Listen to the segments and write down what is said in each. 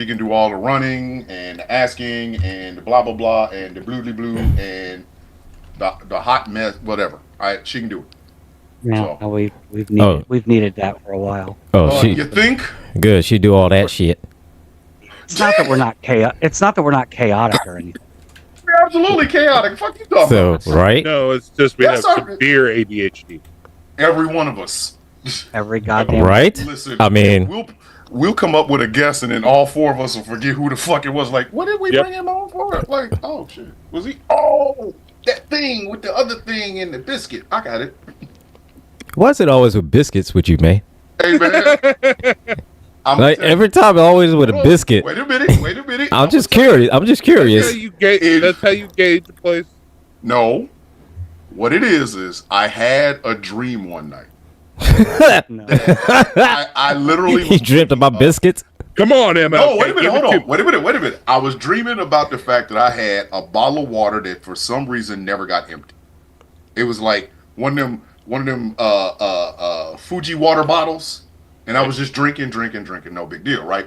She can do all the running and the asking and the blah blah blah and the blue blue and the hot mess, whatever. All right, she can do it. Yeah, So, Oh, we've needed that for a while. oh, she you think? good. She do all that shit. It's not that we're not chaotic. It's not that we're not chaotic or anything. We're absolutely chaotic. Fuck you talking So about? right? No, it's just we That's have our- severe ADHD. Every one of us. Every goddamn Right? Listen, I mean, we'll come up with a guess, and then all four of us will forget who the fuck it was. Like, what did we Yep. bring him on for? Like, oh shit, was he? Oh, that thing with the other thing in the biscuit. I got it. why is it always with biscuits with you, man? Hey man, I'm Like telling every time, always with a you. biscuit. Wait a minute. Wait a minute. I'm just gonna tell you. curious. I'm just curious. That's how you gauge the place. No, what it is I had a dream one night. No. I literally He dreamt about biscuits. Come on, ML. No, wait a minute, hold on. Wait a minute. I was dreaming about the fact that I had a bottle of water that for some reason never got empty. It was like one of them Fuji water bottles, and I was just drinking, no big deal, right?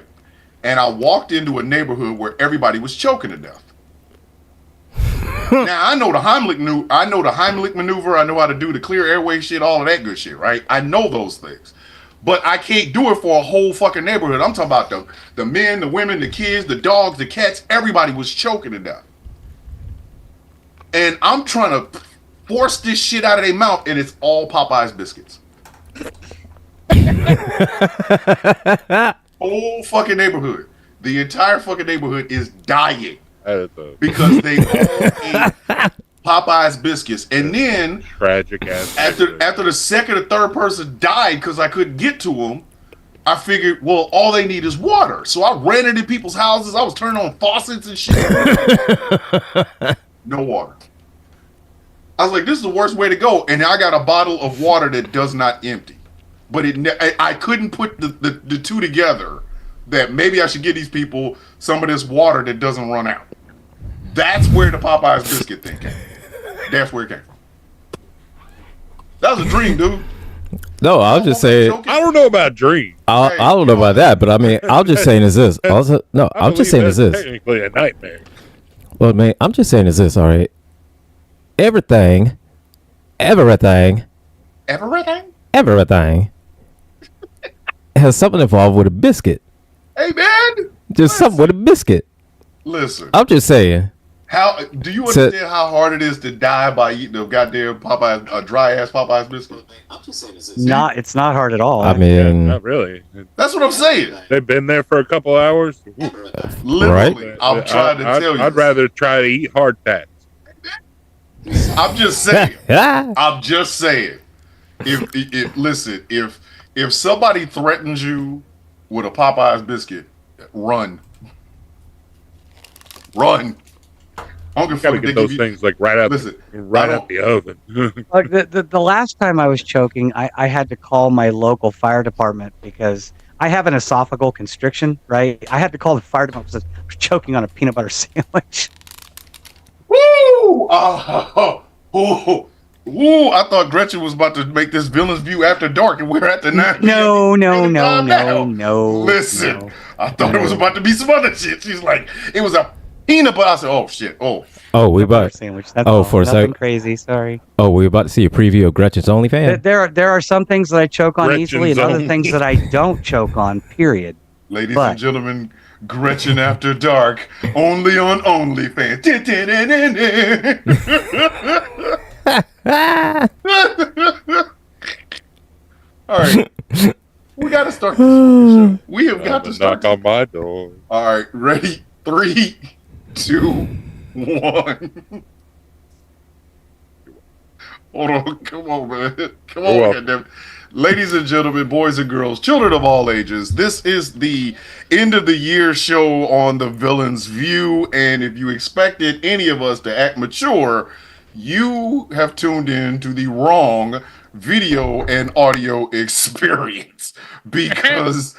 And I walked into a neighborhood where everybody was choking to death. Now I know the Heimlich maneuver, I know how to do the clear airway shit, all of that good shit, right? I know those things. But I can't do it for a whole fucking neighborhood. I'm talking about the men, the women, the kids, the dogs, the cats. Everybody was choking to death. And I'm trying to force this shit out of their mouth, and it's all Popeye's biscuits. Whole fucking neighborhood. The entire fucking neighborhood is dying because they all ate Popeye's biscuits. And then tragic ass. after the second or third person died because I couldn't get to them, I figured, well, all they need is water. So I ran into people's houses. I was turning on faucets and shit. No water. I was like, this is the worst way to go. And I got a bottle of water that does not empty. But I couldn't put the two together that maybe I should give these people some of this water that doesn't run out. That's where the Popeye's biscuit thing came. That's where it came from. That was a dream, dude. No, I'll just say. I don't know about dream. I don't know about that, but I mean, I'm just saying is this. Also, no, I'm just saying is this. Technically a nightmare. Well, man, I'm just saying is this. All right, everything has something involved with a biscuit. Hey, man. Just something with a biscuit. Listen. I'm just saying. How do you understand how hard it is to die by eating a goddamn Popeye, a dry ass Popeye's biscuit? I'm just saying this. It's not hard at all. I mean, Not really. That's what I'm saying. They've been there for a couple hours. Literally, Right? I'm trying to tell you. I'd rather try to eat hardtack. I'm just saying. ah, I'm just saying. If somebody threatens you with a Popeye's biscuit, run. I don't give a Gotta fuck if get they those give you. things like right out Listen, the oven. Like the last time I was choking, I had to call my local fire department because I have an esophageal constriction, right? I had to call the fire department because I was choking on a peanut butter sandwich. Woo! Woo! I thought Gretchen was about to make this Villain's View After Dark, and we're at the 9 No. Listen, I thought it was about to be some other shit. She's like, it was a peanut butter. I said, oh shit, oh. we Peanut butter about. sandwich. That's Oh, all. for a Nothing sec. crazy. Sorry. Oh, we about to see a preview of Gretchen's OnlyFans. There are some things that I choke on Gretchen's easily, and other own. things that I don't choke on. Period. Ladies But- and gentlemen, Gretchen After Dark, only on OnlyFans. All right, we got to start this fucking show. We have got to start. Knock on my door. All right, ready? 3, 2, 1. Hold on, come on, man. Come You're on, welcome. goddamn. Ladies and gentlemen, boys and girls, children of all ages, this is the end of the year show on the Villain's View. And if you expected any of us to act mature, you have tuned in to the wrong video and audio experience because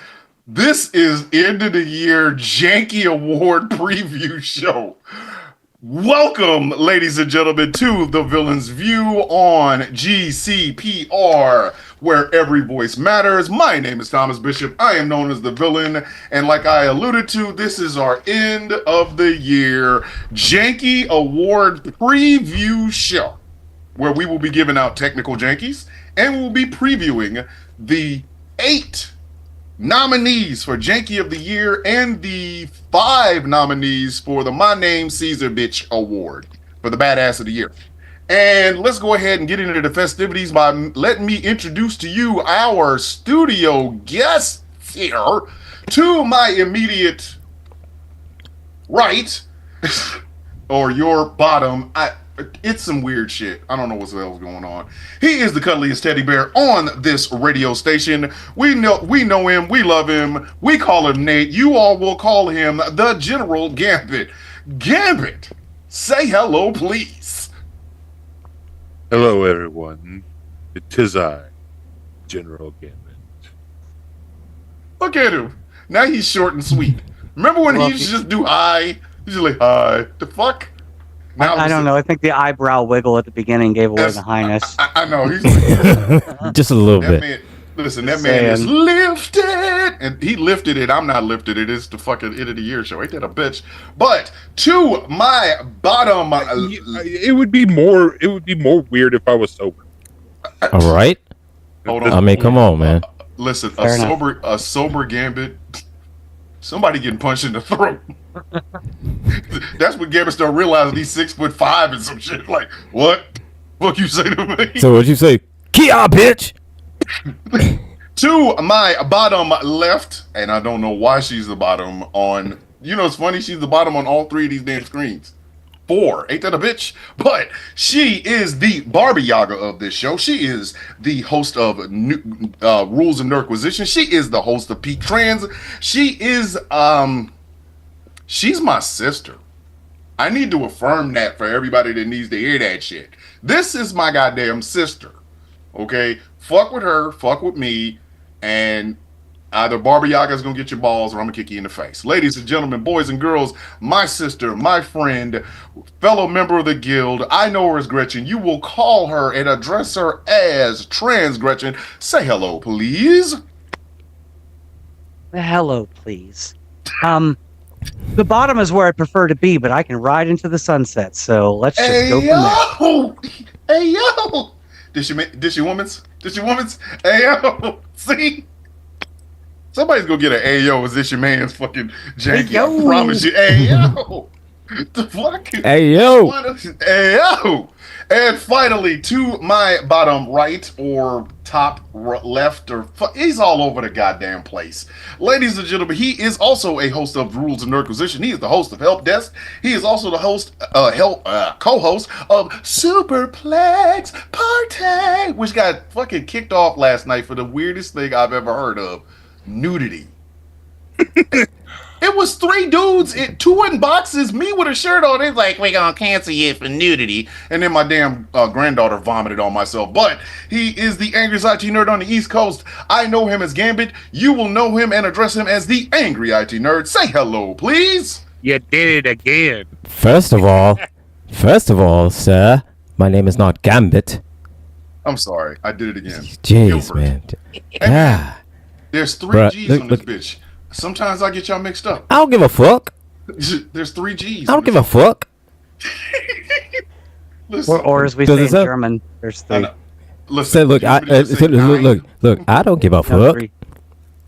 this is end of the year janky award preview show. Welcome, ladies and gentlemen, to The Villain's View on GCPR, where every voice matters. My name is Thomas Bishop. I am known as The Villain, and like I alluded to, this is our end of the year Janky Award preview show, where we will be giving out technical jankies, and we'll be previewing the 8 nominees for Janky of the Year and the 5 nominees for the My Name Caesar Bitch Award for the Badass of the Year. And let's go ahead and get into the festivities by letting me introduce to you our studio guests here. To my immediate right, or your bottom, it's some weird shit. I don't know what the hell's going on. He is the cuddliest teddy bear on this radio station. We know him. We love him. We call him Nate. You all will call him the General Gambit. Gambit, say hello, please. Hello, everyone. It is I, General Gambit. Look at him. Now he's short and sweet. Remember when he used to just do hi? He's just like, hi. The fuck? Now I don't know. I think the eyebrow wiggle at the beginning gave away That's- the highness. I know. He's like, Just a little that bit. man, listen, that man is lifted, and he lifted it. I'm not lifted. It is the fucking end of the year show. Ain't that a bitch? But to my bottom, It would be more weird if I was sober. All right. hold I on. mean, come on, man. Listen, Fair enough. a sober Gambit. Somebody getting punched in the throat. That's when Gambit started realizing he's 6'5" and some shit. Like, what? Fuck you say to me? So what'd you say? Kia, bitch. To my bottom left, and I don't know why she's the bottom on. You know, it's funny. She's the bottom on all 3 of these damn screens. 4, ain't that a bitch? But she is the Barbie Yaga of this show. She is the host of Rules of Nerdquisition. She is the host of Peak Trans. She is she's my sister. I need to affirm that for everybody that needs to hear that shit. This is my goddamn sister. Okay? Fuck with her, fuck with me, and either Barbie Yaga's gonna get your balls or I'm gonna kick you in the face. Ladies and gentlemen, boys and girls, my sister, my friend, fellow member of the guild, I know her as Gretchen. You will call her and address her as Trans Gretchen. Say hello, please. Hello, please. The bottom is where I prefer to be, but I can ride into the sunset. So let's just go from there. Hey yo! Did she woman's? Hey yo! See? Somebody's gonna get an Ayo. Is this your man's fucking janky? Ayo. I promise you. Ayo. The fuck? Hey, yo. Ayo. And finally, to my bottom right or top left, or he's all over the goddamn place. Ladies and gentlemen, he is also a host of Rules of Nerdquisition. He is the host of Help Desk. He is also the host, co-host of Superplex Party, which got fucking kicked off last night for the weirdest thing I've ever heard of. Nudity. It was 3 dudes, 2 in boxes, me with a shirt on. It's like, we gonna cancel you for nudity. And then my damn granddaughter vomited on myself. But he is the angriest IT nerd on the East Coast. I know him as Gambit. You will know him and address him as the angry IT nerd. Say hello, please. You did it again. First of all, sir, my name is not Gambit. I'm sorry, I did it again. Jeez, Gilbert. man. Ah, There's 3 Bruh, G's look- on this look. bitch. Sometimes I get y'all mixed up. I don't give a fuck. There's 3 G's. I don't give a fuck. Listen, Or as we Does say it in sound- German, there's I 3. know. Listen, Say, look, you want me to just say look, 9? look. I don't give a No, fuck. 3.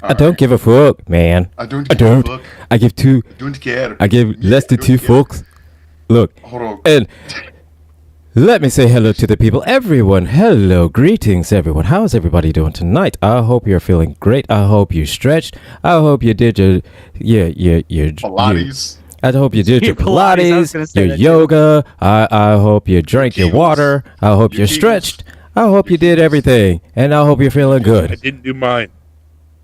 I don't give a fuck, man. I don't I give a don't. fuck. I give 2. Don't care. I give less than 2 fucks. Look, Hold on. and let me say hello to the people. Everyone, hello, greetings, everyone. How is everybody doing tonight? I hope you're feeling great. I hope you stretched. I hope you did your Pilates. I hope you did your Pilates, I was gonna Pilates, say your that too. yoga. I hope you drank your Kegels. water. I hope Your you Kegels. stretched. I hope you did everything, and I hope you're feeling I good. didn't do mine.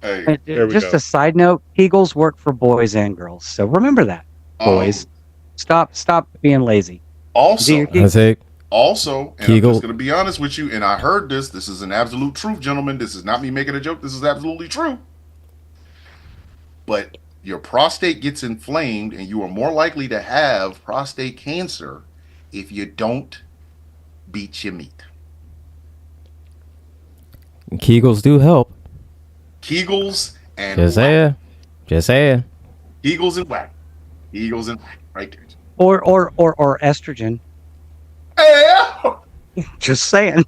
Hey, There we Just go. a side note, Kegels work for boys and girls. So remember that, boys. Stop being lazy. Also, Do I say, and I'm Kegel. just going to be honest with you, and I heard this. This is an absolute truth, gentlemen. This is not me making a joke. This is absolutely true. But your prostate gets inflamed, and you are more likely to have prostate cancer if you don't beat your meat. Kegels do help. Kegels and Just whack. saying. Just saying. Kegels and whack. Kegels and whack. Right there. Or estrogen. Hey, Just saying.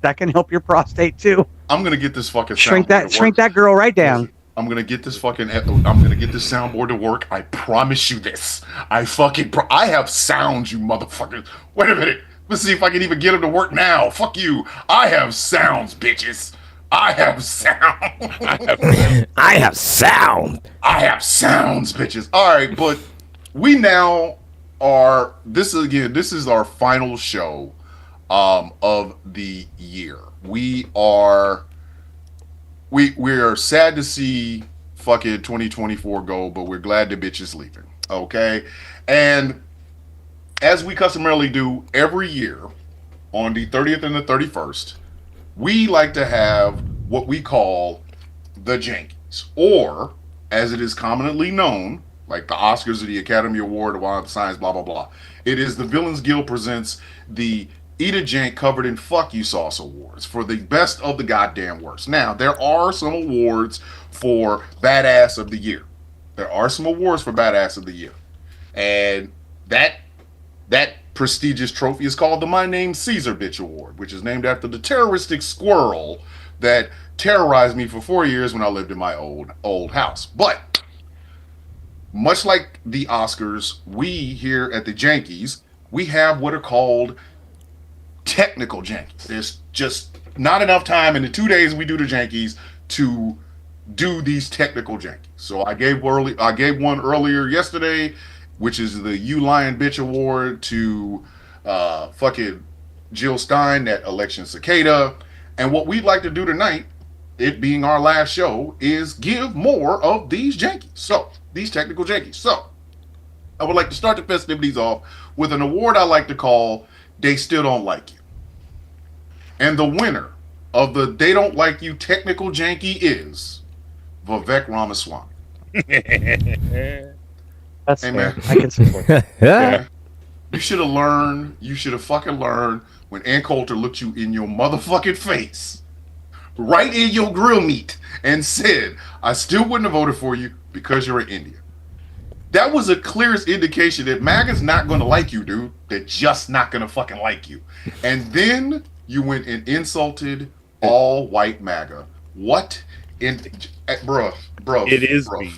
That can help your prostate too. I'm gonna get this fucking Shrink soundboard to that work. girl right down. I'm gonna get this soundboard to work. I promise you this. I have sounds, you motherfuckers. Wait a minute. Let's see if I can even get them to work now. Fuck you. I have sounds, bitches. I have sound. I have sound. I have sounds, bitches. All right, but we now are. This is our final show of the year. We are sad to see fucking 2024 go, but we're glad the bitch is leaving. Okay, and as we customarily do every year on the 30th and the 31st, we like to have what we call the Jankies, or as it is commonly known, like the Oscars or the Academy Award, the Science, blah blah blah. It is the Villains Guild presents the Eat a Jank Covered in Fuck You Sauce Awards for the best of the goddamn worst. Now, there are some awards for Badass of the Year. There are some awards for Badass of the Year. And that prestigious trophy is called the My Name Caesar Bitch Award, which is named after the terroristic squirrel that terrorized me for 4 years when I lived in my old house. But much like the Oscars, we here at the Jankies, we have what are called technical Jankies. There's just not enough time in the 2 days we do the Jankies to do these technical Jankies. So I gave one earlier yesterday, which is the You Lion Bitch Award to fucking Jill Stein at Election Cicada. And what we'd like to do tonight, it being our last show, is give more of these Jankies. So, these technical Jankies. So, I would like to start the festivities off with an award I like to call They Still Don't Like You. And the winner of the They Don't Like You technical Janky is Vivek Ramaswamy. That's Hey, fair. man. I can support that. Yeah. You should have learned. You should have fucking learned when Ann Coulter looked you in your motherfucking face, right in your grill meat, and said, "I still wouldn't have voted for you because you're in India." That was the clearest indication that MAGA's not going to like you, dude. They're just not going to fucking like you. And then you went and insulted all white MAGA. What in, bruh? It is bruh. me,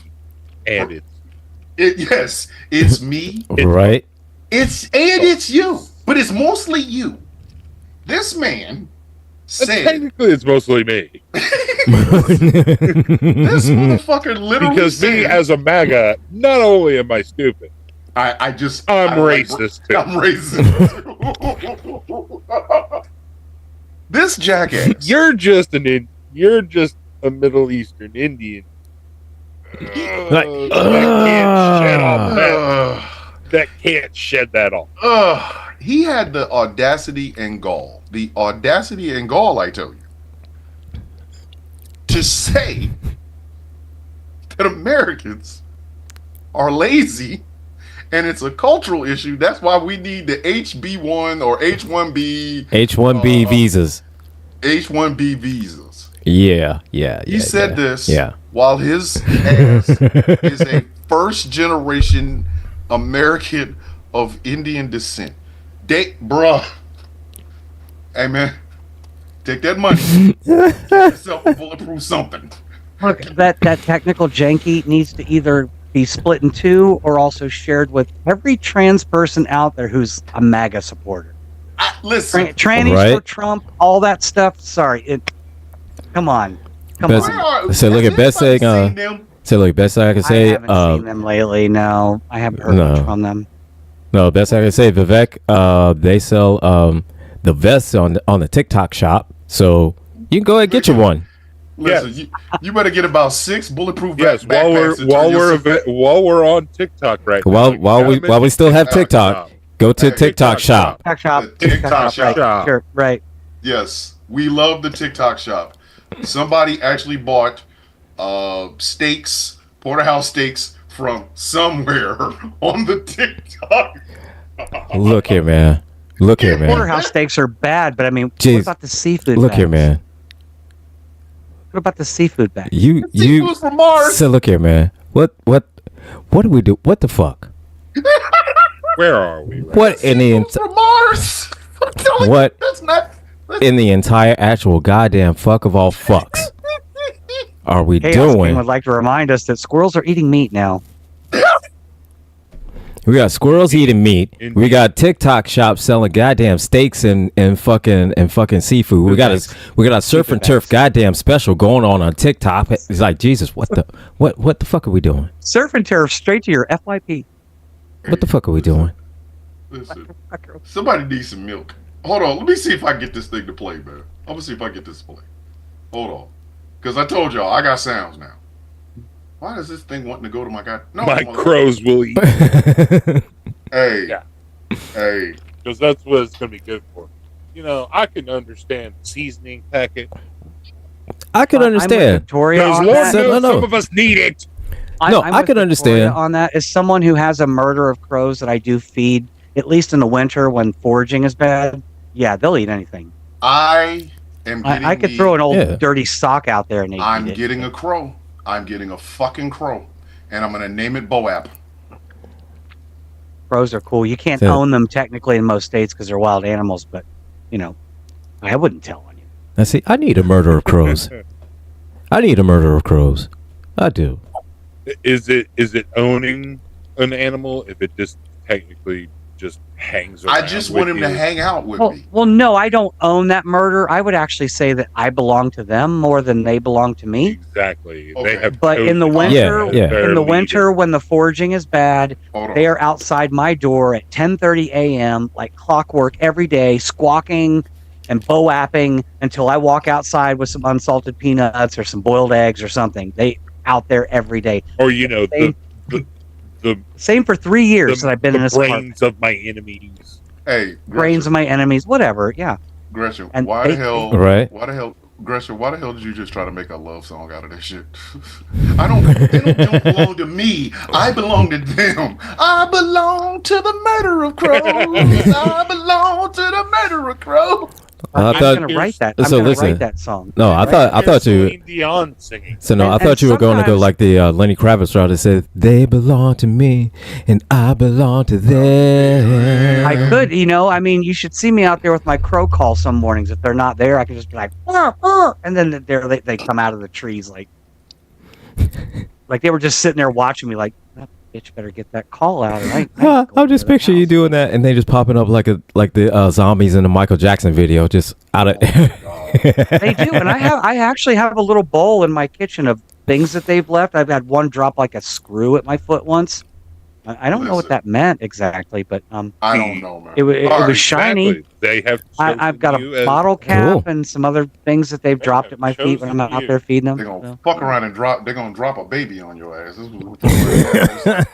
and Yes, it's me. Right. It's you, but it's mostly you. This man said technically it's mostly me this motherfucker literally because said, me as a MAGA, not only am I stupid, I'm I'm Racist. racist too. I'm racist. This jackass. You're just a Middle Eastern Indian. Like, That can't shed that off. He had the audacity and gall. The audacity and gall, I tell you, to say that Americans are lazy and it's a cultural issue. That's why we need the HB1 or H1B H1B visas. H1B visas. Yeah. He said this Yeah. while his ass is a first generation American of Indian descent. Bruh. Hey man, take that money. Get yourself a bulletproof something. Look, that technical janky needs to either be split in two or also shared with every trans person out there who's a MAGA supporter. Listen, Trannies Right. for Trump, all that stuff. Sorry, come on. Best- So look at best saying, So look, best I can I say, haven't seen them lately. No, I haven't heard No. much from them. no, best I can say, Vivek, they sell the vests on the TikTok shop, so you can go ahead and get you one. Listen, you better get about 6 bulletproof Yes, backpacks and turn yourself- while we're on TikTok right now. While we still have TikTok, go to TikTok shop. TikTok shop. The TikTok shop. Right. Sure, right. Yes, we love the TikTok shop. Somebody actually bought steaks, porterhouse steaks from somewhere on the TikTok. Look here, man. Look here, man. Porterhouse steaks are bad, but I mean, Jeez. what about the seafood? Look here, bags? man. What about the seafood bag? You Seafood's from Mars. So look here, man. What do we do? What the fuck? Where are we? Right? What in the Seafood's from Mars. I'm telling you, What? That's not. in the entire actual goddamn fuck of all fucks are we Chaos King doing? would like to remind us that squirrels are eating meat now. We got squirrels eating meat. We got TikTok shops selling goddamn steaks and fucking seafood. We got a surf and turf goddamn special going on TikTok. It's like, Jesus, what the fuck are we doing? Surf and turf straight to your FYP. What the fuck are we doing? Listen, somebody needs some milk. Hold on, let me see if I can get this thing to play, man. I'm gonna see if I can get this to play. Hold on, because I told y'all I got sounds now. Why does this thing want to go to my god? No, My crows will eat. Hey, Yeah. hey, Because that's what it's going to be good for. You know, I can understand seasoning packet. I can I'm with understand. Victoria Because on Lord that. knows No. some of us need it. No, I'm I with can Victoria understand. on that. As someone who has a murder of crows that I do feed, at least in the winter when foraging is bad, yeah, they'll eat anything. I am getting. I could throw an old Yeah. dirty sock out there and they'd I'm eat it. getting a crow. I'm getting a fucking crow, and I'm gonna name it Boap. Crows are cool. You can't So- own them technically in most states because they're wild animals, but you know, I wouldn't tell on you. Now see, I need a murder of crows. I need a murder of crows. I do. Is it owning an animal if it just technically just hangs around? I just want with him to you? hang out with Well, me. well, no, I don't own that murder. I would actually say that I belong to them more than they belong to me. Exactly. Okay. They have But in the chosen winter, Yeah, yeah. their in the leader. winter when the foraging is bad, Hold on. they are outside my door at 10:30 a.m. like clockwork every day, squawking and boapping until I walk outside with some unsalted peanuts or some boiled eggs or something. They out there every day. Or you know the Same for 3 years that I've been in this apartment. brains of my enemies. Hey, Brains of Gretchen, my enemies, whatever. Yeah. Gretchen, and why they- the hell? Right. Why the hell, Gretchen? Why the hell did you just try to make a love song out of that shit? They don't belong to me. I belong to them. I belong to the murder of crows. I belong to the murder of crows. I I'm thought. gonna write that. I'm So gonna listen. write that song. No, I thought Here's you. Celine Dion singing. So no, I And thought you were going to go sometimes- like the Lenny Kravitz route that said, "They belong to me, and I belong to them." I could, you know, I mean, you should see me out there with my crow call some mornings. If they're not there, I can just be like, and then they come out of the trees like they were just sitting there watching me like, that bitch better get that call out. Or I'll just picture you doing that, and they just popping up like the zombies in the Michael Jackson video, just out of. They do, and I actually have a little bowl in my kitchen of things that they've left. I've had one drop like a screw at my foot once. I don't know what Listen. that meant exactly, but I don't know, man. it was All right, was shiny. Exactly. They have. I've got chosen a you as- bottle cap Cool. and some other things that they've They dropped have at my feet when I'm chosen out you. there feeding them. They're gonna So, fuck around and drop. They're gonna drop a baby on your ass. This is what we're talking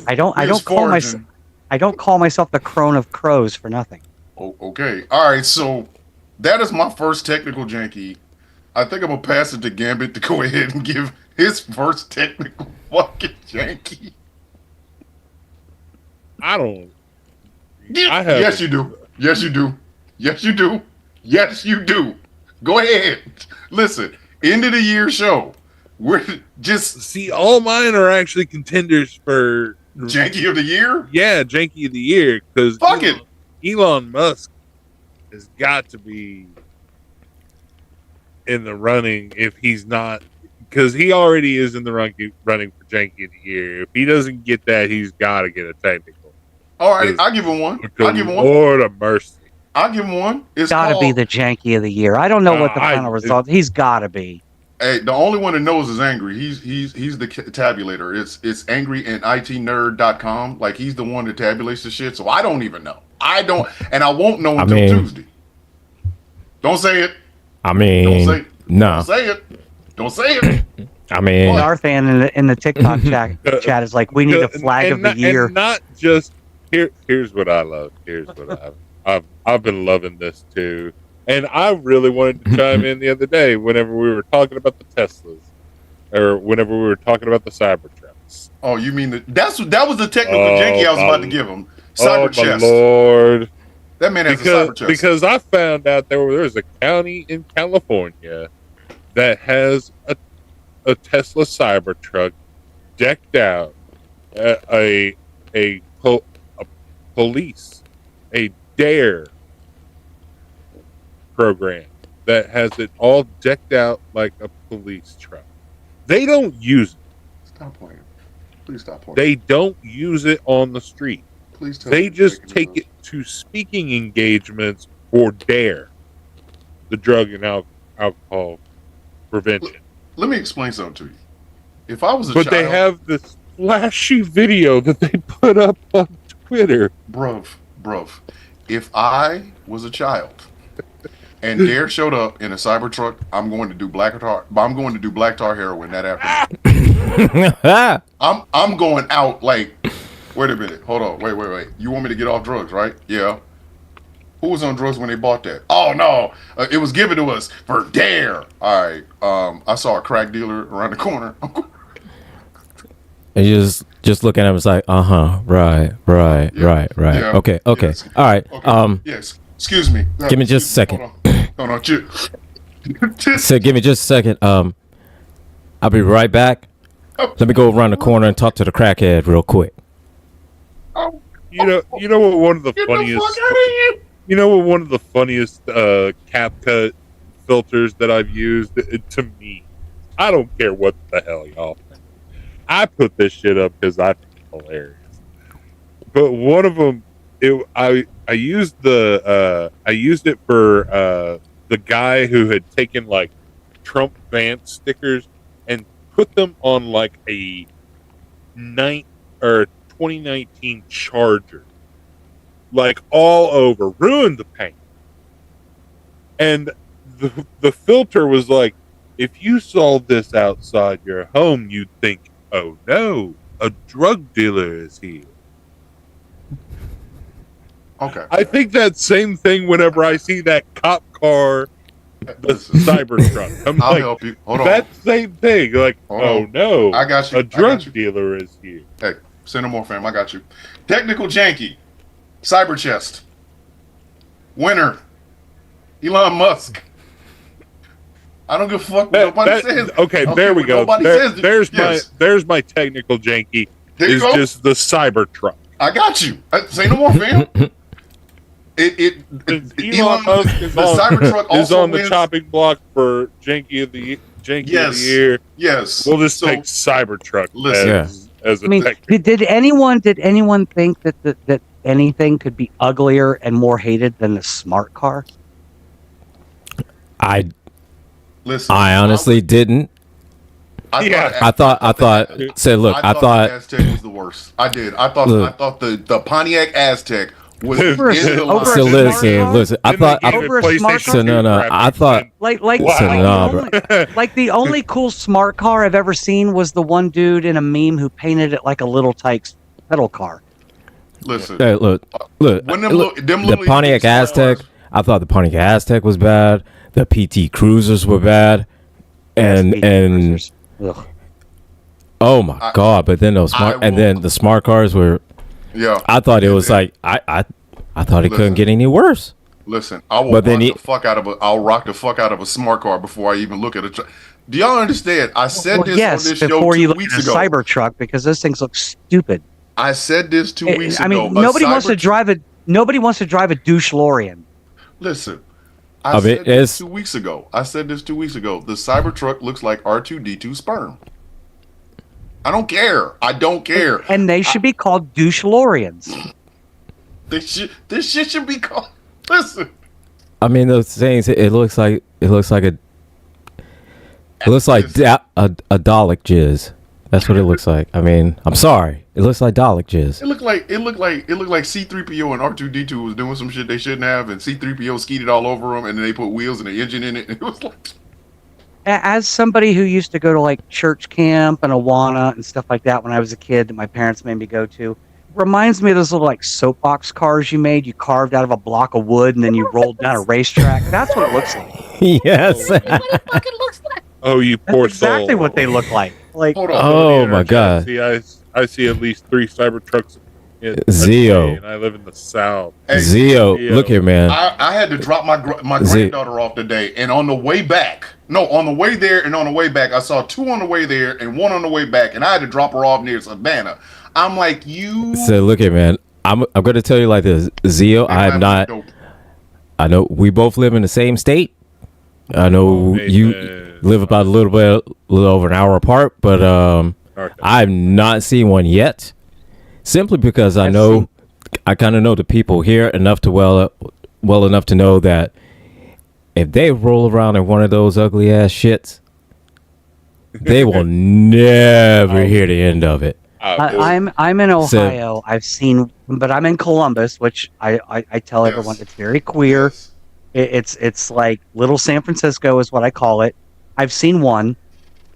I don't about. call myself the crone of crows for nothing. Oh, okay. All right. So that is my first technical janky. I think I'm gonna pass it to Gambit to go ahead and give his first technical fucking janky. I don't. I have. Yes, you do. Yes, you do. Yes, you do. Yes, you do. Go ahead. Listen, end of the year show. We're just See, all mine are actually contenders for janky of the year. janky of the year because Fuck it. Elon Musk has got to be in the running if he's not, because he already is in the running for janky of the year. If he doesn't get that, he's got to get a technical. All right, I'll give him one. Because I'll give him one. Lord of mercy. I'll give him one. It's Gotta be called, the janky of the year. I don't know what the I- final result. He's gotta be. Hey, the only one that knows is Angry. He's the tabulator. It's angry and itnerd.com. Like he's the one that tabulates the shit. So I don't even know. I don't, and I won't know I until mean- Tuesday. Don't say it. I Don't mean, say. no. Don't say it. Don't say it. I mean, Darthan in the TikTok chat is like, we need a flag of the year. And not just here's what I love. Here's what I've been loving this too. And I really wanted to chime in the other day whenever we were talking about the Teslas, or whenever we were talking about the Cybertrucks. chest. Oh, you mean that was the technical janky I was about to give him. Cyber Oh chest. my lord! That man has a cyber chest. Because I found out there's a county in California that has a Tesla Cybertruck decked out, a police, a DARE program that has it all decked out like a police truck. They don't use it. Stop playing. Please stop playing. They don't use it on the street. Please tell They me just you're take taking it to speaking engagements for DARE, the drug and alcohol prevention. Let me explain something to you. If I was a But child, they have this flashy video that they put up on Twitter. bruv. If I was a child and Dare showed up in a Cybertruck, I'm going to do black tar heroin that afternoon. I'm going out like, wait a minute, hold on, wait. You want me to get off drugs, right? Yeah. Who was on drugs when they bought that? Oh no, it was given to us for Dare. All right. I saw a crack dealer around the corner. And you just look at him, it's like, right. Yeah. Okay. Yes. All right. Okay. Yes. Excuse me. Give me just a second. Hold on. So give me just a second. I'll be right back. Let me go around the corner and talk to the crackhead real quick. You know what one of the Get funniest the fuck out of here. You know what one of the funniest CapCut filters that I've used to me. I don't care what the hell y'all think. I put this shit up because I think it's hilarious. But one of them, I used it for the guy who had taken like Trump Vance stickers and put them on like a 2019 Charger, like all over, ruined the paint. And the filter was like, if you saw this outside your home, you'd think, oh no, a drug dealer is here. Okay. I think that same thing whenever I see that cop car, the Cybertruck. I'm I'll like, help you. Hold on. that same thing. Like, Hold oh on. no, I got you. a I drug got you. dealer is here. Hey, send them more, fam. I got you. Technical janky. Cyber chest. Winner. Elon Musk. I don't give a fuck what nobody says. Okay, I don't there care we what go. nobody says. There's my technical janky. There you Is go. just the Cybertruck. I got you. Say no more, fam. Elon Musk is the on, Cybertruck is also on the wins. chopping block for janky of the year. Yes. We'll just So, take Cybertruck listen. as a I mean, technical. did anyone think that anything could be uglier and more hated than the smart car? listen. I honestly didn't. I thought. Say, look, I thought. the Aztec was the worst. I did. I thought the Pontiac Aztec was Over a- in the over line. a So smart car? listen. I thought. Over a smart So no. I thought. Like Wow. like the only cool smart car I've ever seen was the one dude in a meme who painted it like a Little Tikes pedal car. Listen. Hey, look. When them The little Pontiac smart Aztec. cars- I thought the Pontiac Aztec was bad. The PT Cruisers were bad, and Ugh. oh my god! But then those the smart cars were. Yeah. I thought it was like I thought it couldn't get any worse. Listen, I will But then I'll rock the fuck out of a smart car before I even look at it. Do y'all understand? I said this on this show before you 2 look weeks at a ago. Cybertruck because those things look stupid. I said this 2 weeks ago. I mean, nobody wants to drive a douche Lorian. Listen, I mean, said this 2 weeks ago. The Cybertruck looks like R2D2 sperm. I don't care. And they should be called douche Lorians. This shit should be called. Listen. I mean, those things. It looks like a Dalek jizz. That's what it looks like. I mean, I'm sorry. It looks like Dalek jizz. It looked like C-3PO and R2D2 was doing some shit they shouldn't have, and C-3PO skeeted all over them, and then they put wheels and an engine in it. And it was like, As somebody who used to go to like church camp and Awana and stuff like that when I was a kid that my parents made me go to, reminds me of those little like soapbox cars you carved out of a block of wood and then you rolled down a racetrack. That's what it looks like. Yes. What it fucking looks like. Oh, you That's poor exactly soul. what they look like. Like, Hold on. Oh my god. See, I see at least 3 Cybertrucks. Zio. And I live in the South. Hey, Zio, Zio. look here, man. I had to drop my Z- granddaughter off today, and on the way back, on the way there and on the way back, I saw 2 on the way there and 1 on the way back, and I had to drop her off near Savannah. I'm like, you. So look here, man. I'm gonna tell you like this, Zio. I am not. I know we both live in the same state. I know you live about a little over an hour apart, but Okay. I've not seen one yet. Simply because I kind of know the people here enough to well enough to know that if they roll around in one of those ugly ass shits, they will never hear the end of it. I'm in Ohio. I've seen, but I'm in Columbus, which I tell Yes. everyone it's very queer. Yes. It's like little San Francisco is what I call it. I've seen one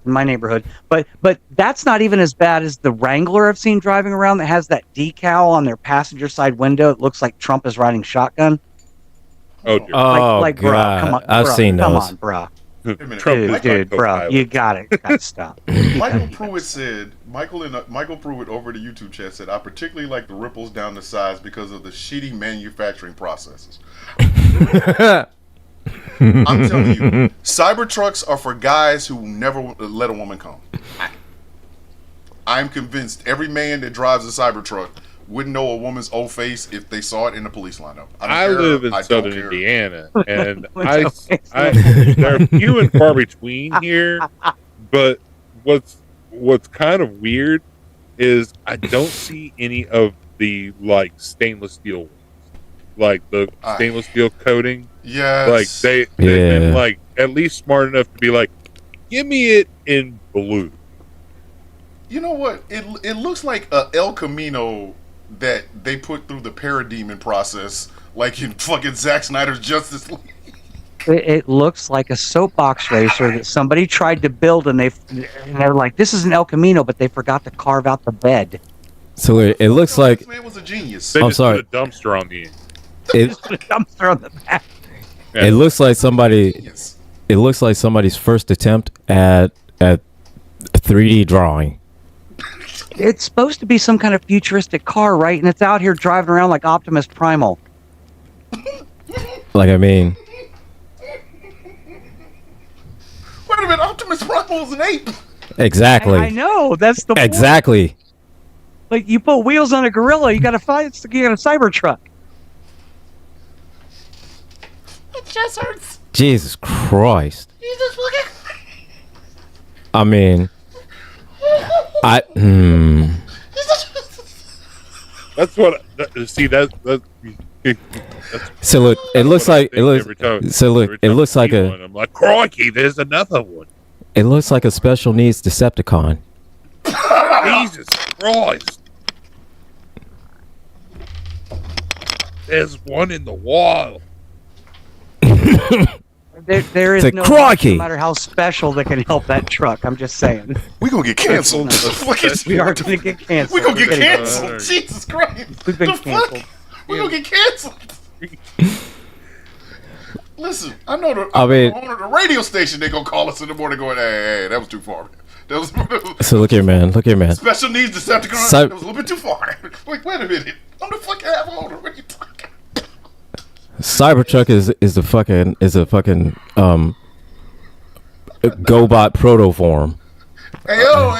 in my neighborhood, but that's not even as bad as the Wrangler I've seen driving around that has that decal on their passenger side window. It looks like Trump is riding shotgun. Oh, dear. Oh like, god, bruh, come on, I've bruh, seen come those. on, bro. Wait a minute. Trump is Dude, my bro, co-pilot. you gotta stop. Michael Pruitt said, Michael Pruitt over the YouTube chat said, I particularly like the ripples down the sides because of the shitty manufacturing processes. I'm telling you, Cybertrucks are for guys who never let a woman come. I'm convinced every man that drives a Cybertruck wouldn't know a woman's old face if they saw it in the police lineup. I live in don't southern care. Indiana, and What's they're few and far between here. But what's kind of weird is I don't see any of the like stainless steel ones, like the stainless steel coating. Yes. Like they've been like at least smart enough to be like, give me it in blue. You know what? It looks like a El Camino that they put through the parademon process, like in fucking Zack Snyder's Justice League. It looks like a soapbox racer that somebody tried to build, and they're like, "This is an El Camino," but they forgot to carve out the bed. So it looks like This man was a genius. They I'm just sorry. put a dumpster on the end. it. Just put a dumpster on the back. It looks like somebody. Genius. It looks like somebody's first attempt at 3D drawing. It's supposed to be some kind of futuristic car, right? And it's out here driving around like Optimus Primal. Like I mean, Wait a minute, Optimus Primal is an ape. exactly. I know that's the point. Exactly. Like you put wheels on a gorilla, you got a Cybertruck. It just hurts. Jesus Christ. Jesus fucking. I mean, That's what. See that's So look, it looks like it looks. every time- So look, every it time looks I like see a. one, I'm like, crikey, there's another one. It looks like a special needs Decepticon. Jesus Christ. There's one in the wild. There is It's a no crikey. no matter how special that can help that truck. I'm just saying. We gonna get canceled. We are going to get canceled. We gonna get We're getting- canceled. Jesus Christ. We've been The fuck? canceled. We gonna get canceled. Listen, I know the owner of the radio station. They gonna call us in the morning, going, "Hey, that was too far. That was So look here, man. Look here, man. special needs Decepticon. Cy- That was a little bit too far." Wait a minute. I'm the fucking half owner. What are you talking? Cybertruck is a fucking GoBot protoform. Hey yo.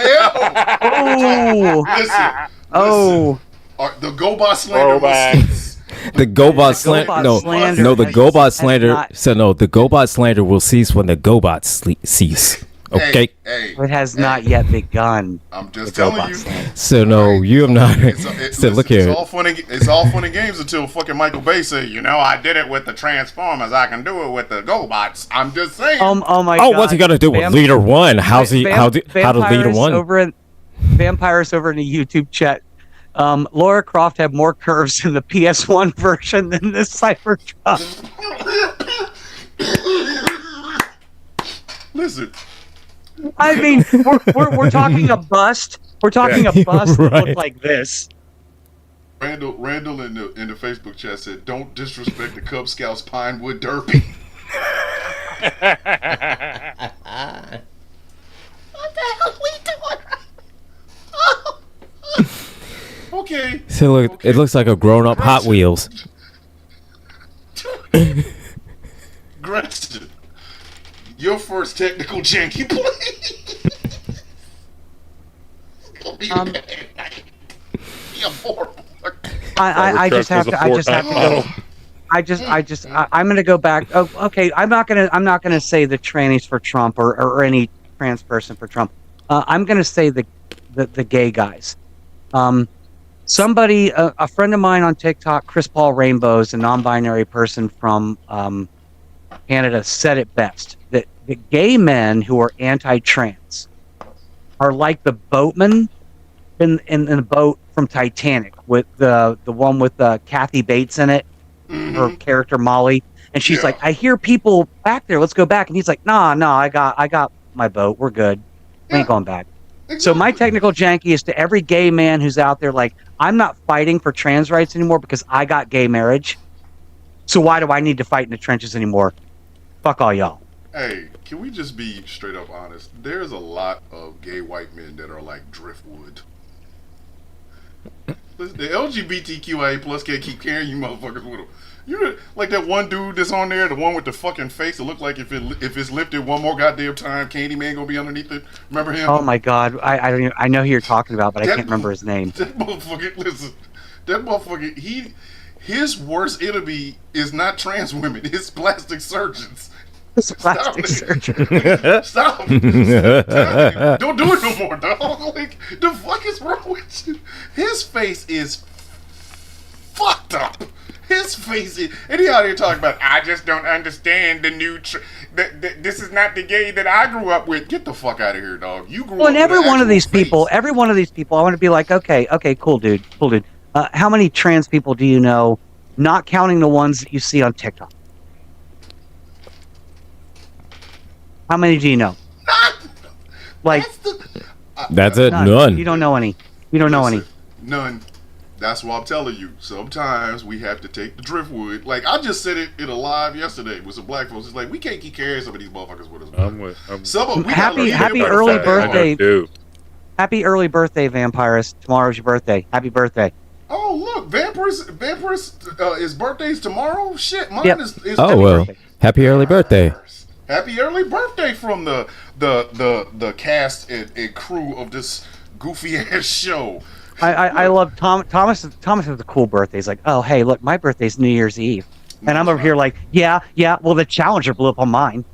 Oh, Listen. oh. The GoBot slander Throwback. will cease. The GoBot slander. GoBot slander No, the has- GoBot has slander. not- So no, the GoBot slander will cease when the GoBots cease. Okay. Hey, It has not yet begun. I'm just The telling GoBot you. slander. So no, you have not. So look here. It's all fun and games until fucking Michael Bay say, I did it with the Transformers. I can do it with the GoBots. I'm just saying. Oh my Oh, God. what's he gonna do with Leader One? How's he? How do Leader Vampires One? Vampires over in the YouTube chat. Laura Croft had more curves in the PS1 version than this Cybertruck. Listen, I mean, we're talking a bust. We're talking a bust that Right. looked like this. Randall in the Facebook chat said, "Don't disrespect the Cub Scouts Pinewood Derby." hell we doing? Okay. So look, Okay. it looks like a grown-up Hot Wheels. Gretchen, your first technical janky, please. It'll be Um, bad. Be a horrible. I just have to. I just have to go. I'm gonna go back. Oh, okay. I'm not gonna say the trannies for Trump or any trans person for Trump. I'm gonna say the gay guys. Somebody, a friend of mine on TikTok, Chris Paul Rainbows, a non-binary person from Canada, said it best: that the gay men who are anti-trans are like the boatman in the boat from Titanic, with the one with Kathy Bates in it, her character Molly, and she's Yeah. like, "I hear people back there. Let's go back." And he's like, "Nah, I got my boat. We're good. We ain't Yeah. going back." So my technical janky is to every gay man who's out there, like, I'm not fighting for trans rights anymore because I got gay marriage. So why do I need to fight in the trenches anymore? Fuck all y'all. Hey, can we just be straight up honest? There's a lot of gay white men that are like driftwood. Listen, the LGBTQIA plus can't keep carrying you motherfuckers with them. You know, like that one dude that's on there, the one with the fucking face that looked like if it's lifted one more goddamn time, Candyman gonna be underneath it. Remember him? Oh my God, I don't even, I know who you're talking about, but I That- can't remember his name. That motherfucker, listen, that motherfucker, his worst enemy is not trans women, it's plastic surgeons. It's a plastic Stop it. surgeon. Stop. Don't do it no more, dog. Like, the fuck is wrong with you? His face is fucked up. His face is, and he out here talking about, I just don't understand the new, this is not the gay that I grew up with. Get the fuck out of here, dog. You grew Well, up and with every an one of actual these face. people, I want to be like, okay, cool, dude. How many trans people do you know, not counting the ones that you see on TikTok? How many do you know? Like, That's it. none. None. You don't know any. You don't know any. Listen, none. That's what I'm telling you. Sometimes we have to take the driftwood. Like, I just said it in a live yesterday with some black folks. It's like, we can't keep carrying some of these motherfuckers with us. I'm Some of them, we Happy- gotta happy leave them early outside. birthday. Dude. Happy early birthday, Vampirus. Tomorrow's your birthday. Happy birthday. Oh, look, Vampirus, his birthday's tomorrow? Shit, mine Yep. is Oh well. Happy early birthday. Happy early birthday from the cast and crew of this goofy ass show. I love Thomas. Thomas has a cool birthday. He's like, oh, hey, look, my birthday's New Year's Eve. And I'm over here like, yeah, well, the Challenger blew up on mine.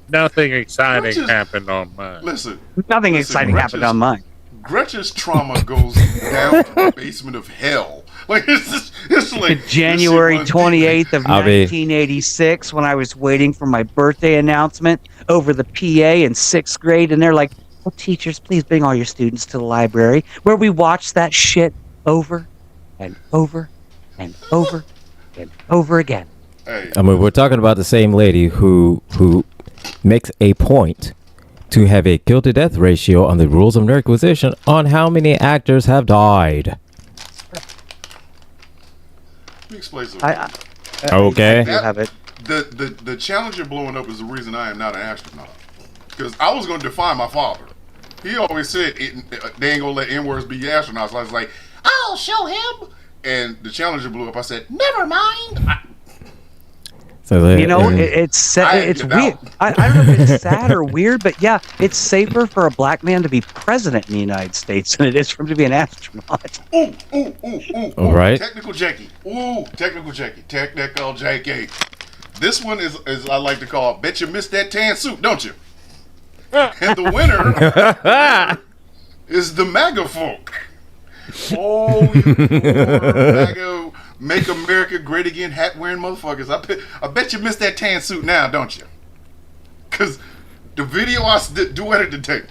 Nothing exciting Gretchen's- happened on mine. Listen, Nothing Listen, exciting happened on mine. Gretchen's trauma goes down to the basement of hell. Like it's like this January shit runs deep. 28th of I'll be- 1986, when I was waiting for my birthday announcement over the PA in 6th grade, and they're like, well, teachers, please bring all your students to the library, where we watched that shit over and over and over and over again. Hey, I mean, we're talking about the same lady who makes a point to have a kill to death ratio on the rules of Nerdquisition on how many actors have died. let me explain something. Okay. I do have it. The Challenger blowing up is the reason I am not an astronaut. Because I was going to defy my father. He always said they ain't going to let N-words be astronauts. So I was like, I'll show him. And the Challenger blew up. I said, never mind. You know, it's get weird. out. I don't know if it's sad or weird, but yeah, it's safer for a black man to be president in the United States than it is for him to be an astronaut. Ooh. All right. Technical Jackie. Technical Jackie. This one is I like to call, bet you missed that tan suit, don't you? And the winner is the MAGA folk. Oh, you poor MAGA, make America great again, hat wearing motherfuckers. I bet you missed that tan suit now, don't you? Because the video I duetted today,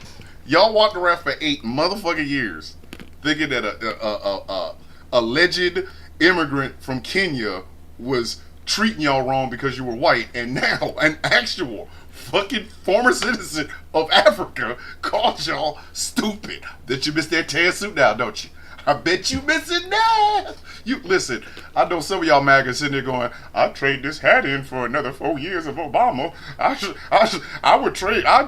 y'all walked around for 8 motherfucking years thinking that a alleged immigrant from Kenya was treating y'all wrong because you were white, and now an actual fucking former citizen of Africa called y'all stupid. That you missed that tan suit now, don't you? I bet you missing that. You listen. I know some of y'all maggots sitting there going, "I'd trade this hat in for another 4 years of Obama. I'd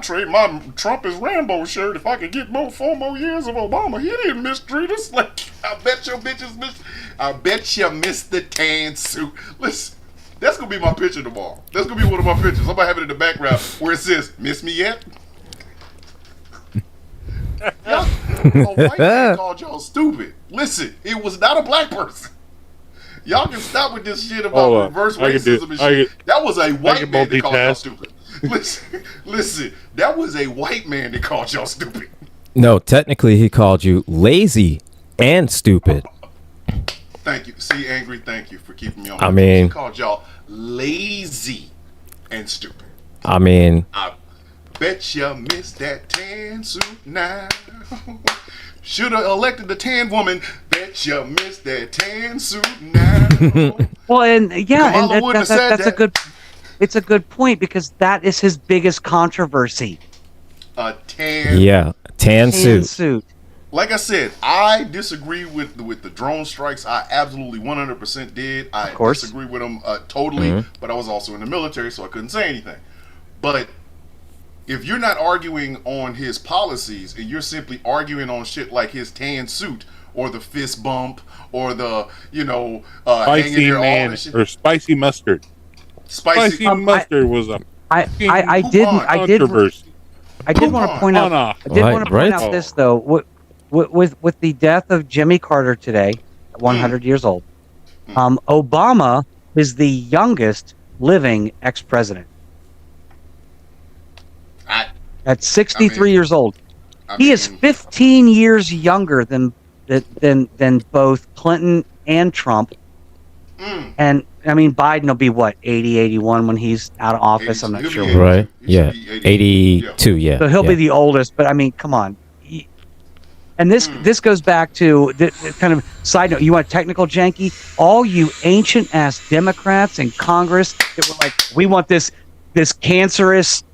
trade my Trump as Rambo shirt if I could get 4 more years of Obama. He didn't mistreat us. Like, I bet your bitches miss. I bet you missed the tan suit. Listen, that's gonna be my picture tomorrow. That's gonna be one of my pictures. I'm gonna have it in the background where it says, "Miss me yet?" Y'all, a white man called y'all stupid. Listen, it was not a black person. Y'all can stop with this shit about reverse racism and shit. That was a white man that called y'all stupid. Listen, that was a white man that called y'all stupid. No, technically he called you lazy and stupid. Thank you. See, Angry, thank you for keeping me on. I mean, he called y'all lazy and stupid. I mean, I bet you missed that tan suit now. Should have elected the tan woman. Bet you missed that tan suit now. Well, and yeah, Kamala and wouldn't have said that's that. a good. It's a good point because that is his biggest controversy. A tan. yeah, tan suit. Suit. Like I said, I disagree with the drone strikes. I absolutely 100% did. I Of course. disagree with them totally, but I was also in the military, so I couldn't say anything. But if you're not arguing on his policies and you're simply arguing on shit like his tan suit or the fist bump or the, hanging Spicy there all man this shit. or spicy mustard. Spicy. Mustard was a I did controversy. I did want to point out. I did Right, want to point right. out this though. With the death of Jimmy Carter today, at 100 years old, Obama is the youngest living ex-president. At 63 years old, he is 15 years younger than both Clinton and Trump. And I mean, Biden will be what, 80, 81 when he's out of office. I'm not He'll sure. be Right? He should Yeah. be 82, yeah. So he'll yeah. be the oldest, but I mean, come on. And this goes back to the kind of side note. You want technical, janky? All you ancient ass Democrats in Congress that were like, we want this cancerous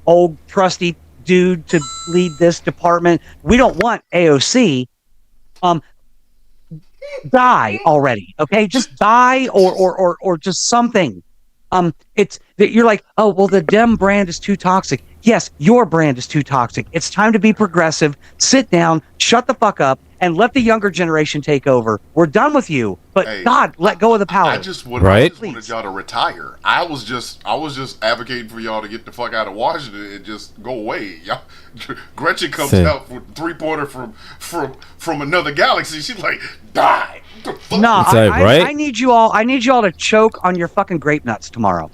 old trusty dude to lead this department. We don't want AOC. Die already, okay? Just die or just something. It's that you're like, oh well, the Dem brand is too toxic. Yes, your brand is too toxic. It's time to be progressive. Sit down, shut the fuck up, and let the younger generation take over. We're done with you, but Hey, God, let go of the power. I just wanted Please. y'all to retire. I was just advocating for y'all to get the fuck out of Washington and just go away. Y'all, Gretchen comes out with 3-pointer from another galaxy. She's like, die. No, It's like, right? I need you all. I need you all to choke on your fucking grape nuts tomorrow.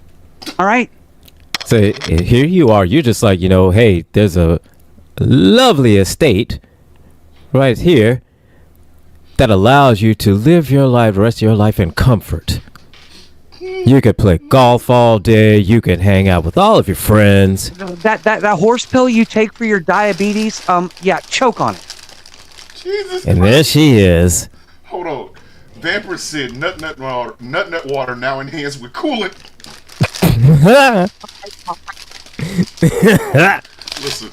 All right. So here you are. You're just like, hey, there's a lovely estate right here that allows you to live your life, the rest of your life in comfort. You could play golf all day. You could hang out with all of your friends. That horse pill you take for your diabetes. Yeah, choke on it. Jesus And Christ. there she is. Hold on. Vamper said nut water now enhanced with coolant. Listen,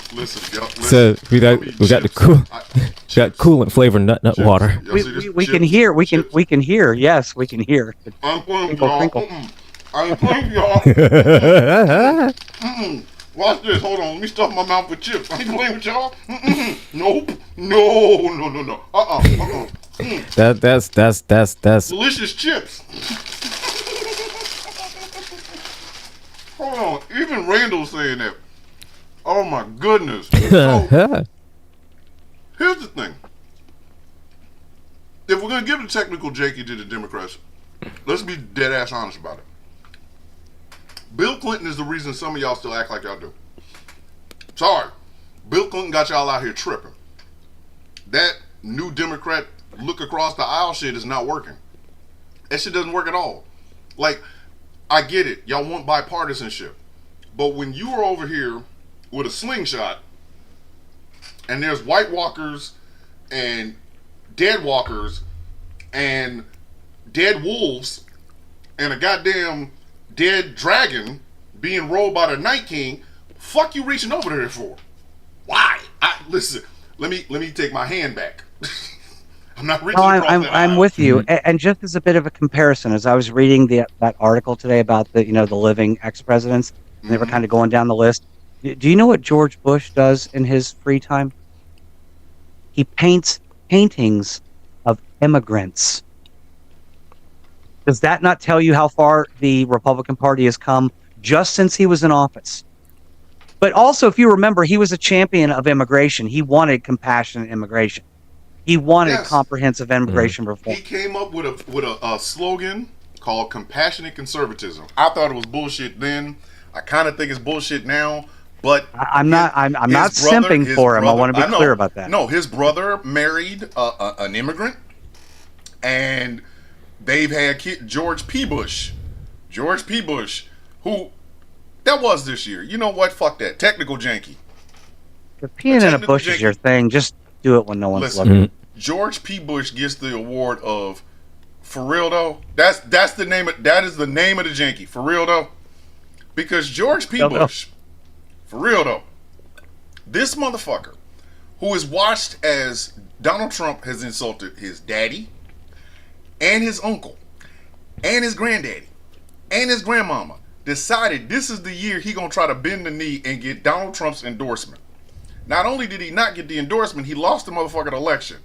y'all. So we got the coolant flavored nut water. We can hear. We can hear. Yes, we can hear. I'm playing with Crinkle, y'all. crinkle. I'm playing with y'all. Watch this. Hold on. Let me stuff my mouth with chips. I ain't playing with y'all. Nope. No. That's Delicious chips. Hold on. Even Randall's saying that. Oh my goodness. So, here's the thing. If we're gonna give the technical janky to the Democrats, let's be dead ass honest about it. Bill Clinton is the reason some of y'all still act like y'all do. Sorry. Bill Clinton got y'all out here tripping. That new Democrat look across the aisle shit is not working. That shit doesn't work at all. Like, I get it. Y'all want bipartisanship. But when you are over here with a slingshot and there's White Walkers and dead walkers and dead wolves and a goddamn dead dragon being rolled by the Night King, fuck you reaching over there for? Why? Listen, let me take my hand back. I'm not reaching No, across that I'm aisle. with you. And just as a bit of a comparison, as I was reading that article today about the the living ex-presidents, and they were Mhm. kind of going down the list. Do you know what George Bush does in his free time? He paints paintings of immigrants. Does that not tell you how far the Republican Party has come just since he was in office? But also, if you remember, he was a champion of immigration. He wanted compassionate immigration. He wanted Yes. comprehensive immigration reform. He came up with a slogan called compassionate conservatism. I thought it was bullshit then. I kind of think it's bullshit now. But I'm not simping his for him. I want to be know. clear about that. No, his brother married an immigrant, and they've had George P. Bush. George P. Bush, who that was this year. You know what? Fuck that. Technical janky. If peeing in a technical bush is janky. your thing, just do it when no one's Listen, looking. George P. Bush gets the award of, for real though. That's the name of that is the name of the janky. For real though, because George P. No, no. Bush, for real though, this motherfucker, who is watched as Donald Trump has insulted his daddy, and his uncle, and his granddaddy, and his grandmama, decided this is the year he gonna try to bend the knee and get Donald Trump's endorsement. Not only did he not get the endorsement, he lost the motherfucking election.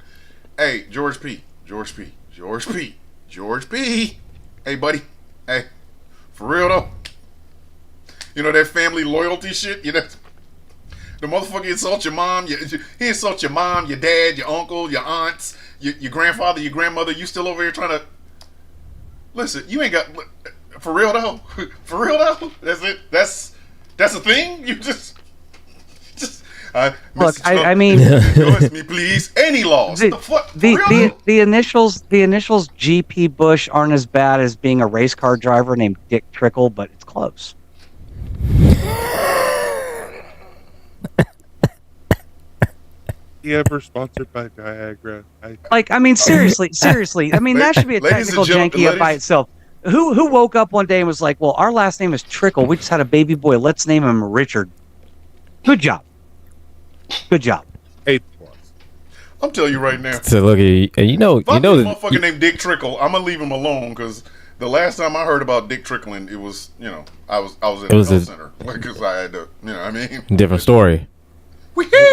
Hey, George P. Hey, buddy. Hey, for real though. You know that family loyalty shit? You know, the motherfucker insults your mom. He insults your mom, your dad, your uncle, your aunts, your grandfather, your grandmother. You still over here trying to... Listen, you ain't got... For real though? For real though? That's it? That's a thing? You just... Look, Mr. Trump, I mean, endorse me, please. And he lost. the, The fuck? For the, real the, though? the initials GP Bush aren't as bad as being a race car driver named Dick Trickle, but it's close. You ever sponsored by Viagra? I mean, seriously. I mean, that should be a Ladies and technical gentlemen, janky up by ladies- itself. Who woke up one day and was like, "Well, our last name is Trickle. We just had a baby boy. Let's name him Richard." Good job. Good job. 8+. I'm telling you right now. So look, and you know If I meet a that motherfucker named Dick Trickle, I'm gonna leave him alone because the last time I heard about Dick Trickling, it was I was in It was a a- health center because I had to what I mean. different story.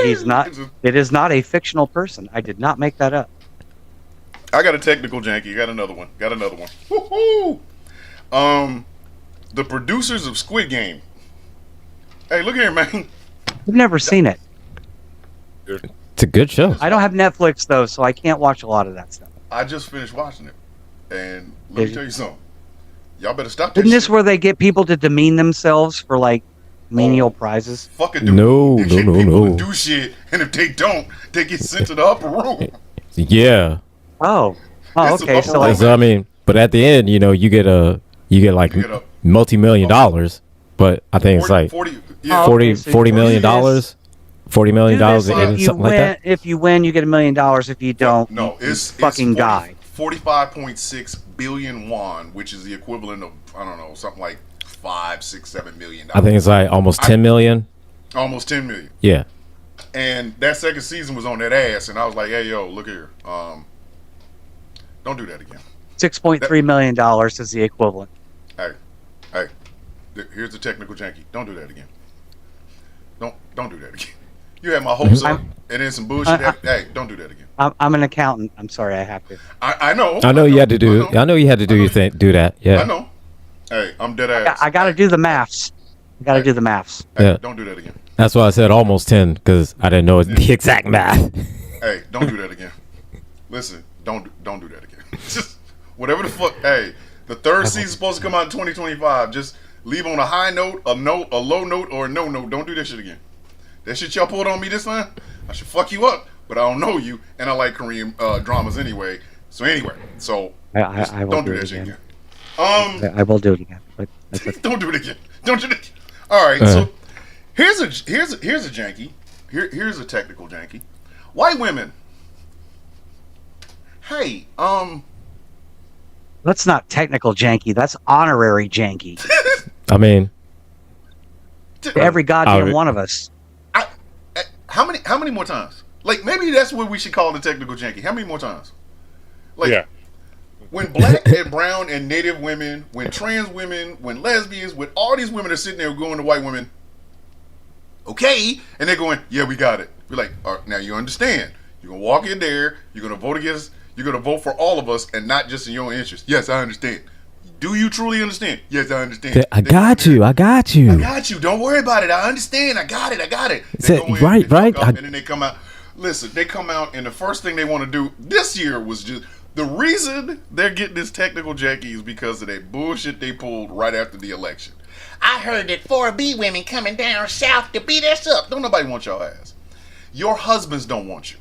He's not. It is not a fictional person. I did not make that up. I got a technical janky. Got another one. Woohoo! The producers of Squid Game. Hey, look here, man. I've never seen it. It's a good show. I don't have Netflix though, so I can't watch a lot of that stuff. I just finished watching it, and let Did me you? tell you something. Y'all better stop this. Isn't this shit. where they get people to demean themselves for like menial prizes? Fucking do No, They get no, people no. to do shit, and if they don't, they get sent to the upper room. Yeah. Oh, It's okay. a So bubble like, So I mean, but at the end, you get like You get a- multi-million dollars. But I think it's like 40 Oh, yeah, okay, so $40 million. do $40 million do this, and if you something win, like that. if you win, you get $1 million. If you don't, no, you it's fucking die. 45.6 billion won, which is the equivalent of I don't know something like 5, 6, 7 million. I think it's like almost 10 million. almost 10 million. Yeah. And that second season was on that ass, and I was like, hey yo, look here, don't do that again. $6.3 million is the equivalent. Hey, here's the technical janky. Don't do that again. Don't do that again. You had my hopes up, and then some bullshit. Hey, don't do that again. I'm an accountant. I'm sorry, I have to. I know. I know you had to do. I know you had to do I know. your thing. Do that. I Yeah. know. Hey, I'm dead ass. I got to do the maths. I got to do the maths. Hey, Yeah. don't do that again. That's why I said almost 10 because I didn't know the exact math. Hey, don't do that again. Listen, don't do that again. Just whatever the fuck. Hey, the third season's supposed to come out in 2025. Just leave on a high note, a low note, or a no note. Don't do that shit again. That shit y'all pulled on me this time, I should fuck you up. But I don't know you, and I like Korean dramas anyway. So anyway, I will don't do do it that shit again. again. I will do it again. But that's it. Don't do it again. Don't do it again. All right, so here's a janky. Here's a technical janky. White women. Hey, That's not technical janky. That's honorary janky. I mean, Every goddamn I- one of us. how many more times? Like maybe that's what we should call the technical janky. How many more times? Like, Yeah. when black and brown and native women, when trans women, when lesbians, when all these women are sitting there going to white women, okay, and they're going, yeah, we got it. We're like, all right, now you understand. You're gonna walk in there. You're gonna vote against. You're gonna vote for all of us, and not just in your own interest. Yes, I understand. Do you truly understand? Yes, I understand. I got you. I got you. I got you. Don't worry about it. I understand. I got it. I got it. They Say- go in, right, they right. fuck up, and then they come out. Listen, they come out, and the first thing they want to do this year was just the reason they're getting this technical janky is because of that bullshit they pulled right after the election. I heard that 4B women coming down south to beat us up. Don't nobody want your ass. Your husbands don't want you.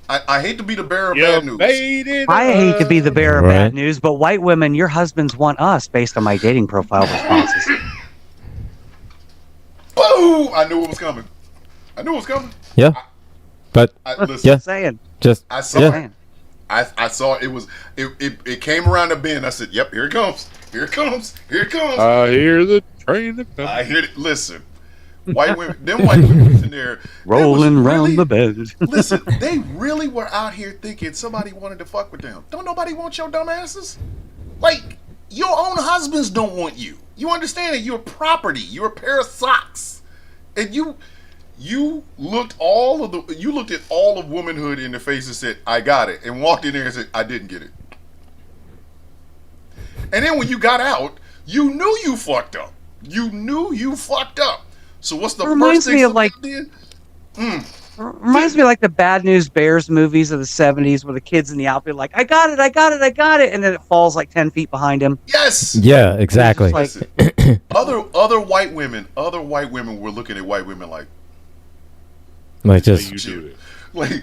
I hate to be the bearer of You bad news. made it I hate to be the bearer of Right. bad news, but white women, your husbands want us based on my dating profile responses. Boom! I knew it was coming. I knew it was coming. Yeah. But Listen, Yeah. Saying. just I saw yeah. it. I saw it. It came around the bend. I said, "Yep, here it comes. Here it comes. Here it comes." I hear the train a coming. I hear it. Listen, white women. Them white women was in there Rolling they was round really- the bed. Listen, they really were out here thinking somebody wanted to fuck with them. Don't nobody want your dumb asses? Like, your own husbands don't want you. You understand that you're property. You're a pair of socks. And you looked at all of womanhood in the face and said, I got it. And walked in there and said, I didn't get it. And then when you got out, you knew you fucked up. You knew you fucked up. So what's the It reminds first thing me of, somebody like- did? Reminds me of like the Bad News Bears movies of the 70s where the kids in the outfit like, I got it, I got it, I got it. And then it falls like 10 feet behind him. Yes. Yeah, exactly. Like- Listen, other white women were looking at white women like, Like So just you do it. like,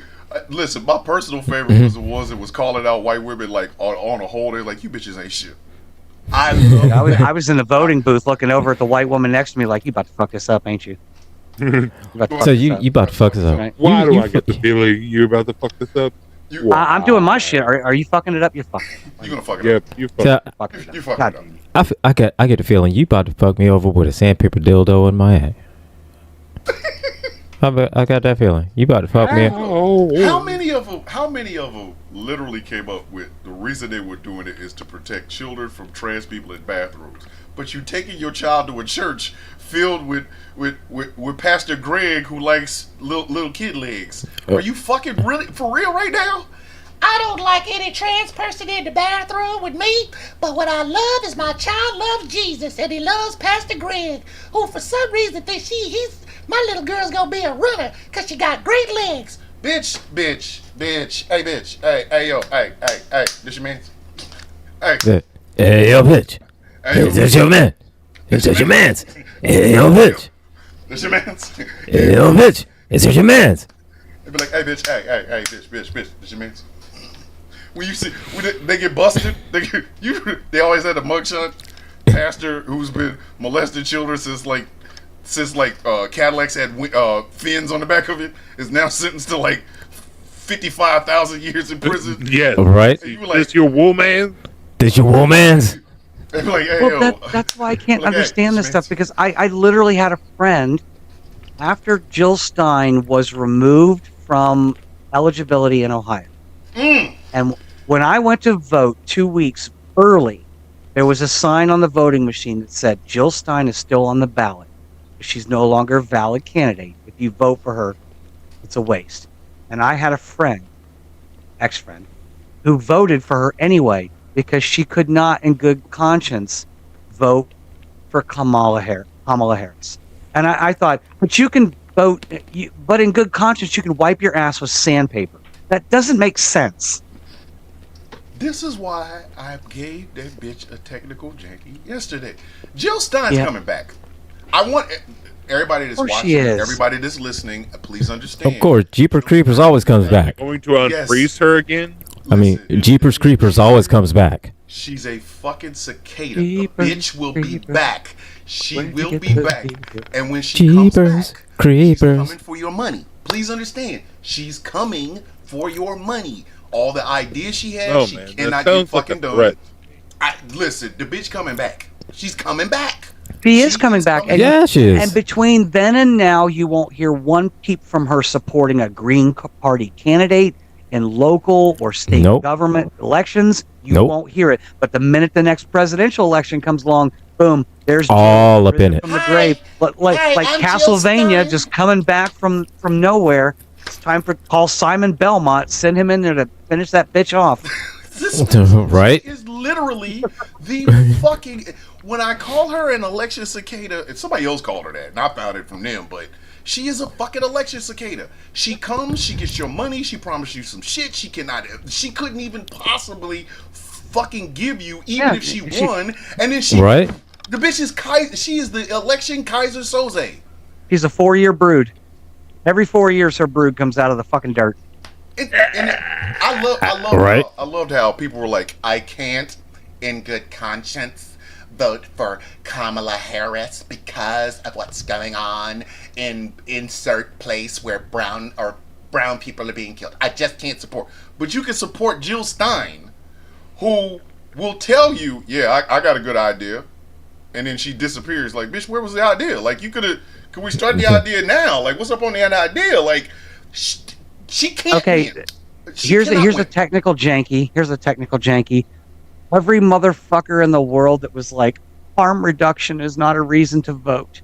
listen, my personal favorite was the ones that was calling out white women like on a whole. They're like, you bitches ain't shit. I love I was in the voting booth looking over at the white woman next to me like, you about to fuck this up, ain't you? You about to fuck so this you up. about to fuck us up. Right. Why You- do you I get the feeling you're about to fuck this up? you. I'm doing my shit. Are you fucking it up? You're fucking it. You're gonna fuck it Yep, up. you fuck. So Fucking it You up. fucking God it up. damn it. I get the feeling you about to fuck me over with a sandpaper dildo in my ass. I got that feeling. You about to fuck me up. Oh, How many of them literally came up with the reason they were doing it is to protect children from trans people in bathrooms? But you taking your child to a church filled with Pastor Greg who likes little kid legs. Are you fucking really for real right now? I don't like any trans person in the bathroom with me, but what I love is my child loves Jesus and he loves Pastor Greg, who for some reason thinks he's my little girl's gonna be a runner because she got great legs. Bitch. Hey, yo, hey, this your man? Hey, Hey, yo, bitch. hey, yo, That's your man. That's your man's. Hey, yo, bitch. this your man's? Hey, yo, bitch. It's your man's. They be like, hey, bitch, hey, bitch, this your man's. When you see when they get busted, they always had a mugshot pastor who's been molesting children since Cadillacs had fins on the back of it is now sentenced to like 55,000 years in prison. yes. All right. And you were Is like, this your woman? This your woman's. they be like, hey, Well, yo, that's why I can't Look, hey, understand this Smith. stuff because I literally had a friend after Jill Stein was removed from eligibility in Ohio. And when I went to vote 2 weeks early, there was a sign on the voting machine that said Jill Stein is still on the ballot. She's no longer a valid candidate. If you vote for her, it's a waste. And I had a friend, ex-friend, who voted for her anyway because she could not, in good conscience, vote for Kamala Harris. And I thought, but you can vote, but in good conscience, you can wipe your ass with sandpaper. That doesn't make sense. this is why I gave that bitch a technical janky yesterday. Jill Stein's Yeah. coming back. I want everybody that's Of course watching, she is. everybody that's listening, please understand. Of course, Jeepers Creepers always comes back. Going to unfreeze her again? I mean, Listen, Jeepers Creepers always comes back. she's a fucking cicada. Jeepers The bitch will be Creepers. back. She Where'd will you be get the back. Jeepers? And when she comes Jeepers back, she's Creepers. coming for your money. Please understand. She's coming for your money. All the ideas she has, No, she man. That cannot get sounds like a fucking done. threat. Listen, the bitch coming back. She's coming back. She is coming back. And, Yeah, she is. and between then and now, you won't hear one peep from her supporting a Green Party candidate. in local or state Nope. government elections, you Nope. won't hear it. But the minute the next presidential election comes along, boom, there's All up risen in it. from the grave. Like I'm Jill Castlevania, Stein. just coming back from nowhere. It's time for call Simon Belmont, send him in there to finish that bitch off. This Right? is literally the fucking. When I call her an election cicada, and somebody else called her that, and I found it from them, but she is a fucking election cicada. She comes, she gets your money, she promised you some shit. She couldn't even possibly fucking give you, even Yeah, if she she- won. And then she, Right? the bitch is she is the election Kaiser Soze. She's a 4-year brood. Every 4 years, her brood comes out of the fucking dirt. Right. I loved how people were like, I can't, in good conscience, vote for Kamala Harris because of what's going on in insert place where brown people are being killed. I just can't support. But you can support Jill Stein, who will tell you, yeah, I got a good idea, and then she disappears. Like, bitch, where was the idea? Like, could we start the idea now? Like, what's up on the idea? Like, she can't. Okay, win. here's cannot a win. technical janky. Here's a technical janky. Every motherfucker in the world that was like, harm reduction is not a reason to vote.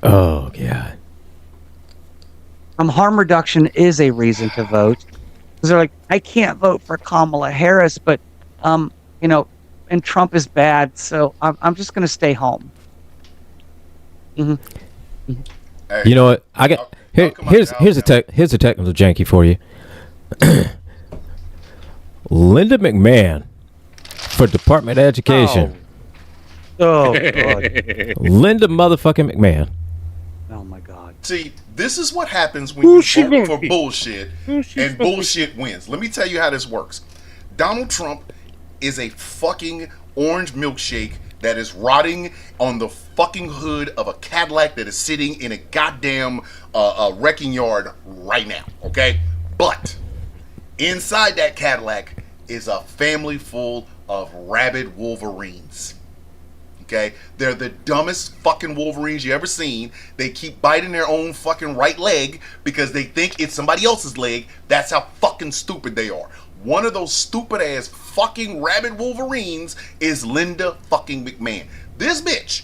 Oh god. Harm reduction is a reason to vote. Because they're like, I can't vote for Kamala Harris, but and Trump is bad, so I'm just gonna stay home. Hey, You know what? I got I'll come out here's the house here's a technical janky for you. Linda McMahon for Department of Education. Oh god. Linda motherfucking McMahon. Oh my god. See, this is what happens when you vote for bullshit and bullshit wins. Let me tell you how this works. Donald Trump is a fucking orange milkshake that is rotting on the fucking hood of a Cadillac that is sitting in a goddamn wrecking yard right now, okay? But inside that Cadillac is a family full of rabid Wolverines. Okay, they're the dumbest fucking Wolverines you ever seen. They keep biting their own fucking right leg because they think it's somebody else's leg. That's how fucking stupid they are. One of those stupid ass fucking rabid Wolverines is Linda fucking McMahon. This bitch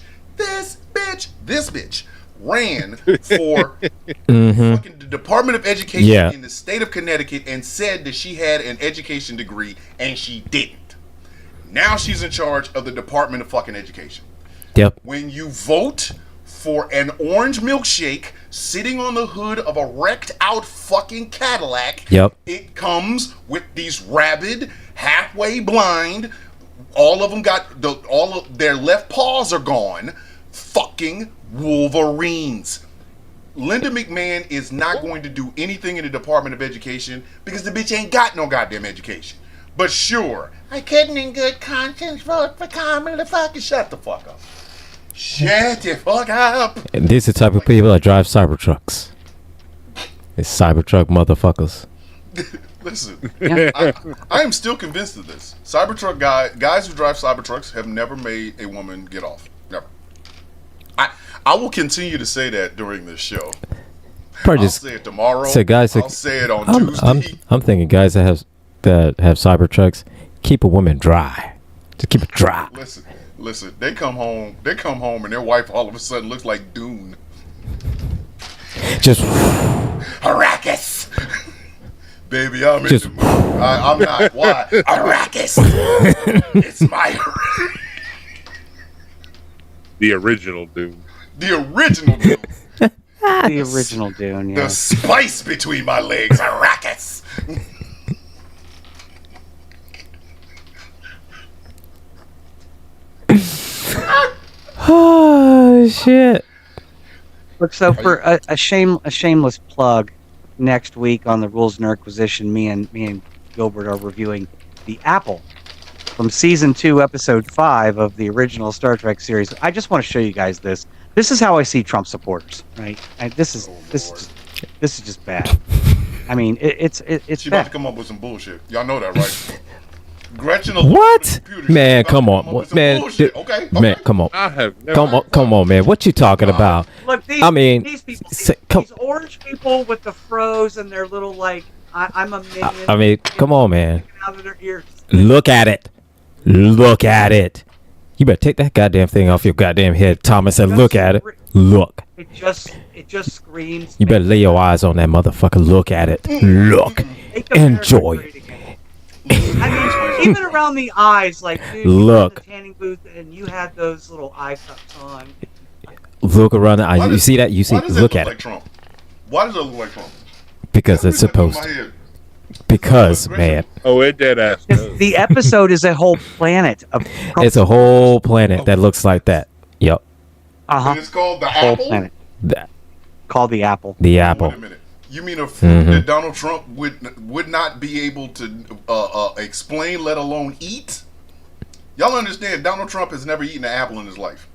ran for fucking the Department of Education Yeah. in the state of Connecticut and said that she had an education degree, and she didn't. Now she's in charge of the Department of fucking Education. Yep. When you vote for an orange milkshake sitting on the hood of a wrecked out fucking Cadillac, Yep. it comes with these rabid, halfway blind, all of them got all of their left paws are gone, fucking Wolverines. Linda McMahon is not going to do anything in the Department of Education because the bitch ain't got no goddamn education. But sure, I couldn't in good conscience vote for Kamala fucking shut the fuck up. Shut the fuck up. And these are the type of people that drive Cybertrucks. It's Cybertruck motherfuckers. Listen, I am still convinced of this. Cybertruck guys who drive Cybertrucks have never made a woman get off. Never. I will continue to say that during this show. Probably I'll just say it tomorrow. say guys that- I'll say it on I'm Tuesday. thinking guys that have Cybertrucks keep a woman dry. Just keep it dry. Listen. They come home, and their wife all of a sudden looks like Dune. Just Arrakis. Baby, I'm Just- in the mood. I'm not. Why? Arrakis. It's my The original Doom. the original Dune. The original Dune, yeah. The spice between my legs, Arrakis. oh shit. Look, so for a shameless plug, next week on the Rules and Requisition, me and Gilbert are reviewing the Apple from season 2, episode 5 of the original Star Trek series. I just want to show you guys this. This is how I see Trump supporters, right? And this is just bad. I mean, it's She about to bad. come up with some bullshit. Y'all know that, right? Gretchen will What? computer, Man, she's about come to on. up with some Man, bullshit. dude, Okay. man, come on. I have never. Come on, man. What you talking about? Look, these, I mean, these people, say- come- these orange people with the froze and their little like I'm a minion. I mean, come on, man. Out of their ears. Look at it. Look at it. You better take that goddamn thing off your goddamn head, Thomas, and look at it. Look. It just screams. You better lay your eyes on that motherfucker. Look at it. Look. Make America Enjoy. great again. I mean, even around the eyes, like dude, you were Look. in the tanning booth and you had those little eye cups on. Look around the eye. Why You does- see that? You see? Why does it Look look at like it. Trump? Why does it look like Trump? Because it's supposed to. to. Because, man, Oh, it dead ass. does. The episode is a whole planet of. it's a whole planet that looks like that. Yep. Uh-huh. And it's called the Whole Apple. planet That, called the Apple. the Wait apple. a minute. You mean a fruit Mhm. that Donald Trump would not be able to explain, let alone eat? Y'all understand? Donald Trump has never eaten an apple in his life,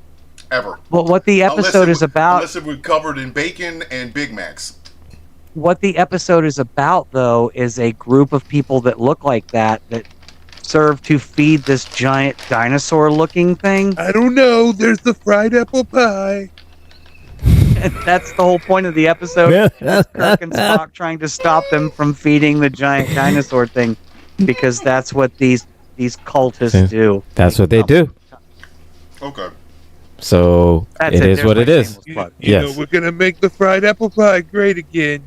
ever. Well, what the episode is about. Unless it was covered in bacon and Big Macs. What the episode is about, though, is a group of people that look like that serve to feed this giant dinosaur-looking thing. I don't know. There's the fried apple pie. And that's the whole point of the episode. Kirk and Spock trying to stop them from feeding the giant dinosaur thing, because that's what these cultists do. That's what they do. Okay. So That's it it. is There's what my it is. shameless plug. You Yes. know, we're gonna make the fried apple pie great again.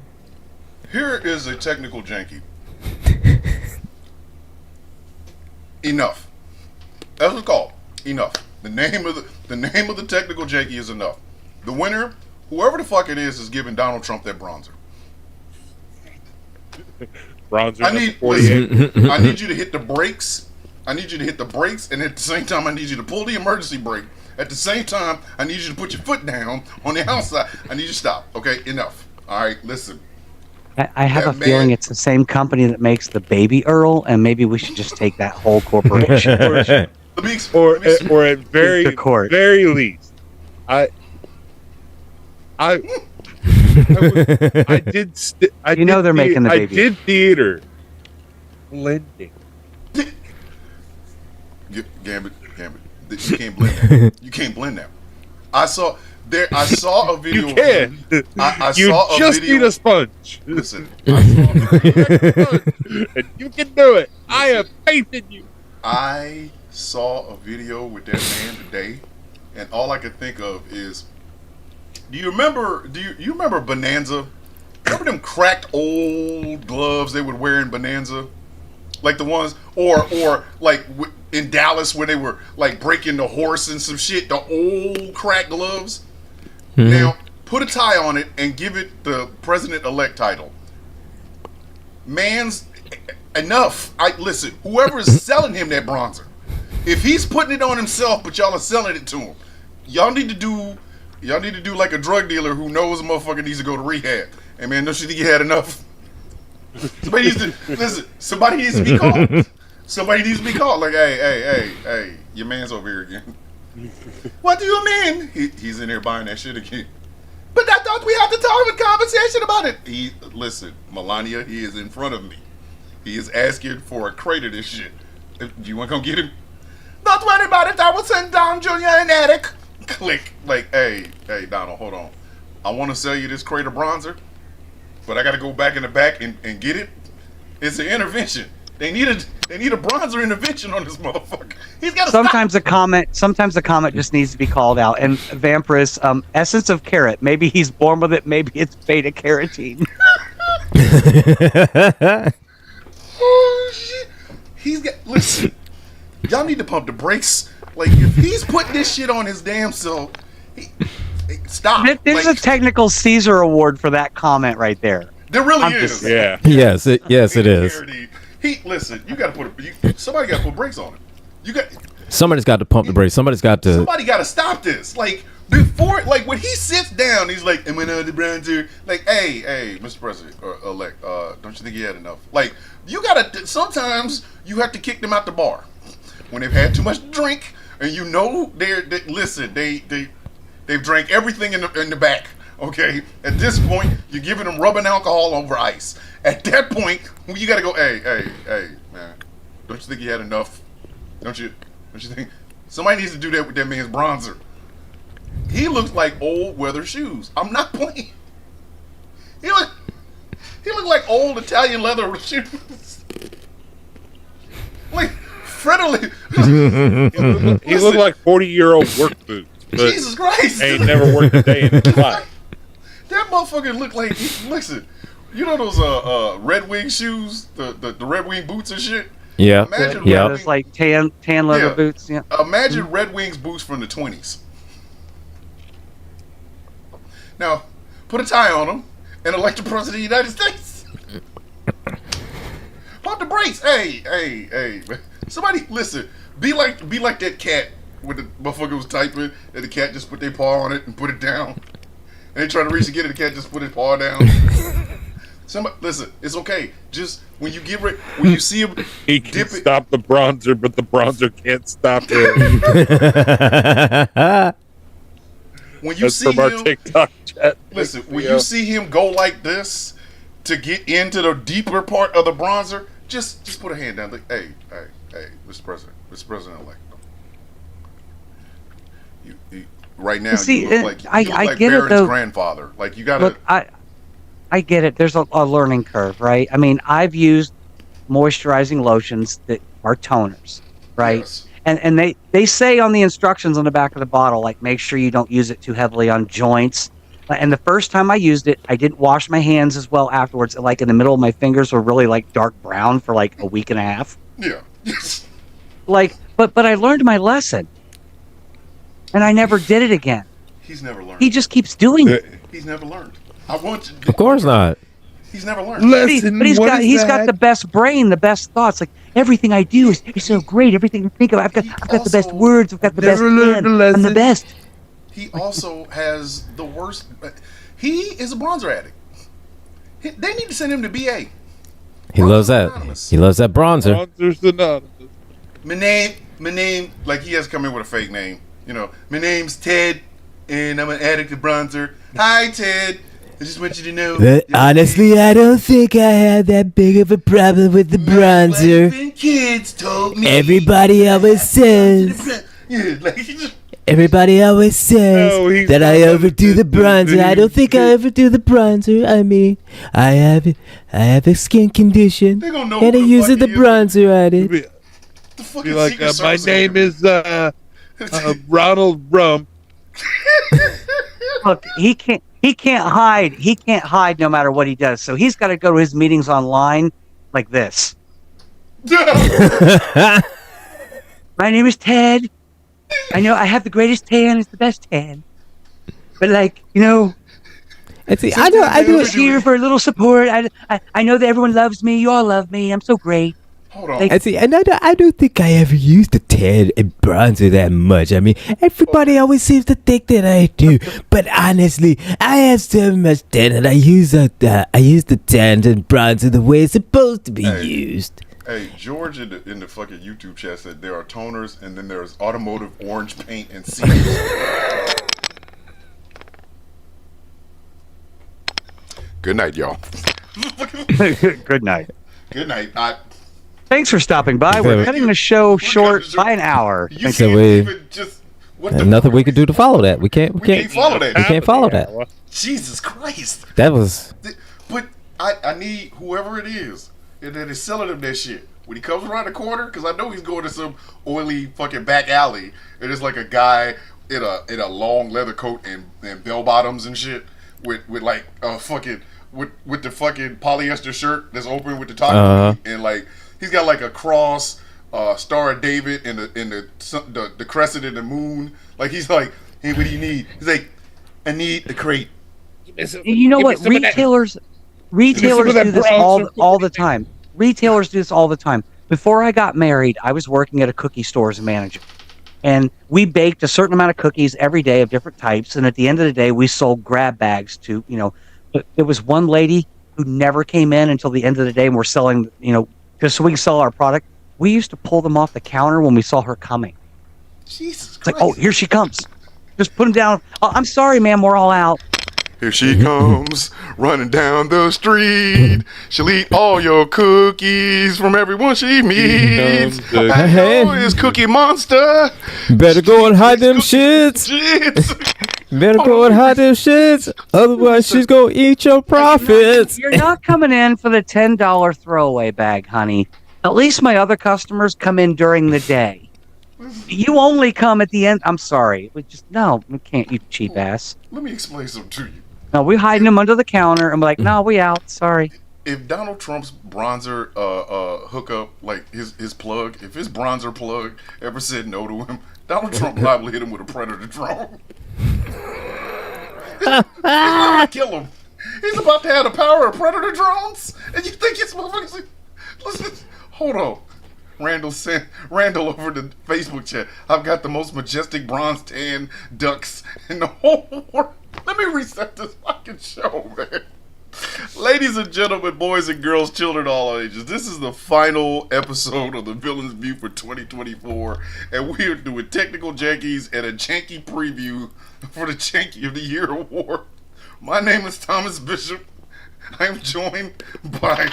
Here is a technical janky. Enough. That's what it's called. Enough. The name of the technical janky is enough. The winner, whoever the fuck it is giving Donald Trump that bronzer. Bronzer I number need 48. I need you to hit the brakes. I need you to hit the brakes, and at the same time, I need you to pull the emergency brake. At the same time, I need you to put your foot down on the outside. I need you to stop. Okay, enough. All right, listen. I have That a feeling man- it's the same company that makes the Baby Earl, and maybe we should just take that whole corporation. Let me, Or let me see. or at very The court. very least, I did. You know they're making the I baby. did theater. Blending. Gambit. You can't blend that. You can't blend that. I saw a video. You can. I You saw a just video. need a sponge, Listen, I saw a video. and you can do it. I have faith in you. I saw a video with that man today, and all I could think of is, do you remember Bonanza? Remember them cracked old gloves they would wear in Bonanza, like the ones, or like in Dallas where they were like breaking the horse and some shit. The old cracked gloves. Now put a tie on it and give it the president-elect title. Man's enough. Listen. Whoever is selling him that bronzer, if he's putting it on himself, but y'all are selling it to him, y'all need to do like a drug dealer who knows a motherfucker needs to go to rehab. Hey man, don't you think you had enough? Somebody needs to listen. Somebody needs to be called. Somebody needs to be called. Like, hey, your man's over here again. What do you mean? He's in there buying that shit again. But I thought we had to talk a conversation about it. Listen, Melania, he is in front of me. He is asking for a crate of this shit. Do you want to come get him? Don't worry about it. I will send Don Jr. an attic. Click. Like, hey, Donald, hold on. I want to sell you this crate of bronzer, but I got to go back in the back and get it. It's an intervention. They need a bronzer intervention on this motherfucker. He's got to Sometimes the comment just needs to be called out. And Vampirus, essence of carrot. Maybe he's born with it. Maybe it's beta carotene. Oh shit! Listen. Y'all need to pump the brakes. Like if he's putting this shit on his damn self, stop. There's Like, a technical Caesar award for that comment right there. there really I'm is. just Yeah. Yes, it is. Listen. You got to somebody got to put brakes on it. Somebody's got to pump the brakes. Somebody's got to. Somebody got to stop this. Like before, like when he sits down, he's like, "Am I not the bronzer?" Like, hey, Mr. President or elect, don't you think you had enough? Like, you gotta. Sometimes you have to kick them out the bar when they've had too much to drink, and you know they've drank everything in the back. Okay, at this point, you're giving them rubbing alcohol over ice. At that point, you gotta go, hey, man, don't you think you had enough? Don't you think somebody needs to do that with that man's bronzer? He looks like old weather shoes. I'm not playing. He looked like old Italian leather shoes. Like Frederick. He looked like 40-year-old work boots. But Jesus Christ! ain't never worked a day in his life. That motherfucker looked like. Listen, you know those Red Wing shoes, the Red Wing boots and shit. Yeah. Imagine Yeah. Red Those Wing- like tan leather Yeah. boots. Yeah. Imagine Red Wings boots from the 20s. Now, put a tie on them and elect the president of the United States. Pop the brakes. Hey. Somebody, listen. Be like that cat when the motherfucker was typing and the cat just put their paw on it and put it down. And they try to reach to get it, the cat just put his paw down. Somebody, listen, it's okay. Just when you when you see him He can dip it. stop the bronzer, but the bronzer can't stop him. When you That's see from our him, TikTok chat. listen, when you see him go like this to get into the deeper part of the bronzer, just put a hand down. Like, hey, Mr. President-elect. You right now, See, you look like, I get it, Barron's though. grandfather. Like, you gotta. Look, I get it. There's a learning curve, right? I mean, I've used moisturizing lotions that are toners, right? Yes. And they say on the instructions on the back of the bottle, like, make sure you don't use it too heavily on joints. And the first time I used it, I didn't wash my hands as well afterwards. Like, in the middle of my fingers were really like dark brown for like a week and a half. Yeah. Like, but I learned my lesson, and I never did it again. He's never learned. He just keeps doing it. He's never learned. I want you. Of course not. He's never learned. But he's got the best brain, the best thoughts. Like, everything I do is so great. Everything I think of, I've got the best also words. I've got the best pen. I'm the best. He also has the worst. He is a bronzer addict. They need to send him to BA. He loves that. Anonymous. He loves that bronzer. Bronzer's anonymous. My name, like he has to come in with a fake name. You know, my name's Ted, and I'm an addict of bronzer. Hi, Ted. I just want you to know. But honestly, I don't think I have that big of a problem with the my bronzer. wife and kids told me. Everybody always says. Yeah, like he just. Everybody always says No, he's that I not overdo the bronzer. I don't think I overdo the bronzer. I mean, I have a skin condition, They gonna know and I who the use fuck the he is. bronzer on it. Be, The fucking be like, Secret my Service name agent. is Ronald Rump. Look, he can't hide. He can't hide no matter what he does. So he's got to go to his meetings online like this. My name is Ted. I know I have the greatest tan. It's the best tan. But like, you know, And see, I do I'm it. just here for a little support. I know that everyone loves me. You all love me. I'm so great. Hold on. Like- And see, and I don't think I ever used the tan and bronzer that much. I mean, everybody always seems to think that I do, but honestly, I have so much tan, and I use the tan and bronzer the way it's supposed to be Hey. used. Hey, George in the fucking YouTube chat said there are toners and then there's automotive orange paint and seals. Good night, y'all. Good night. Good night. Thanks for stopping by. We're cutting the show short by an hour. You Thank So can't we- even just. What the And nothing fuck? we can do to follow that. We can't follow that. We can't follow that. Jesus Christ. That was But I need whoever it is that is selling him that shit. When he comes around the corner, because I know he's going to some oily fucking back alley, and it's like a guy in a long leather coat and bell bottoms and shit with like a fucking with the fucking polyester shirt that's open with the top and like he's got like a cross, Star of David and the crescent and the moon. Like he's like, hey, what do you need? He's like, I need a crate. You know what? Retailers do this all the time. Retailers do this all the time. Before I got married, I was working at a cookie store as a manager. And we baked a certain amount of cookies every day of different types. And at the end of the day, we sold grab bags to, but there was one lady who never came in until the end of the day and we're selling, just so we can sell our product. We used to pull them off the counter when we saw her coming. Jesus It's Christ. like, oh, here she comes. Just put them down. Oh, I'm sorry, ma'am. We're all out. Here she comes, running down the street. She'll eat all your cookies from everyone she meets. I know it's Cookie Monster. better go and hide them shits. Shits. Better go and hide them shits. Otherwise, she's gonna eat your profits. You're not coming in for the $10 throwaway bag, honey. At least my other customers come in during the day. You only come at the end. I'm sorry. We can't, you cheap ass. Let me explain something to you. No, we're hiding them under the counter and we're like, no, we out. Sorry. If Donald Trump's bronzer hookup, like his plug, if his bronzer plug ever said no to him, Donald Trump liable hit him with a Predator drone. He's about to kill him. He's about to have the power of Predator drones, and you think it's motherfuckers? Listen, hold on. Randall over the Facebook chat. I've got the most majestic bronze tan ducks in the whole world. Let me reset this fucking show, man. Ladies and gentlemen, boys and girls, children of all ages, this is the final episode of the Villain's View for 2024, and we are doing technical jankies and a janky preview for the Janky of the Year award. My name is Thomas Bishop. I am joined by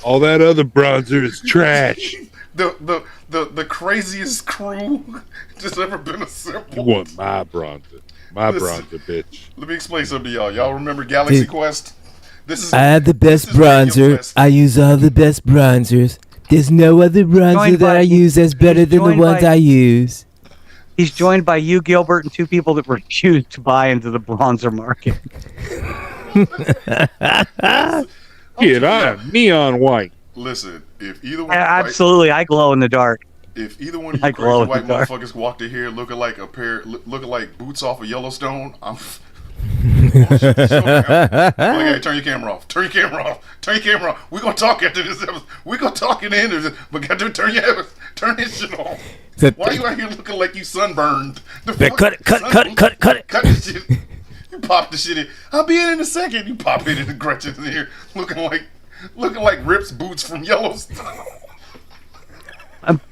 All that other bronzer is trash. the craziest crew just ever been assembled. You want my bronzer. My Listen. bronzer, bitch. Let me explain something to y'all. Y'all remember Galaxy Quest? This is I have the best this is Radio bronzer. Quest. I use all the best bronzers. There's no other bronzer Joined that by- I use that's better than the joined ones by- I use. He's joined by you, Gilbert, and two people that refused to buy into the bronzer market. Kid, I'm neon white. Listen, if either one, right, Absolutely, I glow in the dark. if either one of I you glow crazy in white the dark. motherfuckers walked in here looking like looking like boots off of Yellowstone, I'm. Hey, turn your camera off. Turn your camera off. Turn your camera off. We're gonna talk after this episode. We're gonna talk in the end of this, but got to turn this shit off. Why you out here looking like you sunburned? The fuck- Cut it. Cut this shit. You pop the shit in. I'll be in a second. You pop it in the Gretchen in here, looking like Rip's boots from Yellowstone.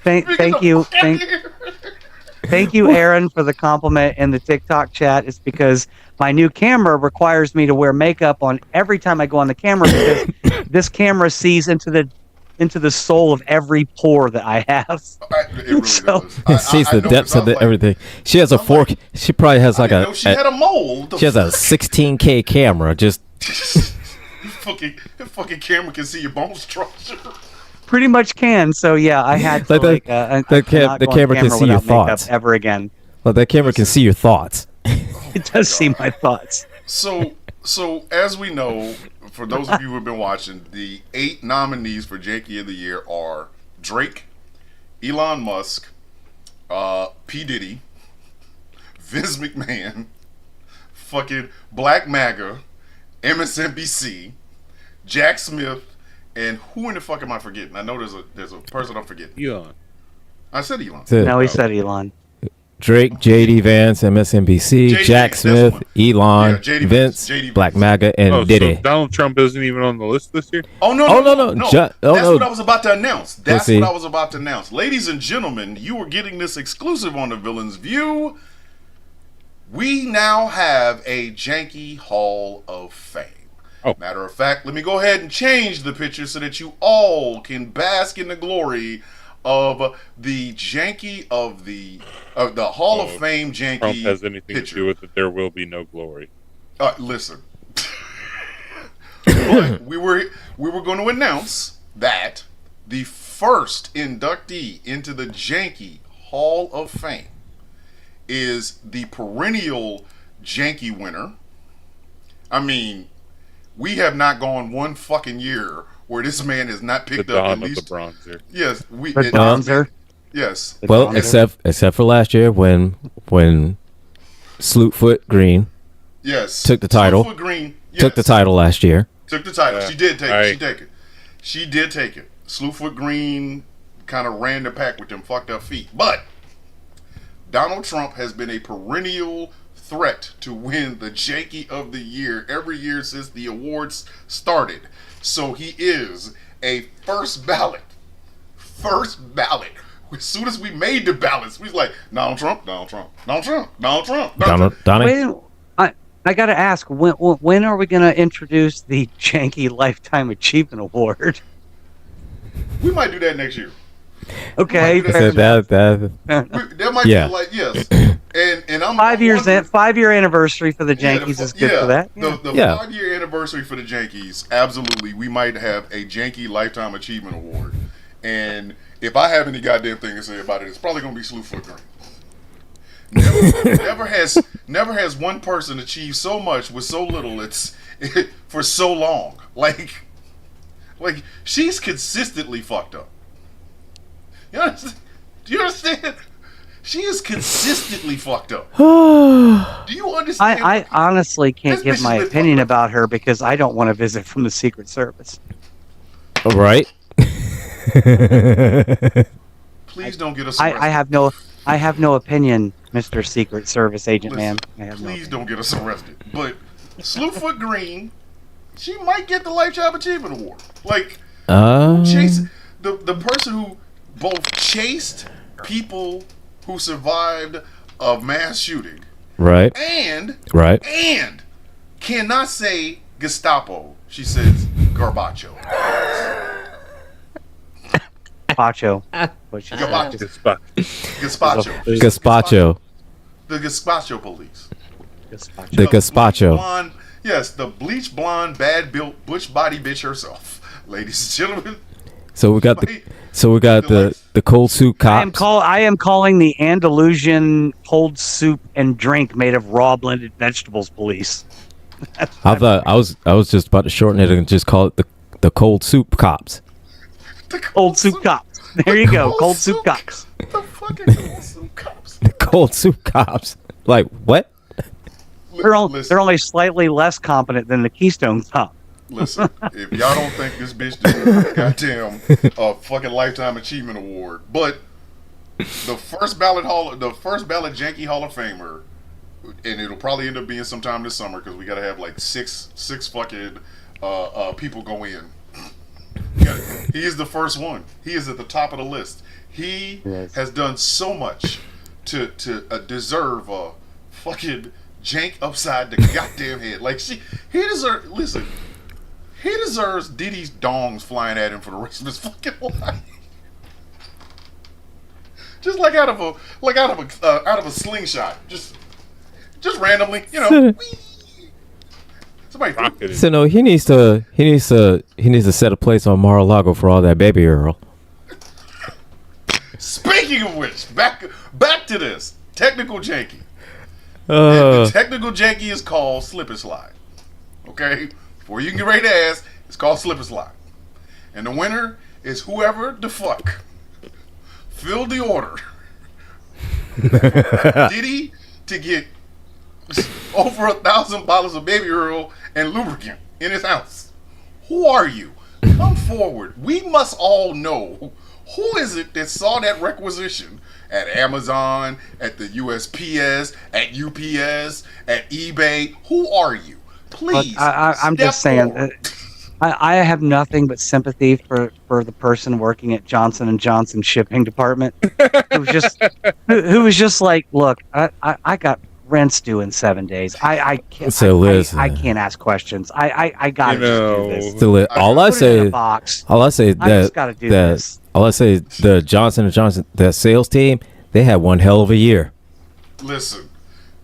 Thank you, thank you, Aaron, for the compliment in the TikTok chat. It's because my new camera requires me to wear makeup on every time I go on the camera because this camera sees into the soul of every pore that I have. It really So- does. She's I the know, depths 'cause of I was everything. She has a I'm fork. She probably has I like didn't know she had a mole. she has a 16K camera. Just fucking camera can see your bone structure. Pretty much can. So yeah, I had to Like the camera can see your without makeup thoughts. ever again. well, that camera can see your thoughts. It does see my thoughts. So as we know, for those of you who have been watching, the 8 nominees for Janky of the Year are Drake, Elon Musk, P. Diddy, Vince McMahon, fucking Black MAGA, MSNBC, Jack Smith, and who in the fuck am I forgetting? I know there's a person I'm forgetting. Elon. I said Elon. That's it. No, he said Elon. Drake, JD Vance, MSNBC, JD Jack Vance, Smith, that's Elon, Yeah, JD Vince, Vance, JD Black Vance. MAGA, and Oh, Diddy. so Donald Trump isn't even on the list this year? Oh no! Oh, no! no. no. Ju- oh, That's no. what I was about to announce. That's see. what I was about to announce, ladies and gentlemen. You are getting this exclusive on the Villain's View. We now have a Janky Hall of Fame. Oh. Matter of fact, let me go ahead and change the picture so that you all can bask in the glory of the Janky of the Hall of Fame Janky Trump has anything picture. to do with it, there will be no glory. Listen. But we were going to announce that the first inductee into the Janky Hall of Fame is the perennial Janky winner. I mean, we have not gone one fucking year where this man has not The picked up at dawn of the least. bronzer. Yes, The it- bronzer. Yes. Well, Bronzer. except for last year when Slootfoot Green Yes. took the title. Slewfoot Green took the yes. title last year. Took the title. Yeah. She did take it. Right. She take it. She did take it. Slewfoot Green kind of ran the pack with them fucked up feet. But Donald Trump has been a perennial threat to win the Janky of the Year every year since the awards started. So he is a first ballot. First ballot. As soon as we made the ballots, we was like, Donald Trump, Donald Trump, Donald Trump, Donald Trump, Donald Trump. Donnie. Wait, I got to ask, when are we going to introduce the Janky Lifetime Achievement Award? We might do that next year. Okay. Might do So that That might Yeah. be like, yes. And I'm 5 years wondering- 5-year anniversary for the Yankees is good for that. The Yeah. 5-year anniversary for the Yankees, absolutely. We might have a Yankee Lifetime Achievement Award. And if I have any goddamn thing to say about it, it's probably gonna be Slewfoot Green. Never has one person achieved so much with so little. It's for so long. Like she's consistently fucked up. You understand? Do you understand? She is consistently fucked up. Do you understand? I honestly can't This give bitch my has been opinion fucked up. about her because I don't want to visit from the Secret Service. Right. Please don't get us arrested. I have no opinion, Mr. Secret Service Agent Listen, Man. I have no please opinion. don't get us arrested. But Slewfoot Green, she might get the Lifetime Achievement Award. Like chase the person who both chased people who survived a mass shooting right. and Right. cannot say Gestapo. She says Garbacho. Pacho. What she said. Garbacho. Good spot. Gazpacho. Gazpacho. The Gazpacho police. Gazpacho. The bleach gazpacho. blonde- Yes, the bleach blonde, bad built, butch body bitch herself, ladies and gentlemen. So we got the cold soup cops. I am calling the Andalusian cold soup and drink made of raw blended vegetables police. I thought I was just about to shorten it and just call it the cold soup cops. The Cold soup cops. There you go. Cold soup cops. The fucking cold soup cops. The cold soup cops. Like what? They're Listen, only slightly less competent than the Keystone Cop. listen, if y'all don't think this bitch deserves a goddamn fucking Lifetime Achievement Award, but the first ballot Yankee Hall of Famer, and it'll probably end up being sometime this summer because we gotta have like six fucking people go in. He is the first one. He is at the top of the list. He has done so much to deserve a fucking jank upside the goddamn head. Like he deserves. Listen, he deserves Diddy's dongs flying at him for the rest of his fucking life. Just like out of a slingshot, just randomly, you know. Somebody Rocketed. So no, he needs to set a place on Mar-a-Lago for all that baby Earl. Speaking of which, back to this technical janky. The technical janky is called slip and slide. Okay, before you can get ready to ask, it's called slip and slide, and the winner is whoever the fuck filled the order. Diddy to get over 1,000 bottles of baby Earl and lubricant in his house. Who are you? Come forward. We must all know who is it that saw that requisition at Amazon, at the USPS, at UPS, at eBay. Who are you? Please. I'm step just saying. forward. I have nothing but sympathy for the person working at Johnson and Johnson shipping department who was just like, look, I got rents due in 7 days. I can't. So Liz, I can't ask questions. I gotta You know, just do this. So all I Put it in a say, box. all I say I just gotta do this. all I say, the Johnson and Johnson, that sales team, they had one hell of a year. Listen.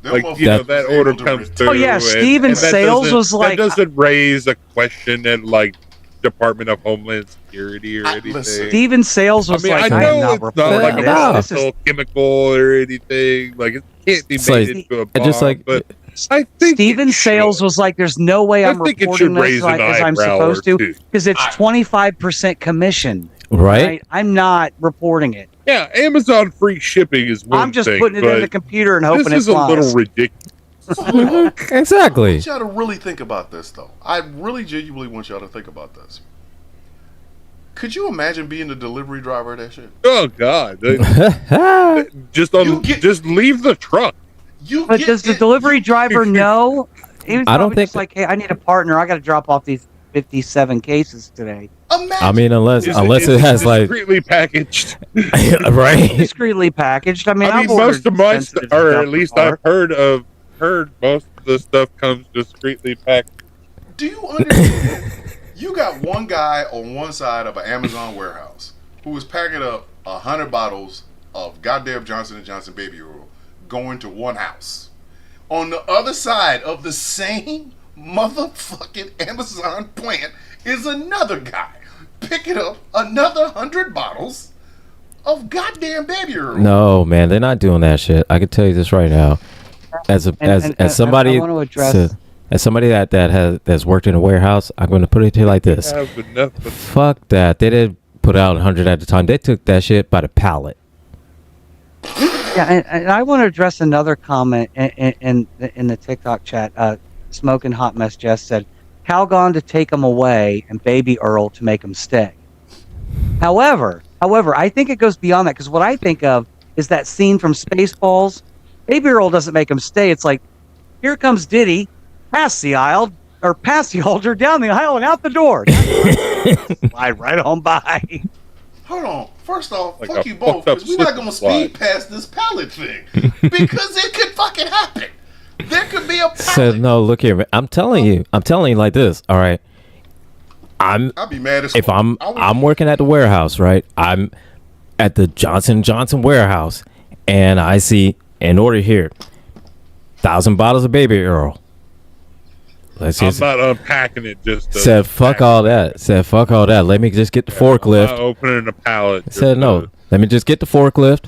them Like, you know, motherfuckers that was order able to comes return- through. Oh, yeah, Steven that Sales doesn't- was like- that doesn't raise a question at like Department of Homeland Security or anything. listen. Steven Sales I was mean, like, I I am know not it's not reporting like a No. this. This is volatile chemical or anything. Like, it can't be It's made like- into a and bomb. just like- but I think Steven it Sales should. was like, there's no way I I'm think it reporting should this raise like, an as I'm eyebrow supposed or to two. because it's 25% commission. Right? I'm not reporting it. Yeah, Amazon free shipping is one I'm just thing, putting it in but the computer and hoping this it is a little flies. ridiculous. Hold on. I Exactly. want y'all to really think about this, though. I really genuinely want y'all to think about this. Could you imagine being the delivery driver of that shit? Oh God! Just You get- just leave the truck. You But get does the it- delivery driver know? He was I don't probably think just like, hey, I need a partner. I got to drop off these 57 cases today. Imagine. I mean, unless Is it has like discreetly packaged. right. Discreetly packaged. I mean, I mean, I've most ordered of my sensitive or stuff at least before. I've heard most of the stuff comes discreetly packed. Do you understand? You got one guy on one side of an Amazon warehouse who is packing up 100 bottles of goddamn Johnson & Johnson baby oil, going to one house. On the other side of the same motherfucking Amazon plant is another guy picking up another 100 bottles of goddamn baby oil. No, man, they're not doing that shit. I can tell you this right now. As somebody I want to address. as somebody that's worked in a warehouse, I'm going to put it to you like this. Have enough of Fuck that. They didn't put out 100 at a time. They took that shit by the pallet. Yeah, and I want to address another comment in the TikTok chat. Smoking Hot Mess Jess said, Calgon to take him away and Baby Earl to make him stay. However, I think it goes beyond that, because what I think of is that scene from Spaceballs. Baby Earl doesn't make him stay. It's like, here comes Diddy, pass the aisle, or pass the altar, down the aisle, and out the door. Slide right on by. Hold on. First off, Like fuck a you both, fucked up because we're not going to slip speed past this pallet thing. Because it could fucking happen. There could be a pallet. Said, no, look here, man. I'm telling you like this. All right. I'd be mad as If fuck. I'm working at the warehouse, right? I'm at the Johnson Johnson warehouse, and I see an order here, 1,000 bottles of Baby Earl. Let's I'm just not unpacking it. Just to said fuck all that. Said fuck all that. Let me just get the I'm not forklift. opening a pallet. Said no. Let me just get the forklift.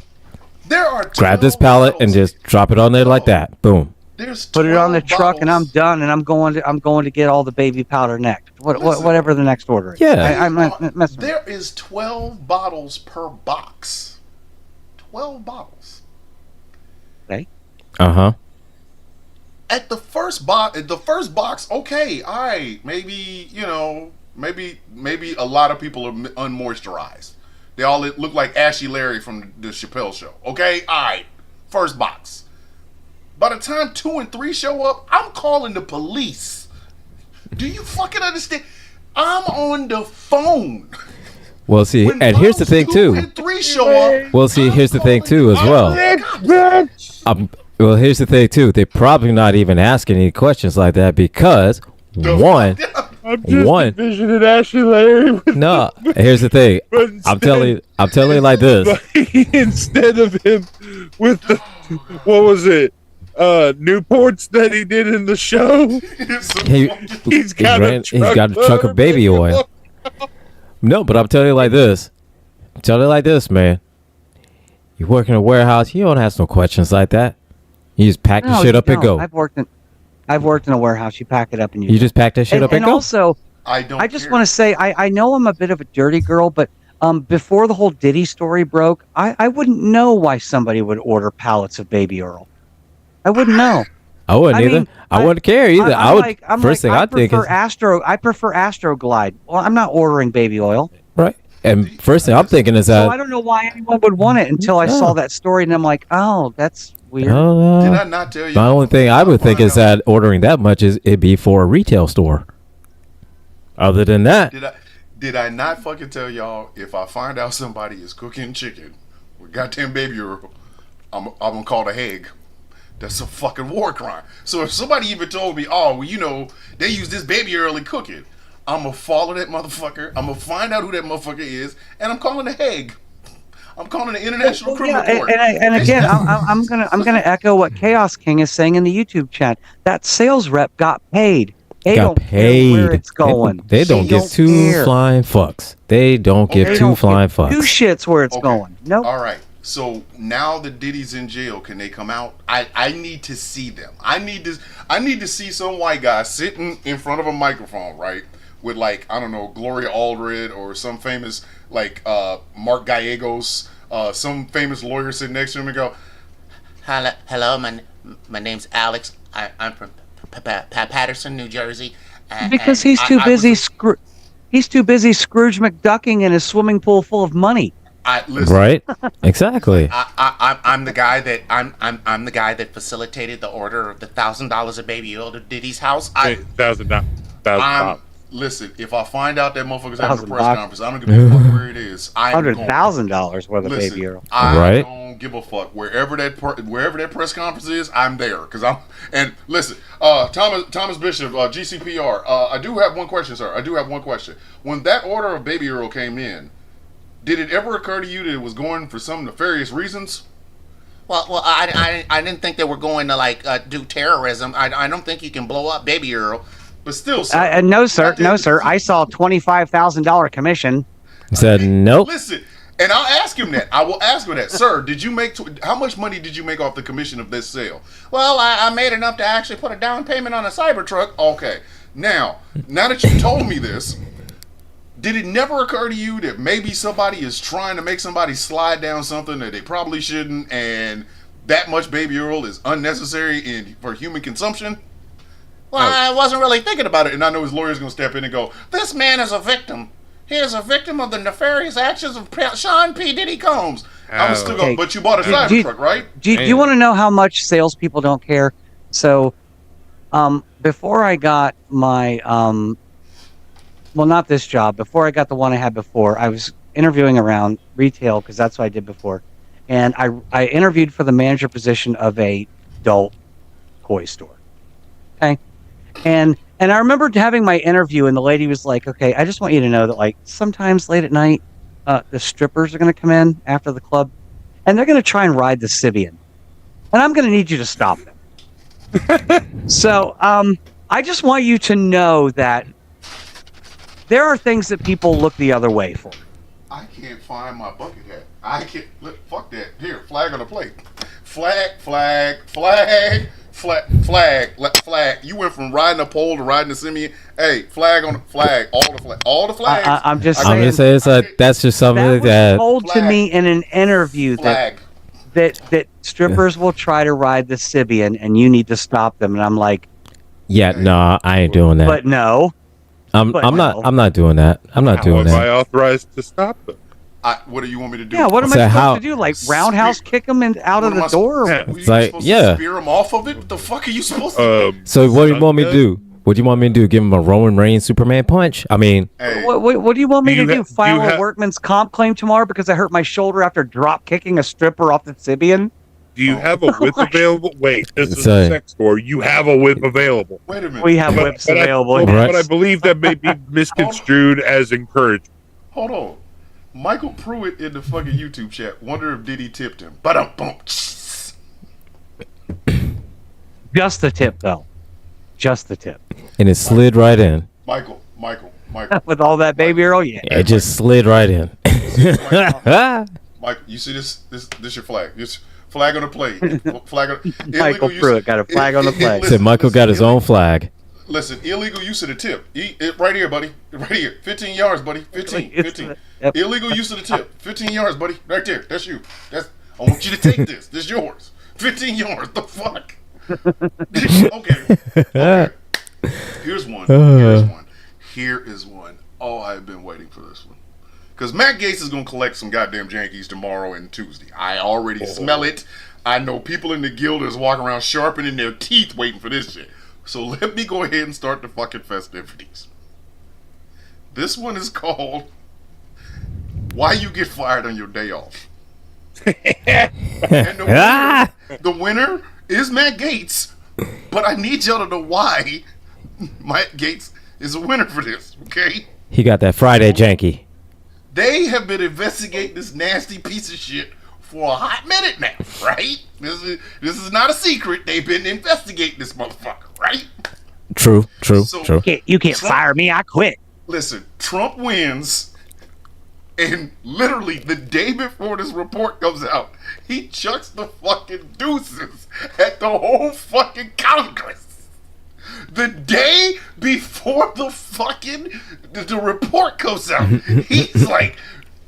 There are Grab this 12 pallet and bottles. just drop it on there like that. Boom. There's Put it on the 12 truck, and I'm bottles. done. And I'm going to get all the baby powder next. Listen. Whatever the next order is. Yeah. I'm not messing with There is 12 bottles per box. 12 bottles. Uh huh. At the first box, okay, all right, maybe maybe a lot of people are unmoisturized. They all look like Ashy Larry from the Chappelle Show. Okay, all right, first box. By the time 2 and 3 show up, I'm calling the police. Do you fucking understand? I'm on the phone. Well, see, When and here's the bottles thing 2 too. and 3 show up. Well, see, here's the thing too as well. Well, here's the thing too. They're probably not even asking any questions like that because one, I'm just One. envisioning Ashley Larry with no. Here's the thing. but I'm telling you like this. instead of him with the what was it? Newports that he did in the show. He's got a truck of baby oil. No, but I'm telling you like this. I'm telling you like this, man. You work in a warehouse, you don't ask no questions like that. You just pack the No, shit you up and don't. go. I've worked in a warehouse. You pack it up and You just pack that shit up and and go. also, I don't. I just care. want to say, I know I'm a bit of a dirty girl, but before the whole Diddy story broke, I wouldn't know why somebody would order pallets of Baby Earl. I wouldn't know. I wouldn't I either. mean, I wouldn't care either. I would. First thing I think is I prefer Astroglide. Well, I'm not ordering baby oil. right. And first thing I'm thinking is So that. I don't know why anyone would want it until I saw that story, and I'm like, oh, that's weird. Did I Uh, not tell you? the only thing I would think is that ordering that much is it'd be for a retail store. Other than that, Did I not fucking tell y'all, if I find out somebody is cooking chicken with goddamn baby oil, I'm gonna call the Hague. That's a fucking war crime. So if somebody even told me, oh, well, they use this baby oil in cooking, I'm gonna follow that motherfucker. I'm gonna find out who that motherfucker is, and I'm calling the Hague. I'm calling the International Criminal Court. And again, I'm gonna echo what Chaos King is saying in the YouTube chat. That sales rep got paid. They got don't paid. care where it's going. They don't give two care. flying fucks. They don't give They two don't flying give two fucks. shits where it's Okay. going. Nope. All right. So now that Diddy's in jail, can they come out? I need to see them. I need to see some white guy sitting in front of a microphone, right? With like, I don't know, Gloria Allred or some famous like Mark Gallegos, some famous lawyer sitting next to him and go, Hello, my name's Alex. I'm from Patterson, New Jersey. Because he's too busy. He's too busy Scrooge McDucking in his swimming pool full of money. listen, Right? Exactly. I'm the guy that I'm the guy that facilitated the order of the $1,000 of baby oil to Diddy's house. $1,000. Listen, if I find out that motherfucker's having a press $1,000. conference, I don't give a fuck where it is. $100,000 worth of Listen, baby Earl. I Right. don't give a fuck. Wherever that press conference is, I'm there. And listen, Thomas Bishop, GCPR. I do have one question, sir. I do have one question. When that order of baby Earl came in, did it ever occur to you that it was going for some nefarious reasons? Well, I didn't think they were going to like do terrorism. I don't think you can blow up Baby Earl. But still, sir. No, sir. No, sir. I saw a $25,000 commission. He said nope. Listen, and I'll ask him that. I will ask him that, sir. Did you make? How much money did you make off the commission of this sale? Well, I made enough to actually put a down payment on a Cybertruck. Okay. Now that you told me this, did it never occur to you that maybe somebody is trying to make somebody slide down something that they probably shouldn't, and that much Baby Earl is unnecessary for human consumption? Well, I wasn't really thinking about it. And I know his lawyer's going to step in and go, This man is a victim. He is a victim of the nefarious actions of Sean P. Diddy Combs. I was still Okay. going, but you bought a Do you- Cybertruck, right? Do you want to know how much salespeople don't care? So, before I got my, well, not this job, before I got the one I had before, I was interviewing around retail because that's what I did before. And I interviewed for the manager position of a adult toy store. Okay. And I remember having my interview and the lady was like, okay, I just want you to know that like sometimes late at night, the strippers are going to come in after the club and they're going to try and ride the Sibian. And I'm going to need you to stop them. So, I just want you to know that there are things that people look the other way for. I can't find my bucket hat. I can't. Look, fuck that. Here, flag on the plate. Flag, flag, flag, flag, flag, flag. You went from riding a pole to riding a simian. Hey, flag on the flag. All the flags. I'm just I'm gonna saying say that's just something that was that told to Flag. me in an interview flag. that strippers will try to ride the Sibian and you need to stop them. And I'm like, yeah, no, I ain't doing that. but no. I'm but not no. I'm not doing that. I'm not How doing am that. I authorized to stop them? What do you want me to do? Yeah, what am So I supposed how- to do? Like roundhouse kick them out of What am the I door? Were Yeah. you It's like, supposed yeah. to spear them off of it? What the fuck are you supposed to do? So what do you want me to Sunday? do? What do you want me to do? Give him a Roman Reigns Superman punch? I mean, Hey, What do you want me Do to you do? ha- File do you a ha- workman's comp claim tomorrow because I hurt my shoulder after drop kicking a stripper off the Sibian? Do you have a whip available? Wait, this is Say. a sex store. You have a whip available. wait a minute. We have But- whips but I- available. Right. But I believe that may be misconstrued as encouragement. Hold on. Michael Pruitt in the fucking YouTube chat. Wonder if Diddy tipped him. Ba-dum-bum. Just the tip, though. Just the tip. and it slid right in. Michael. With all that Baby Earl, yeah. It just slid right in. Mike, you see this your flag. This flag on the plate. Flag on Michael use- Pruitt got a flag on the flag. Said Michael got his own flag. Listen, illegal use of the tip. Right here, buddy. Right here. 15 yards, buddy. 15. It's 15. yep. Illegal use of the tip. 15 yards, buddy. Right there. That's you. I want you to take this. This is yours. 15 yards. The fuck? Okay. Here's one. Here is one. Oh, I've been waiting for this one. Because Matt Gaetz is going to collect some goddamn Yankees tomorrow and Tuesday. I already smell it. I know people in the guild is walking around sharpening their teeth waiting for this shit. So let me go ahead and start the fucking festivities. This one is called Why You Get Fired on Your Day Off. And the winner is Matt Gaetz. But I need y'all to know why Matt Gaetz is a winner for this, okay? He got that Friday janky. They have been investigating this nasty piece of shit for a hot minute now, right? This is not a secret. They've been investigating this motherfucker, right? True. So- You can't fire me. I quit. Listen, Trump wins, and literally the day before this report comes out, he chucks the fucking deuces at the whole fucking Congress. The day before the fucking the report comes out, he's like,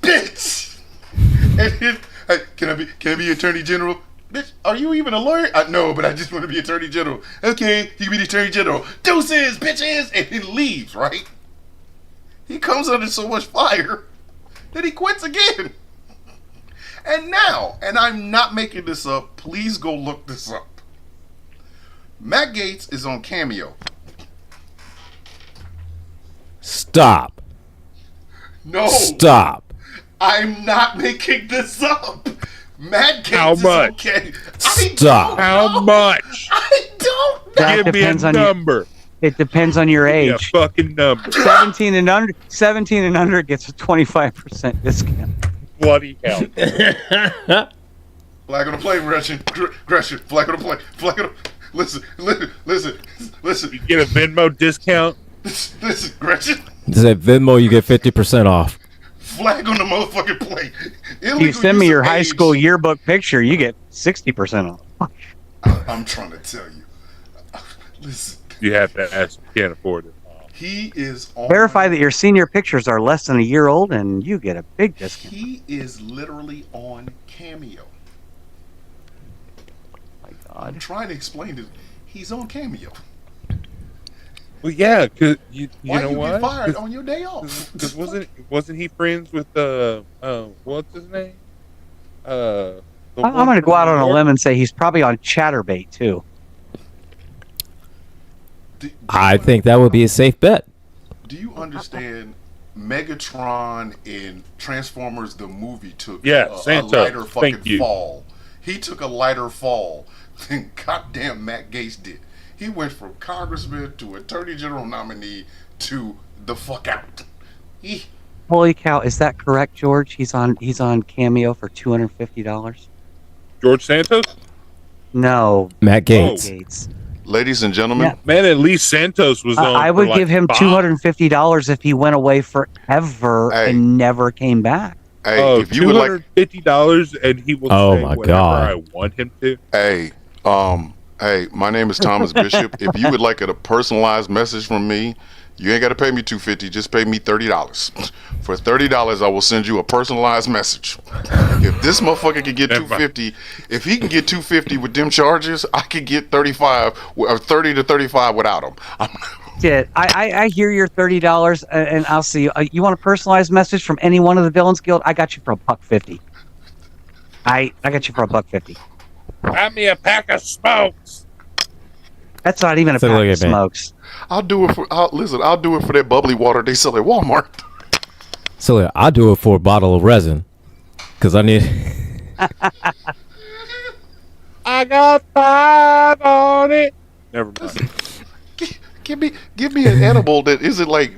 "Bitch," and then, hey, can I be Attorney General? Bitch, are you even a lawyer? No, but I just want to be Attorney General. Okay, you can be the Attorney General. Deuces, bitches, and he leaves. Right? He comes under so much fire that he quits again. And now, and I'm not making this up. Please go look this up. Matt Gaetz is on Cameo. Stop. No, Stop. I'm not making this up. Matt Gaetz How is much? okay. Stop. How much? I don't know. That Give me a depends on your, number. it depends on your Give me a age. fucking number. 17 and under gets a 25% discount. Bloody hell. Flag on the play, Gretchen. Gretchen, flag on the play. Flag on the... Listen. You get a Venmo discount. Listen, Gretchen. Say Venmo, you get 50% off. Flag on the motherfucking play. If you send me your high school yearbook picture, you get 60% off. I'm trying to tell you. Listen. You have to ask. You can't afford it. He is on... Verify that your senior pictures are less than a year old, and you get a big discount. He is literally on Cameo. My I'm God. trying to explain it. He's on Cameo. Well, yeah, because you Why know you what? get fired on your day off? Because wasn't he friends with what's his name? I'm I'm going to go out on a limb and say he's probably on Chatterbait too. I think that would be a safe bet. Do you understand? Megatron in Transformers the movie took a Santos. lighter Thank fucking you. fall. He took a lighter fall than goddamn Matt Gaetz did. He went from congressman to attorney general nominee to the fuck out. He, Holy cow! Is that correct, George? He's on Cameo for $250. George Santos? No, Matt Gates. Gates. ladies and gentlemen, Yeah. Man, at least Santos was on. I for would like give him five. $250 if he went away forever Hey. and never came back. hey, Oh, if you would like, $250, and he will Oh say my whatever God. I want him to. hey, my name is Thomas Bishop. If you would like a personalized message from me, you ain't got to pay me $250. Just pay me $30. For $30, I will send you a personalized message. If this motherfucker can get Never mind. $250, if he can get $250 with them charges, I could get 35 or 30 to 35 without them. Did I hear your $30 and I'll see you. You want a personalized message from any one of the Villains Guild? I got you for $1.50. I got you for $1.50. Buy me a pack of smokes. That's not even a So pack look of at me. smokes. I'll do it for I'll do it for that bubbly water they sell at Walmart. So yeah, I'll do it for a bottle of resin. Because I need... I got 5 on it. Never mind. Give me an edible that isn't like,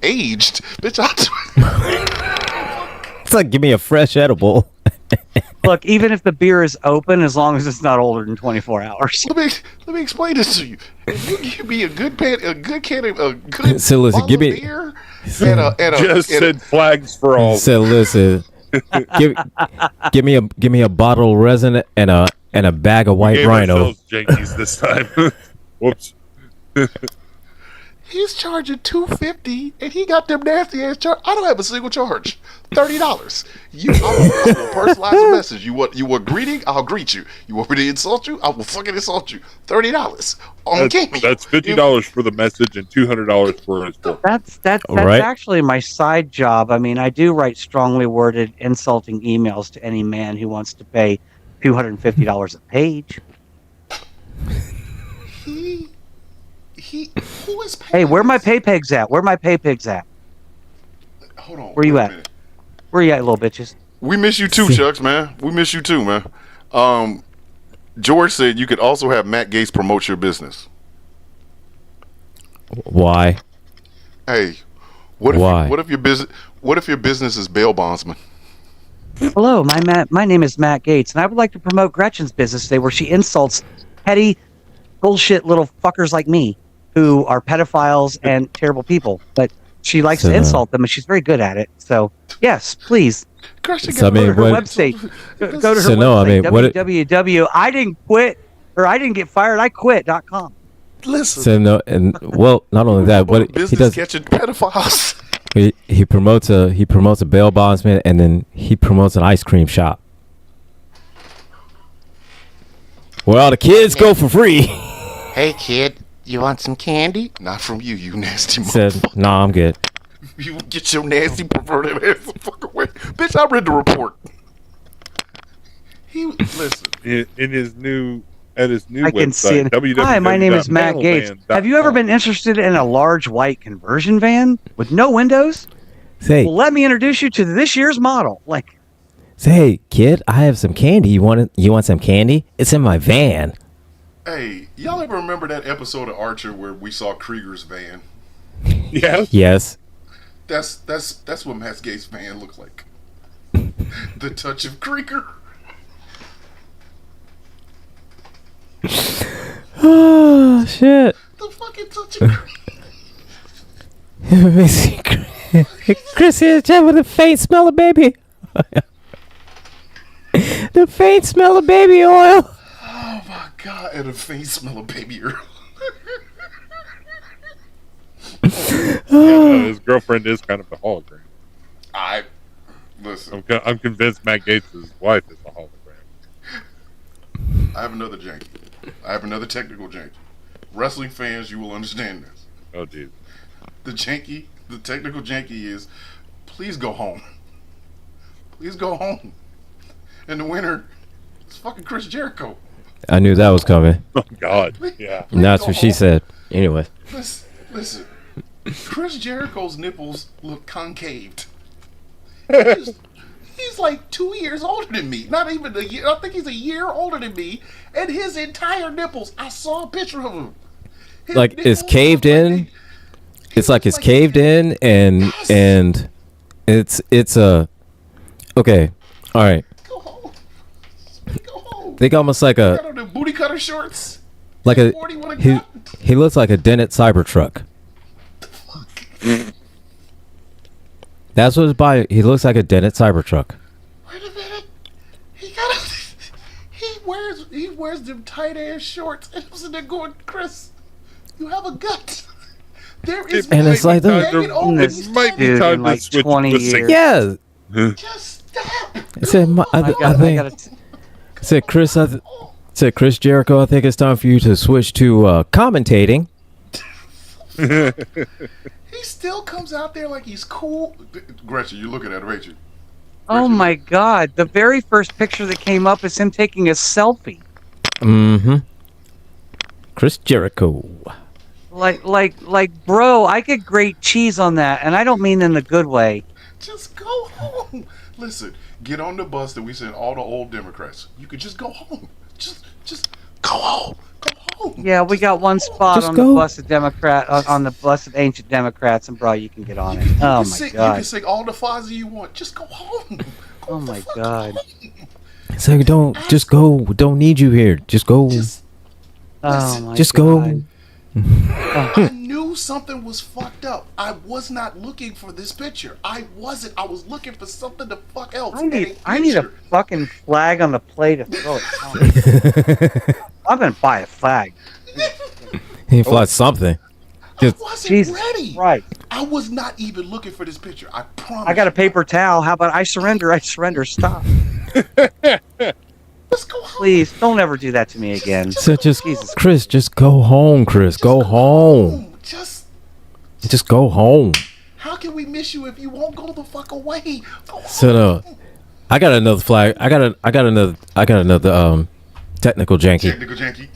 aged. Bitch, I'll do it. It's like, give me a fresh edible. Look, even if the beer is open, as long as it's not older than 24 hours. Let me explain this to you. If you give me a good can of So listen, bottle give of me- beer and a Just said flags for all. So listen, give me a bottle of resin and a bag of white Gave rhino. ourselves Jankies this time. Whoops. he's charging $250 and he got them nasty ass charge. I don't have a single charge. $30. I will personalize a message. You want greeting? I'll greet you. You want me to insult you? I will fucking insult you. $30 on Cameo. That's $50 for the message and $200 for his book. That's Right. actually my side job. I mean, I do write strongly worded, insulting emails to any man who wants to pay $250 a page. He who is paying? Hey, where my this? pay pigs at? Where my pay pigs at? Hold on. Where you wait a at? minute. Where you at, little bitches? We miss you too, Chucks, man. We miss you too, man. George said you could also have Matt Gaetz promote your business. Why? Hey, what Why? if your business is bail bondsman? Hello, my name is Matt Gaetz, and I would like to promote Gretchen's business today, where she insults petty, bullshit little fuckers like me, who are pedophiles and terrible people. But she likes to So- insult them, and she's very good at it. So yes, please Gretchen So, I got mean, go to her what- website. Go to her So, no, I website. mean, what it- www. I didn't quit, or I didn't get fired. I quit.com. Listen. So no, and well, not only that, what he business does, catching pedophiles. he promotes a bail bondsman, and then he promotes an ice cream shop. Well, the kids go for free. Hey kid, you want some candy? Not from you, you nasty Said, motherfucker. "Nah, I'm good." You get your nasty perverted ass the fuck away, bitch. I read the report. Listen. In his new I can see website, it. Hi, my name is Matt Gaetz. Have you ever been interested in a large white conversion van with no windows? Say, Well, let me introduce you to this year's model. Like, hey, kid, I have some candy. You want some candy? It's in my van. Hey, y'all ever remember that episode of Archer where we saw Krieger's van? Yeah. Yes. That's what Matt Gaetz' van looked like. The touch of Krieger. Oh shit. The fucking touching. Chris here, chat with the faint smell of baby. The faint smell of baby oil. Oh my god! And a faint smell of baby Earl. His girlfriend is kind of a hologram. Listen. I'm convinced Matt Gates' wife is a hologram. I have another janky. I have another technical janky. Wrestling fans, you will understand this. Oh, jeez. The technical janky is, please go home. Please go home. And the winner is fucking Chris Jericho. I knew that was coming. Oh, God. Yeah. And that's what she said. Anyway. Listen. Chris Jericho's nipples look concaved. He's like 2 years older than me. Not even a year. I think he's a year older than me. And his entire nipples, I saw a picture of him. His Like it's nipples caved look in. It's like it's caved in and it's a okay. All right. Go home. Go home. Think almost like Got a on the booty cutter shorts. like a 40 with a he, gun. he looks like a dented Cybertruck. That's what his body. He looks like a dented Cybertruck. Wait a minute. He wears them tight ass shorts and I'm sitting there going, Chris, you have a gut. There is And it's like that. It might be Dude, time in to like switch 20 to a years. single. Yeah. Just stop. I said, I said, Chris. Said Chris Jericho. I think it's time for you to switch to commentating. He still comes out there like he's cool. Gretchen, you looking at it, ain't you? Oh my God! The very first picture that came up is him taking a selfie. Mm-hmm. Chris Jericho. Like, bro, I get great cheese on that, and I don't mean in the good way. Just go home. Listen, get on the bus that we send all the old Democrats. You could just go home. Just go home. Go home. Yeah, we got one spot Just on go. the blessed Democrat on the blessed ancient Democrats, and bro, you can get on it. Oh my You can God! sing all the Fozzy you want. Just go home. Go Oh the my fuck God! home. So don't just go. Don't need you here. Just go. Just, Oh my Just God! go. I knew something was fucked up. I was not looking for this picture. I wasn't. I was looking for something the fuck else. I need a fucking flag on the plate to throw it. I'm gonna buy a flag. He flies something. I wasn't Jesus ready. Christ! I was not even looking for this picture. I promise. I got a paper towel. How about I surrender? I surrender. Stop. Just go home. Please don't ever do that to me again. So just Jesus. Chris, just go home, Chris. Go home. Just Just go home. how can we miss you if you won't go the fuck away? Go home. So no, I got another flag. I got another technical janky. Technical janky.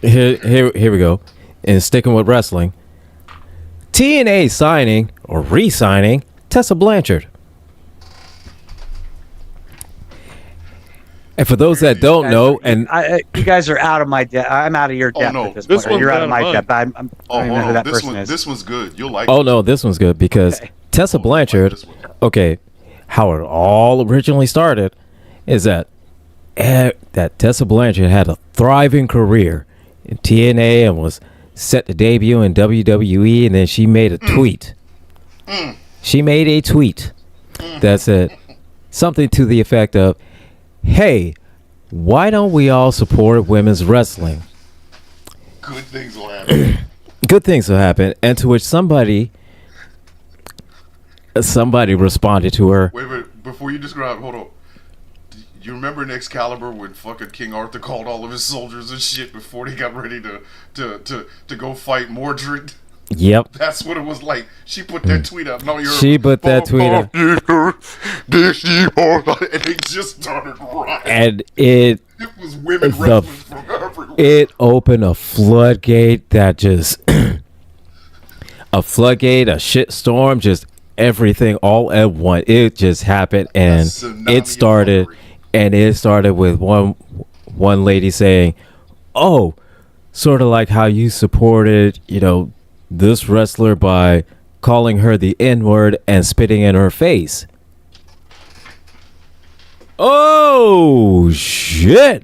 Here we go. And sticking with wrestling, TNA signing or re-signing Tessa Blanchard. And for those that don't know, and You guys are out of my depth. I'm out of your depth no. at this This point. Or you're one's out of out my of depth. I Oh, don't even hold know who on. that This person one. is. This one's good. You'll like. oh it. no, this one's good because Okay. Tessa Blanchard. This one. Okay, how it all originally started is that Tessa Blanchard had a thriving career in TNA and was set to debut in WWE, and then she made a tweet. She made a tweet that said something to the effect of, "Hey, why don't we all support women's wrestling? Good things will happen. Good things will happen." And to which somebody responded to her, Wait. Before you describe, hold on. Do you remember in Excalibur when fucking King Arthur called all of his soldiers and shit before they got ready to go fight Mordred? "Yep." That's what it was like. She put that tweet up. No, you're. She put that tweet up. And they just started rioting. And it was women the- wrestling from everywhere. it opened a floodgate that just a floodgate, a shitstorm, just everything all at once. It just happened, and tsunami it started, of fuckery. and it started with one lady saying, "Oh, sort of like how you supported, this wrestler by calling her the N-word and spitting in her face." Oh shit!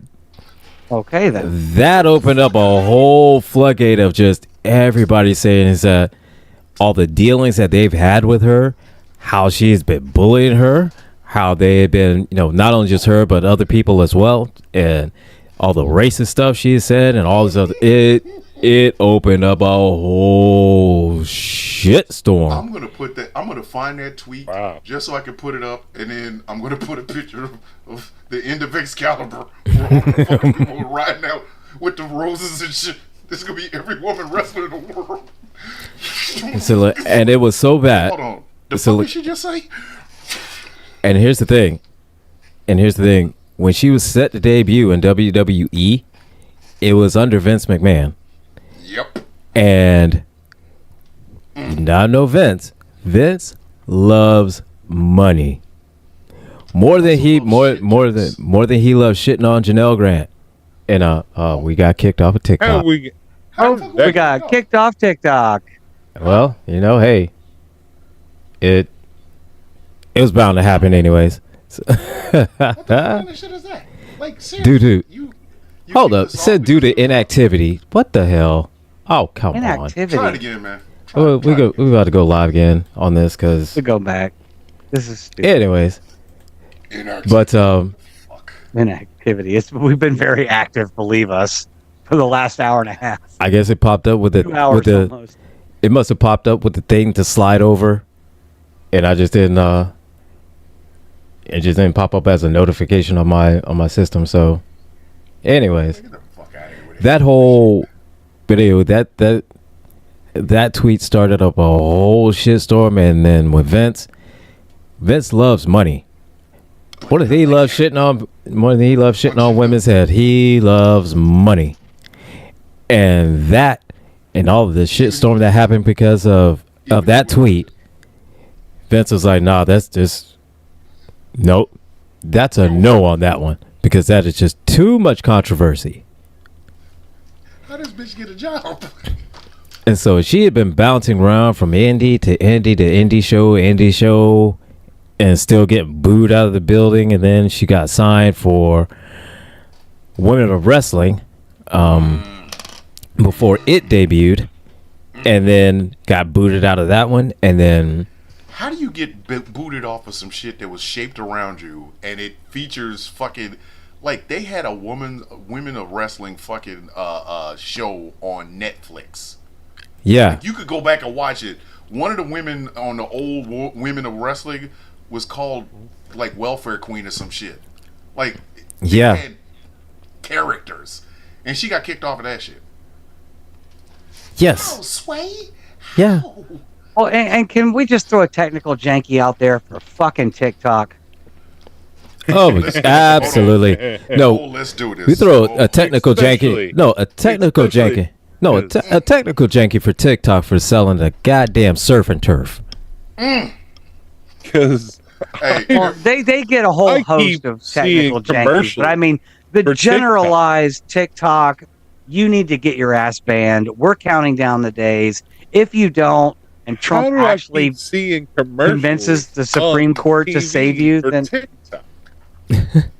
Okay then. That opened up a whole floodgate of just everybody saying is that all the dealings that they've had with her, how she's been bullying her, how they have been, not only just her but other people as well, and all the racist stuff she said and all this other. It opened up a whole shit storm. I'm gonna find that tweet just so I can put it up, and then I'm gonna put a picture of the end of Excalibur where all the fucking people riding out with the roses and shit. This is gonna be every woman wrestler in the world. And it was so bad. Hold on. The fuck did she just say? And here's the thing. When she was set to debut in WWE, it was under Vince McMahon. Yep. And not no Vince. Vince loves money more than he loves shitting on Janelle Grant. And we got kicked off of TikTok. We got kicked off TikTok. Well, hey, it was bound to happen anyways. What the kind of shit is that? Like, Due seriously, to hold up, it said due to inactivity. What the hell? Oh, come on. Inactivity. Try it again, man. We about to go live again on this because to go back. This is stupid. anyways. But Inactivity. We've been very active, believe us, for the last hour and a half. I guess it popped up with 2 hours almost. It must have popped up with the thing to slide over, and I just didn't. It just didn't pop up as a notification on my system. So, anyways, Get the fuck out of here with it. that whole video, that tweet started up a whole shitstorm, and then with Vince loves money. More than he loves shitting on women's head, he loves money, and all of the shitstorm that happened because of that tweet, Vince was like, "Nah, that's just nope, that's a no on that one because that is just too much controversy." How does bitch get a job? And so she had been bouncing around from indie to indie show, and still getting booed out of the building. And then she got signed for Women of Wrestling before it debuted, and then got booted out of that one. And then How do you get booted off of some shit that was shaped around you and it features fucking like they had a Women of Wrestling fucking show on Netflix? yeah, You could go back and watch it. One of the women on the old Women of Wrestling was called like Welfare Queen or some shit. Like, they Yeah. had characters, and she got kicked off of that shit. yes, Oh, Sway. yeah. Oh, and can we just throw a technical janky out there for fucking TikTok? Oh, absolutely. Oh, No, let's do this. we throw Oh, a technical especially- janky. No, a technical especially- janky. No, a technical janky for TikTok for selling the goddamn surf and turf. Because Hey, Well, they get a whole I host keep of seeing technical jankies, commercials but I mean the for generalized TikTok. You need to get your ass banned. We're counting down the days. If you don't, and how Trump do I actually keep seeing commercials convinces the Supreme on Court to TV save you, for then TikTok?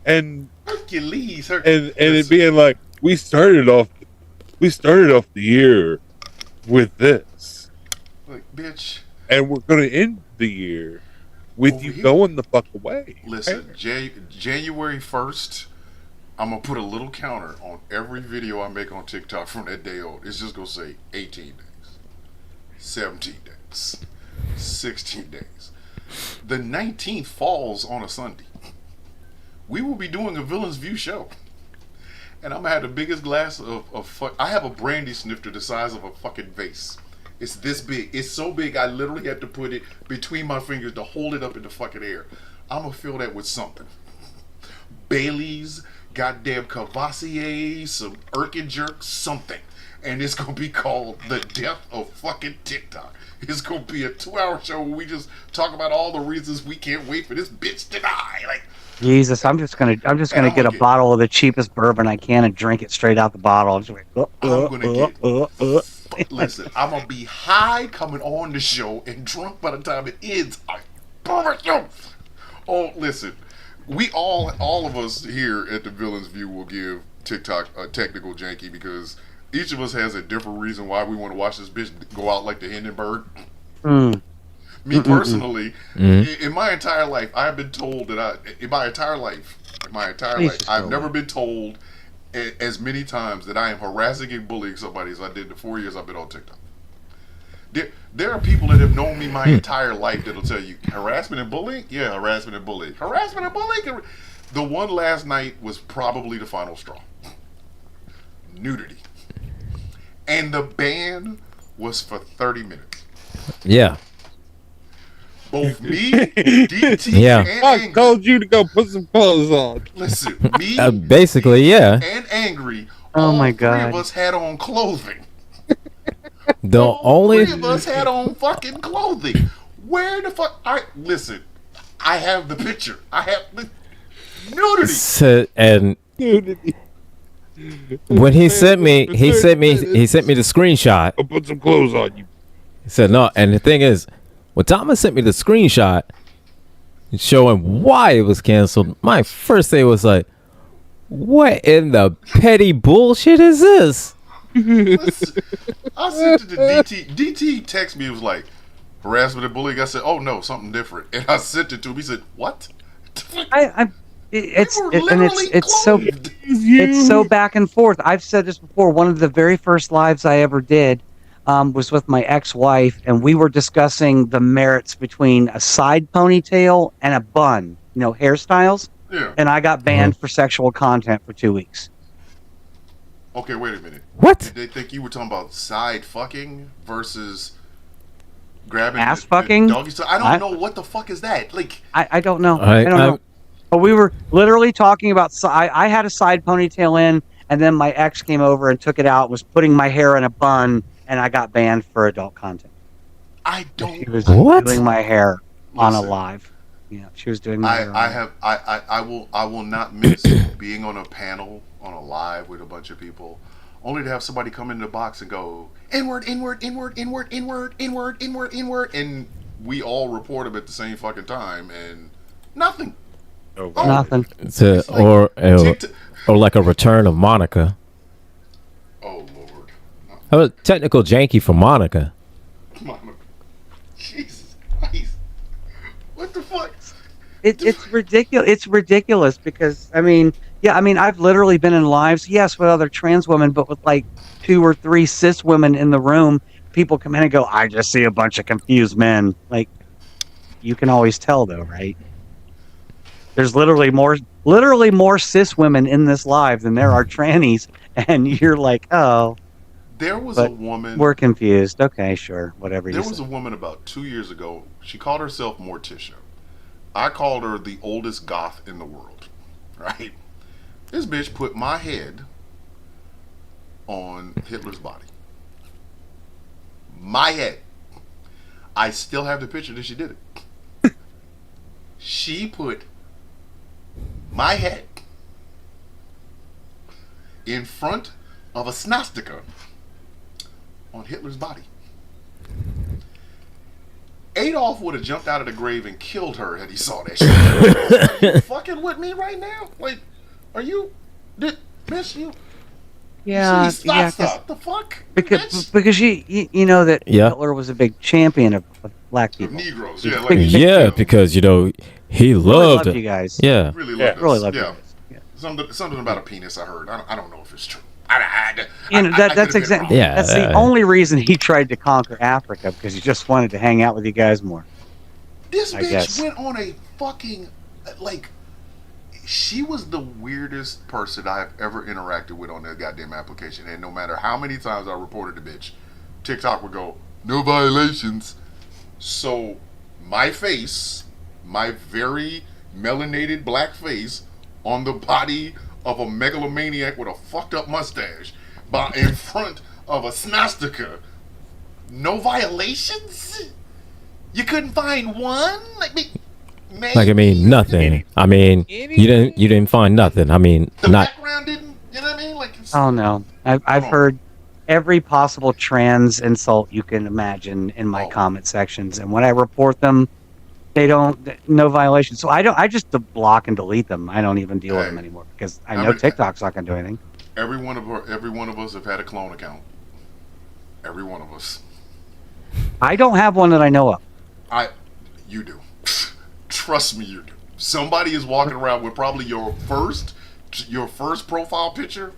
and Hercules. it being like we started off the year with this, Like, bitch. and we're gonna end the year with Over you here. going the fuck away. Listen, January 1st, I'm going to put a little counter on every video I make on TikTok from that day on. It's just going to say 18 days, 17 days, 16 days. The 19th falls on a Sunday. We will be doing a Villain's View show. And I'm going to have the biggest glass of I have a brandy snifter the size of a fucking vase. It's this big. It's so big I literally had to put it between my fingers to hold it up in the fucking air. I'm going to fill that with something. Bailey's, goddamn Cavassier, some Erkin Jerk, something. And it's going to be called The Death of Fucking TikTok. It's going to be a 2-hour show where we just talk about all the reasons we can't wait for this bitch to die. Like, Jesus, I'm just gonna I'm get gonna a bottle of the cheapest bourbon I can and drink it straight out the bottle. I'm just like, I'm gonna listen, I'm going to be high coming on the show and drunk by the time it ends. I promise you. Oh, listen. We all of us here at the Villain's View will give TikTok technical janky because each of us has a different reason why we want to watch this bitch go out like the Hindenburg. Mm. Me personally, Mhm. in my entire life, I've been told that Jesus, I've Joey. never been told as many times that I am harassing and bullying somebody as I did the 4 years I've been on TikTok. There are people that have known me my entire life that'll tell you harassment and bullying. Yeah, harassment and bullying. Harassment and bullying. The one last night was probably the final straw. Nudity, and the ban was for 30 minutes. Yeah. Both me, DT, Yeah. and I Angry. told you to go put some clothes on. Listen, me, Basically, yeah. and Angry. Oh all my three of God. us had on clothing. The All only three of us had on fucking clothing. Where the fuck? Listen. I have the picture. I have the nudity. and Nudity. when he sent me the screenshot. I'll put some clothes on you. He said no, and the thing is, when Thomas sent me the screenshot showing why it was canceled, my first thing was like, what in the petty bullshit is this? Listen, I sent it to DT. DT texted me. It was like harassment and bullying. I said, "Oh no, something different." And I sent it to him. He said, "What?" It's We were literally clothed. it's so back and forth. I've said this before. One of the very first lives I ever did was with my ex-wife, and we were discussing the merits between a side ponytail and a bun. You know, hairstyles. Yeah. And I got banned for sexual content for 2 weeks. Okay, wait a minute. What? Did they think you were talking about side fucking versus grabbing Ass the fucking? doggy style? I don't know what the fuck is that. Like, I don't know. I- I don't know. But we were literally talking about. I had a side ponytail in, and then my ex came over and took it out. Was putting my hair in a bun, and I got banned for adult content. I She don't. was What? doing my hair on a Listen. live. Yeah, she was doing my hair. I will not miss being on a panel on a live with a bunch of people, only to have somebody come in the box and go inward, inward, inward, inward, inward, inward, inward, inward, and we all report them at the same fucking time, and nothing. Oh, Oh. Nothing. Or like a return of Monica. Oh Lord, How about technical janky for Monica? Mama, Jesus Christ, what the fuck? It's ridiculous. It's ridiculous because I've literally been in lives, yes, with other trans women, but with like 2 or 3 cis women in the room. People come in and go, "I just see a bunch of confused men." Like, you can always tell, though, right? There's literally more cis women in this live than there are trannies, and you're like, "Oh, There was But a woman. we're confused." Okay, sure, whatever There you was say. a woman about 2 years ago. She called herself Morticia. I called her the oldest goth in the world. Right? This bitch put my head on Hitler's body. My head. I still have the picture that she did it. She put my head in front of a swastika on Hitler's body. Adolf would have jumped out of the grave and killed her had he saw that shit. Are you fucking with me right now? Like, are you? Miss you? Yeah, Stop. The fuck? because you know that Yeah. Hitler was a big champion of black people. Negroes, yeah, Big- like Yeah, because he Really loved loved you it. guys. Yeah. really Yeah. loved us. Really loved you yeah. guys. Yeah. Something about a penis I heard. I don't know if it's true. You know, that's exactly. Yeah, That's the only reason he tried to conquer Africa, because he just wanted to hang out with you guys more. This I bitch guess. went on a fucking like. She was the weirdest person I've ever interacted with on that goddamn application, and no matter how many times I reported the bitch, TikTok would go, "No violations." So my face, my very melanated black face, on the body of a megalomaniac with a fucked up mustache, in front of a swastika. No violations? You couldn't find one? Nothing. I mean, you didn't find nothing. I mean, The not background didn't, you know what I mean? Like, it's, Oh no, I've heard every possible trans insult you can imagine in my Oh. comment sections, and when I report them, they don't, no violation. So I just block and delete them. I don't even deal with Hey. them anymore because I How know many- TikTok's not gonna do anything. Every one of us have had a clone account. Every one of us. I don't have one that I know of. You do. Trust me, you do. Somebody is walking around with probably your first profile picture.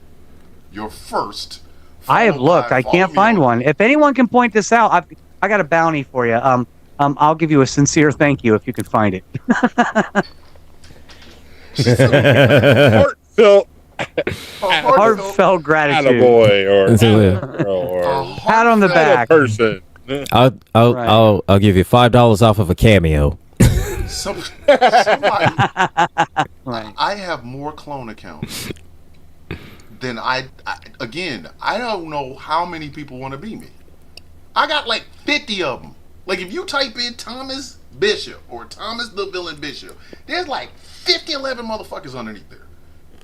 Your first. I have looked. I can't find one. If anyone can point this out, I got a bounty for you. I'll give you a sincere thank you if you can find it. Heartfelt Heartfelt gratitude. attaboy or Pat on the back. person. I'll give you $5 off of a cameo. Somebody, Right. I have more clone accounts than I don't know how many people want to be me. I got like 50 of them. Like if you type in Thomas Bishop or Thomas the Villain Bishop, there's like 11 motherfuckers underneath there.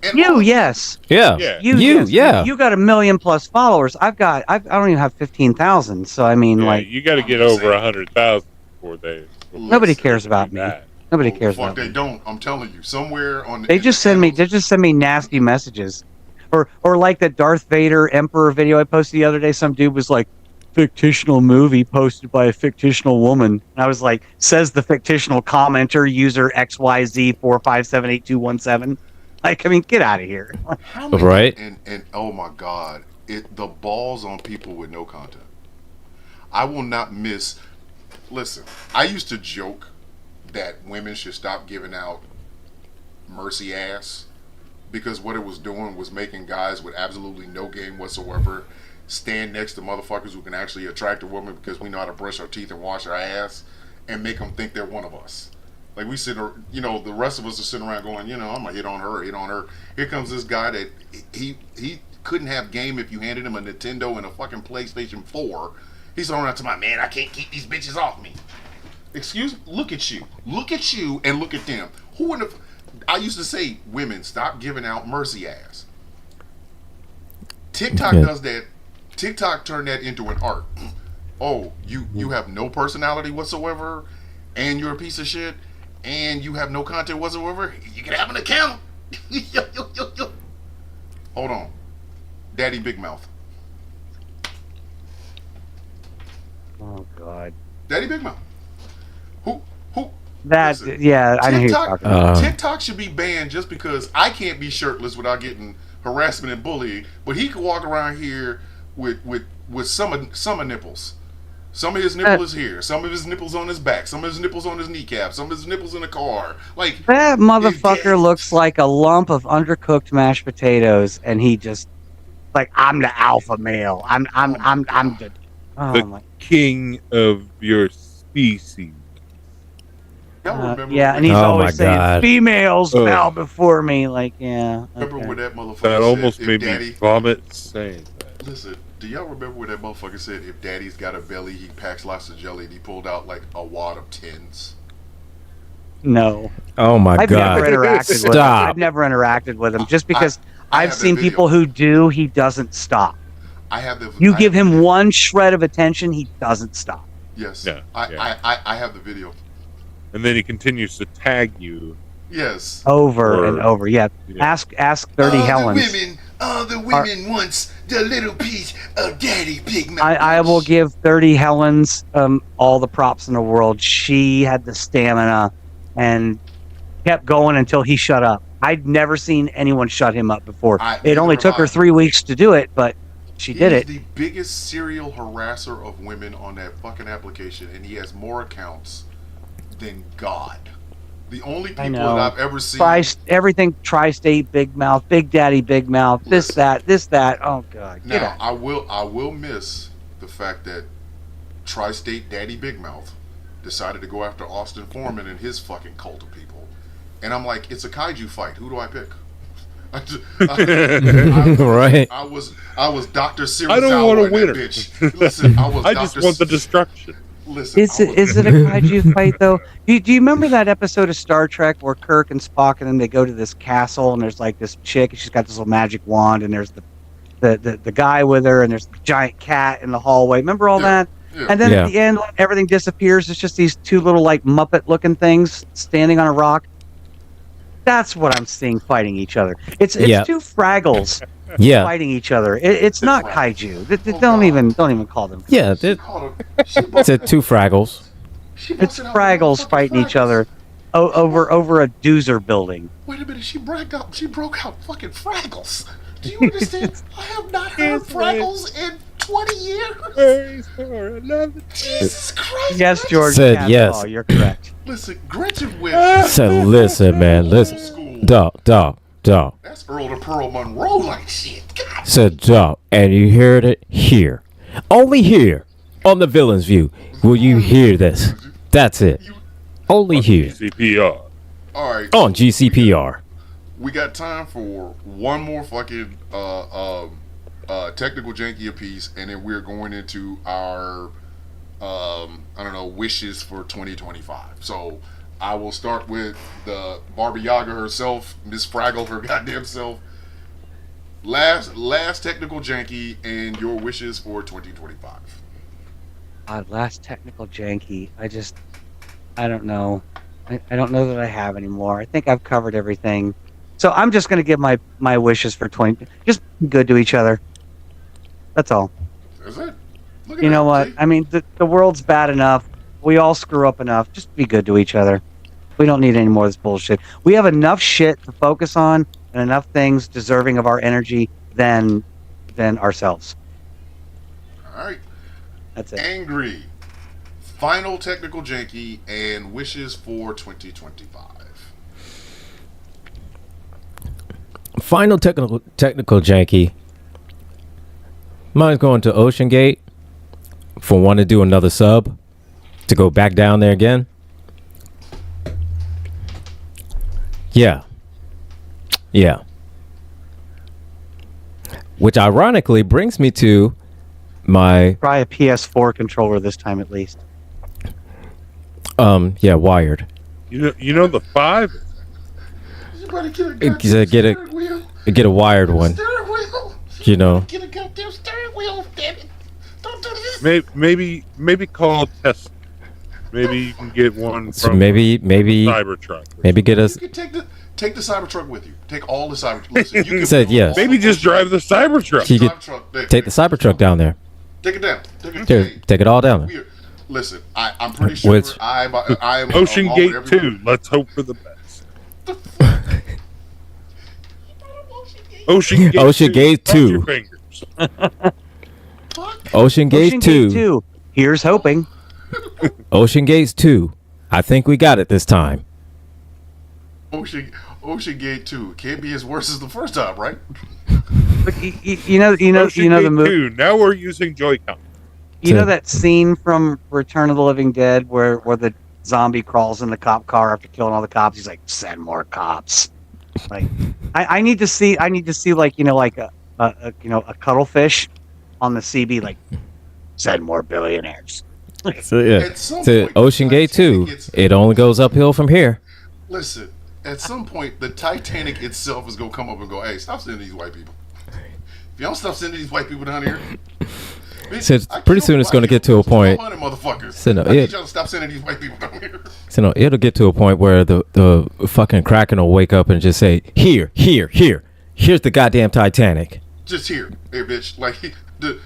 And Yes. Yeah. Yeah. Yes. Yeah. You got 1 million plus followers. I don't even have 15,000. So I mean, Yeah, you got to get over 100,000 before they. nobody cares about me. that. Nobody cares fuck, about they me. don't. I'm telling you, somewhere on. They just send me nasty messages, or like that Darth Vader Emperor video I posted the other day. Some dude was like, fictional movie posted by a fictional woman. And I was like, says the fictional commenter, user XYZ4578217. Like, I mean, get out of here. How many, Right. And oh my god, the balls on people with no content. I will not miss. Listen, I used to joke that women should stop giving out mercy ass because what it was doing was making guys with absolutely no game whatsoever stand next to motherfuckers who can actually attract a woman because we know how to brush our teeth and wash our ass and make them think they're one of us. Like we sit, the rest of us are sitting around going, I'm gonna hit on her. Here comes this guy that he couldn't have game if you handed him a Nintendo and a fucking PlayStation 4. He's throwing around to my man. I can't keep these bitches off me. Look at you, and look at them. Who in the? I used to say, women, stop giving out mercy ass. TikTok does that. TikTok turned that into an art. Oh, you have no personality whatsoever, and you're a piece of shit, and you have no content whatsoever. You can have an account. Hold on, Daddy Big Mouth. Oh, God. Daddy Big Mouth. Who? That, Listen, yeah, I know who you're talking about. TikTok should be banned just because I can't be shirtless without getting harassment and bullying, but he could walk around here with some nipples. Some of his nipple is here. Some of his nipples on his back. Some of his nipples on his kneecap. Some of his nipples in the car. Like That motherfucker looks like a lump of undercooked mashed potatoes, and he just, like, I'm the alpha male. I'm the. Oh The my. king of your species. y'all remember? Yeah, and he's Oh, always my saying God. females Ugh. bow before me. Like, yeah. Remember okay. where that motherfucker That said, almost if made Daddy, me vomit saying that. Listen, do y'all remember where that motherfucker said if Daddy's got a belly, he packs lots of jelly, and he pulled out like a wad of tins? No, Oh my I've God. never interacted with him. Stop. I've never interacted with him just because I I've have that seen video. people who do. He doesn't stop. I have the. You I give have the him video. one shred of attention, he doesn't stop. Yes. Yeah, I have the video. And then he continues to tag you. Yes. Over Or- and over. Yeah. Yeah. Ask 30 Helens. The women wants the little piece of Daddy Big Mouth. I will give 30 Helens all the props in the world. She had the stamina and kept going until he shut up. I'd never seen anyone shut him up before. It only neither took have her I. 3 weeks to do it, but she did He's it. the biggest serial harasser of women on that fucking application, and he has more accounts than God. The only people know. that I've ever seen. Everything Tri-State Big Mouth, Big Daddy Big Mouth, this, that. Oh, God. Get Now out. I will miss the fact that Tri-State Daddy Big Mouth decided to go after Austin Foreman and his fucking cult of people, and I'm like, it's a kaiju fight. Who do I pick? Right. I was Dr. Serizawa I don't want a in that winner. bitch. Listen, I was. I just Dr. want the destruction. Listen, Is it a kaiju fight though? Do you remember that episode of Star Trek where Kirk and Spock and then they go to this castle and there's like this chick and she's got this little magic wand and there's the guy with her and there's the giant cat in the hallway. Remember all that? Yeah. And then Yeah. at the end, like, everything disappears. It's just these two little like Muppet looking things standing on a rock. That's what I'm seeing fighting each other. It's Yeah. two Fraggles Yeah, fighting each other. It's not kaiju. Oh, Don't God. even call them. yeah. She called him. She It's a two Fraggles. She It's busted out Fraggles motherfucking fighting each Fraggles. other over a doozer building. Wait a minute, she broke out fucking Fraggles. Do you understand? I have not heard Fraggles in 20 years. Jesus Christ. Yes, Gretchen- George. Said Castle, yes. You're correct. Listen, Gretchen went So listen, man, listen. school. Dog. That's Earl to Pearl Monroe like shit. God. Said dog, and you heard it here, only here on the Villain's View. Will you hear this? That's it. Only here CPR. All right. on GCPR. We got time for one more fucking technical janky apiece, and then we're going into our I don't know, wishes for 2025. So I will start with the Barbie Yaga herself, Miss Fraggle, her goddamn self. Last technical janky and your wishes for 2025. Last technical janky. I don't know. I don't know that I have anymore. I think I've covered everything. So I'm just going to give my wishes for 20. Just be good to each other. That's all. Is it? Look at You know that, what? see? I mean, the world's bad enough. We all screw up enough. Just be good to each other. We don't need any more of this bullshit. We have enough shit to focus on and enough things deserving of our energy than ourselves. All right. That's it. Angry. Final technical janky and wishes for 2025. Final technical janky. Mine's going to Ocean Gate for wanting to do another sub to go back down there again. Yeah. Which ironically brings me to my Try a PS4 controller this time at least. wired. You know the 5? You better get a Get goddamn a- steering wheel. Get a wired one, Steering wheel. you know. Get a goddamn steering wheel, damn it. Don't do this. Maybe call Tesla. Maybe you can get one So from maybe Cybertruck. get us. You can take the Cybertruck with you. Take all the Cybertruck. Listen, you can Said build yes. all Maybe the just drive the Cybertruck. You could Cybertruck. take the Cybertruck down there. Take it down. Take it Here, take it all down there. Weird. Listen, I'm pretty sure Which- I am Ocean along Gate with everyone. 2. Let's hope for the best. Ocean Gate Ocean 2. Gate Cross 2. your fingers. Ocean Gate Ocean 2. Gate 2. Here's hoping. Ocean Gates 2. I think we got it this time. Ocean Gate 2 can't be as worse as the first time, right? But you know Ocean the Gate movie. 2. Now we're using Joy-Con. You know that scene from Return of the Living Dead where the zombie crawls in the cop car after killing all the cops? He's like, "Send more cops." Like, I need to see like a cuttlefish on the CB, like, send more billionaires. So yeah. At some To point, Ocean Gate 2. Titanic It only goes uphill from here. Listen, at some point, the Titanic itself is gonna come up and go, "Hey, stop sending these white people. If you don't stop sending these white people down here." Bitch, So it's I pretty killed soon it's white gonna get people. to a point- 100 motherfuckers. So no, I need it- y'all to stop sending these white people down here. So no, it'll get to a point where the fucking Kraken will wake up and just say, Here's the goddamn Titanic. Just here, hey, bitch. Like the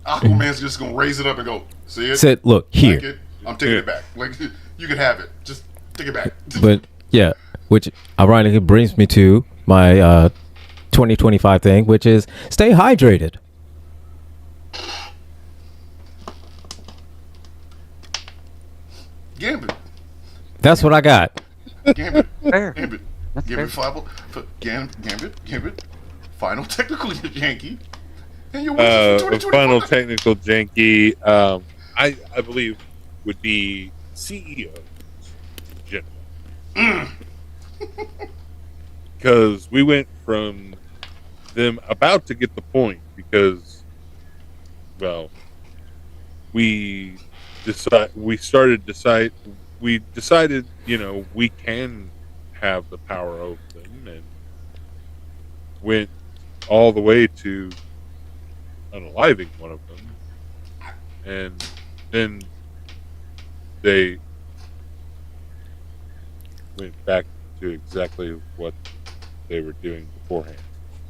Aquaman's just gonna raise it up and go, "See it? Said, look, Like here. it? I'm taking it back. Like you can have it. Just take it back." But yeah, which ironically brings me to my 2025 thing, which is stay hydrated. Gambit, That's what I got. Gambit, Fair. Gambit, That's Gambit, fair. Gambit. Final technical Yankee. And your wishes for The 2025. final technical janky, I believe, would be CEO. Because we went from them about to get the point because, well, we decided, we can have the power over them, and went all the way to unaliving one of them, and then they went back to exactly what they were doing beforehand.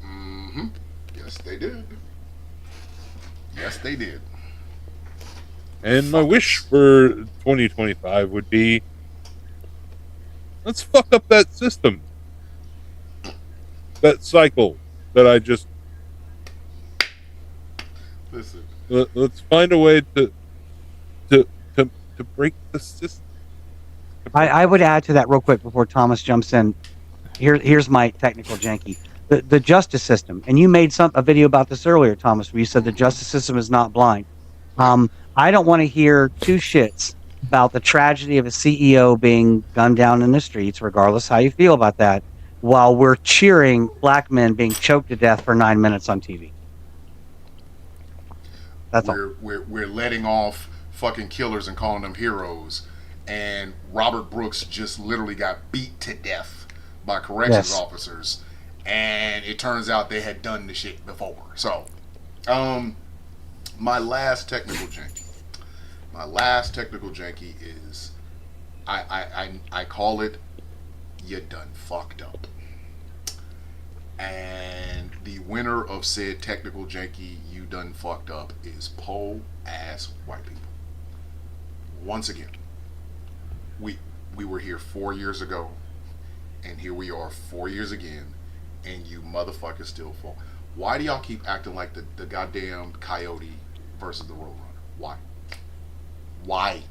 Mm-hmm. Yes, they did. Yes, they did. And my wish for 2025 would be, let's fuck up that system, that cycle that I just Listen, let's find a way to to break the system. I would add to that real quick before Thomas jumps in. Here's my technical janky. The justice system, and you made a video about this earlier, Thomas, where you said the justice system is not blind. I don't want to hear two shits about the tragedy of a CEO being gunned down in the streets, regardless how you feel about that, while we're cheering black men being choked to death for 9 minutes on TV. That's all. we're letting off fucking killers and calling them heroes, and Robert Brooks just literally got beat to death by corrections Yes. officers, and it turns out they had done the shit before. So, my last technical janky is I call it, you done fucked up. And the winner of said technical janky, you done fucked up, is po ass white people. Once again, we were here 4 years ago, and here we are 4 years again, and you motherfuckers still fall. Why do y'all keep acting like the goddamn coyote versus the roadrunner? Why? Why?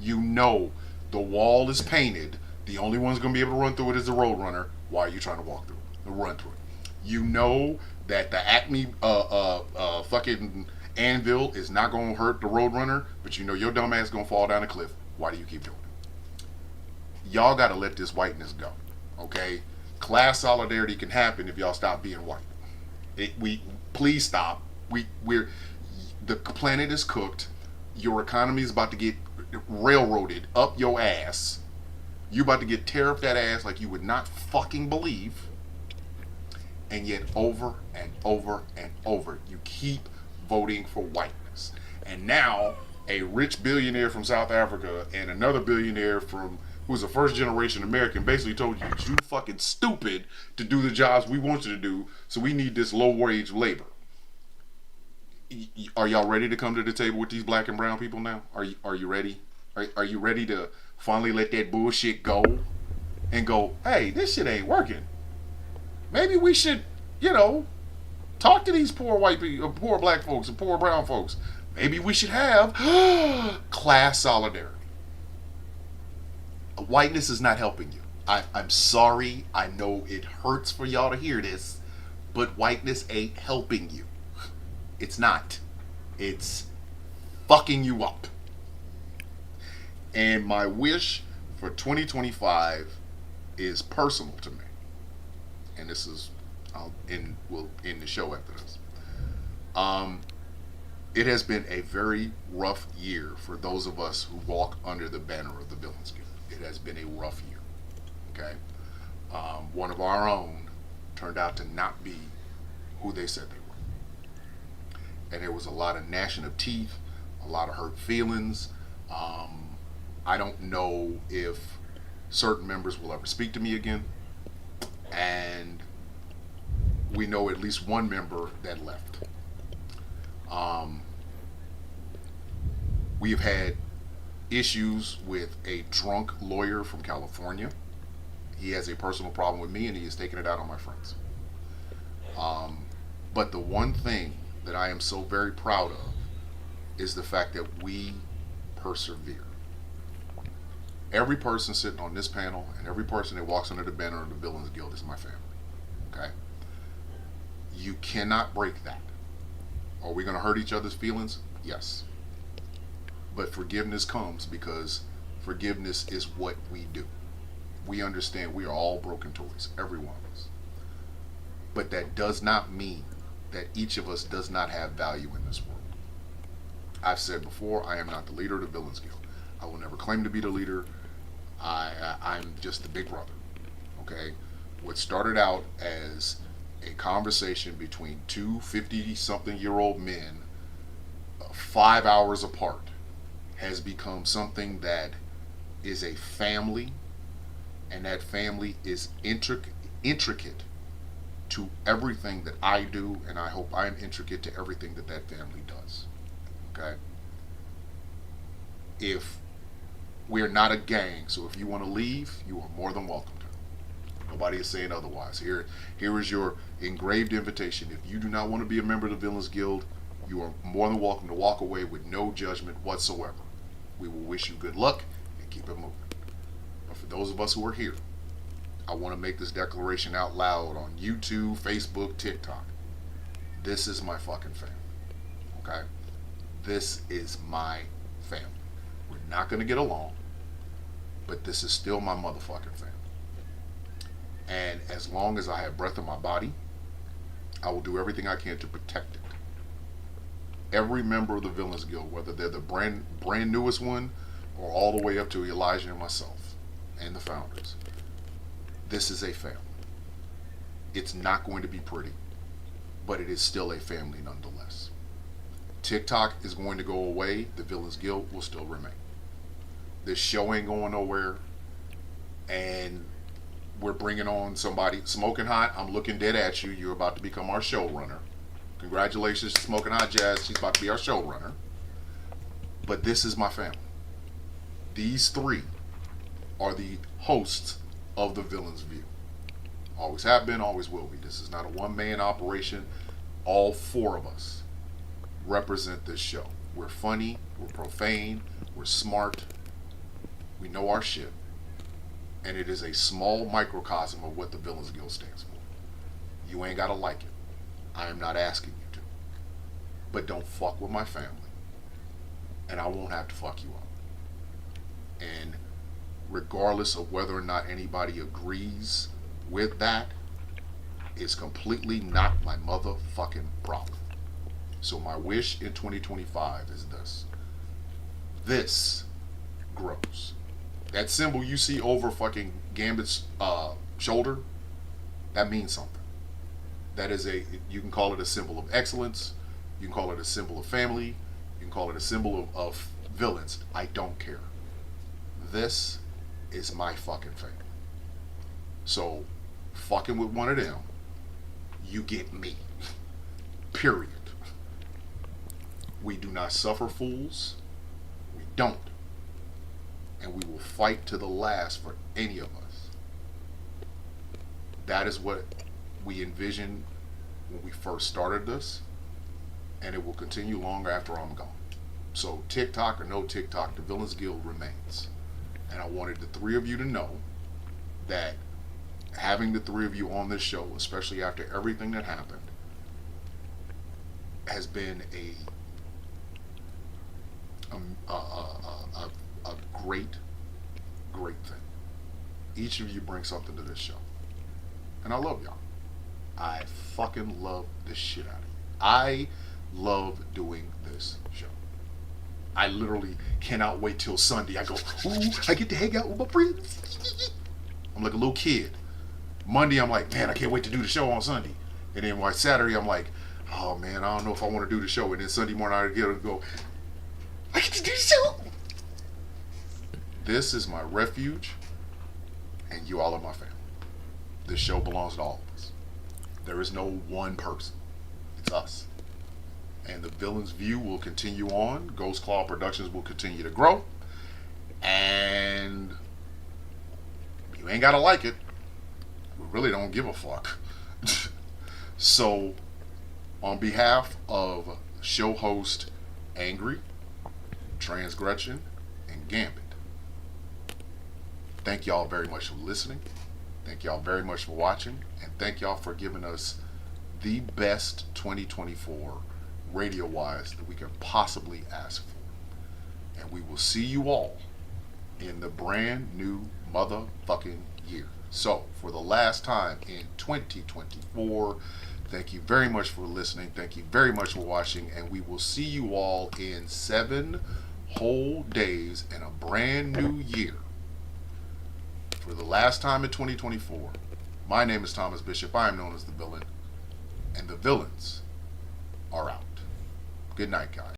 You know the wall is painted. The only one's gonna be able to run through it is the roadrunner. Why are you trying to walk through it? Run through it. You know that the Acme fucking anvil is not gonna hurt the roadrunner, but you know your dumb ass gonna fall down a cliff. Why do you keep doing it? Y'all gotta let this whiteness go, okay? Class solidarity can happen if y'all stop being white. We please stop. We're the planet is cooked. Your economy is about to get railroaded up your ass. You about to get tariffed that ass like you would not fucking believe. And yet over and over and over, you keep voting for whiteness. And now a rich billionaire from South Africa and another billionaire from who's a first generation American basically told you fucking stupid to do the jobs we want you to do, so we need this low wage labor. Are y'all ready to come to the table with these black and brown people now? Are you ready? Are you ready to finally let that bullshit go and go, hey, this shit ain't working? Maybe we should, talk to these poor white people, poor black folks and poor brown folks. Maybe we should have class solidarity. Whiteness is not helping you. I'm sorry. I know it hurts for y'all to hear this, but whiteness ain't helping you. It's not. It's fucking you up. And my wish for 2025 is personal to me. And this is, we'll end the show after this. It has been a very rough year for those of us who walk under the banner of the Villains Guild. It has been a rough year. Okay? One of our own turned out to not be who they said they were. And there was a lot of gnashing of teeth, a lot of hurt feelings. I don't know if certain members will ever speak to me again. And we know at least one member that left. We've had issues with a drunk lawyer from California. He has a personal problem with me, and he has taken it out on my friends. But the one thing that I am so very proud of is the fact that we persevere. Every person sitting on this panel and every person that walks under the banner of the Villains Guild is my family. Okay? You cannot break that. Are we going to hurt each other's feelings? Yes. But forgiveness comes because forgiveness is what we do. We understand we are all broken toys, every one of us. But that does not mean that each of us does not have value in this world. I've said before, I am not the leader of the Villains Guild. I will never claim to be the leader. I'm just the big brother. Okay? What started out as a conversation between two 50-something-year-old men 5 hours apart has become something that is a family And that family is intricate to everything that I do, and I hope I'm intricate to everything that that family does. Okay? If we're not a gang, so if you want to leave, you are more than welcome to. Nobody is saying otherwise. Here is your engraved invitation. If you do not want to be a member of the Villains Guild, you are more than welcome to walk away with no judgment whatsoever. We will wish you good luck and keep it moving. But for those of us who are here, I want to make this declaration out loud on YouTube, Facebook, TikTok. This is my fucking family. Okay? This is my family. We're not going to get along, but this is still my motherfucking family. And as long as I have breath in my body, I will do everything I can to protect it. Every member of the Villains Guild, whether they're the brand newest one or all the way up to Elijah and myself and the founders, this is a family. It's not going to be pretty, but it is still a family nonetheless. TikTok is going to go away. The Villains Guild will still remain. This show ain't going nowhere, and we're bringing on somebody. Smoking Hot, I'm looking dead at you. You're about to become our showrunner. Congratulations to Smoking Hot Jazz. She's about to be our showrunner. But this is my family. These three are the hosts of the Villains View. Always have been, always will be. This is not a one-man operation. All four of us represent this show. We're funny, we're profane, we're smart, we know our shit. And it is a small microcosm of what the Villains Guild stands for. You ain't gotta like it. I am not asking you to. But don't fuck with my family. And I won't have to fuck you up. And regardless of whether or not anybody agrees with that, is completely not my motherfucking problem. So my wish in 2025 is this. This grows. That symbol you see over fucking Gambit's shoulder, that means something. That is you can call it a symbol of excellence, you can call it a symbol of family, you can call it a symbol of villains. I don't care. This is my fucking family. So, fucking with one of them, you get me. Period. We do not suffer fools. We don't. And we will fight to the last for any of us. That is what we envisioned when we first started this, and it will continue long after I'm gone. So TikTok or no TikTok, the Villains Guild remains. And I wanted the three of you to know that having the three of you on this show, especially after everything that happened, has been a great thing. Each of you brings something to this show. And I love y'all. I fucking love this shit out of you. I love doing this show. I literally cannot wait till Sunday. I go, ooh, I get to hang out with my friends. I'm like a little kid. Monday, I'm like, man, I can't wait to do the show on Sunday. And then by Saturday, I'm like, oh man, I don't know if I want to do the show. And then Sunday morning, I get to go, I get to do the show. This is my refuge, and you all are my family. This show belongs to all of us. There is no one person. It's us. And the Villains View will continue on. Ghost Claw Productions will continue to grow. And you ain't got to like it. We really don't give a fuck. So, on behalf of show host Angry, Transgression, and Gambit, thank y'all very much for listening. Thank y'all very much for watching. And thank y'all for giving us the best 2024 radio-wise that we could possibly ask for. And we will see you all in the brand new motherfucking year. So, for the last time in 2024, thank you very much for listening. Thank you very much for watching. And we will see you all in 7 whole days in a brand new year. For the last time in 2024, my name is Thomas Bishop. I am known as the Villain. And the villains are out. Good night, guys.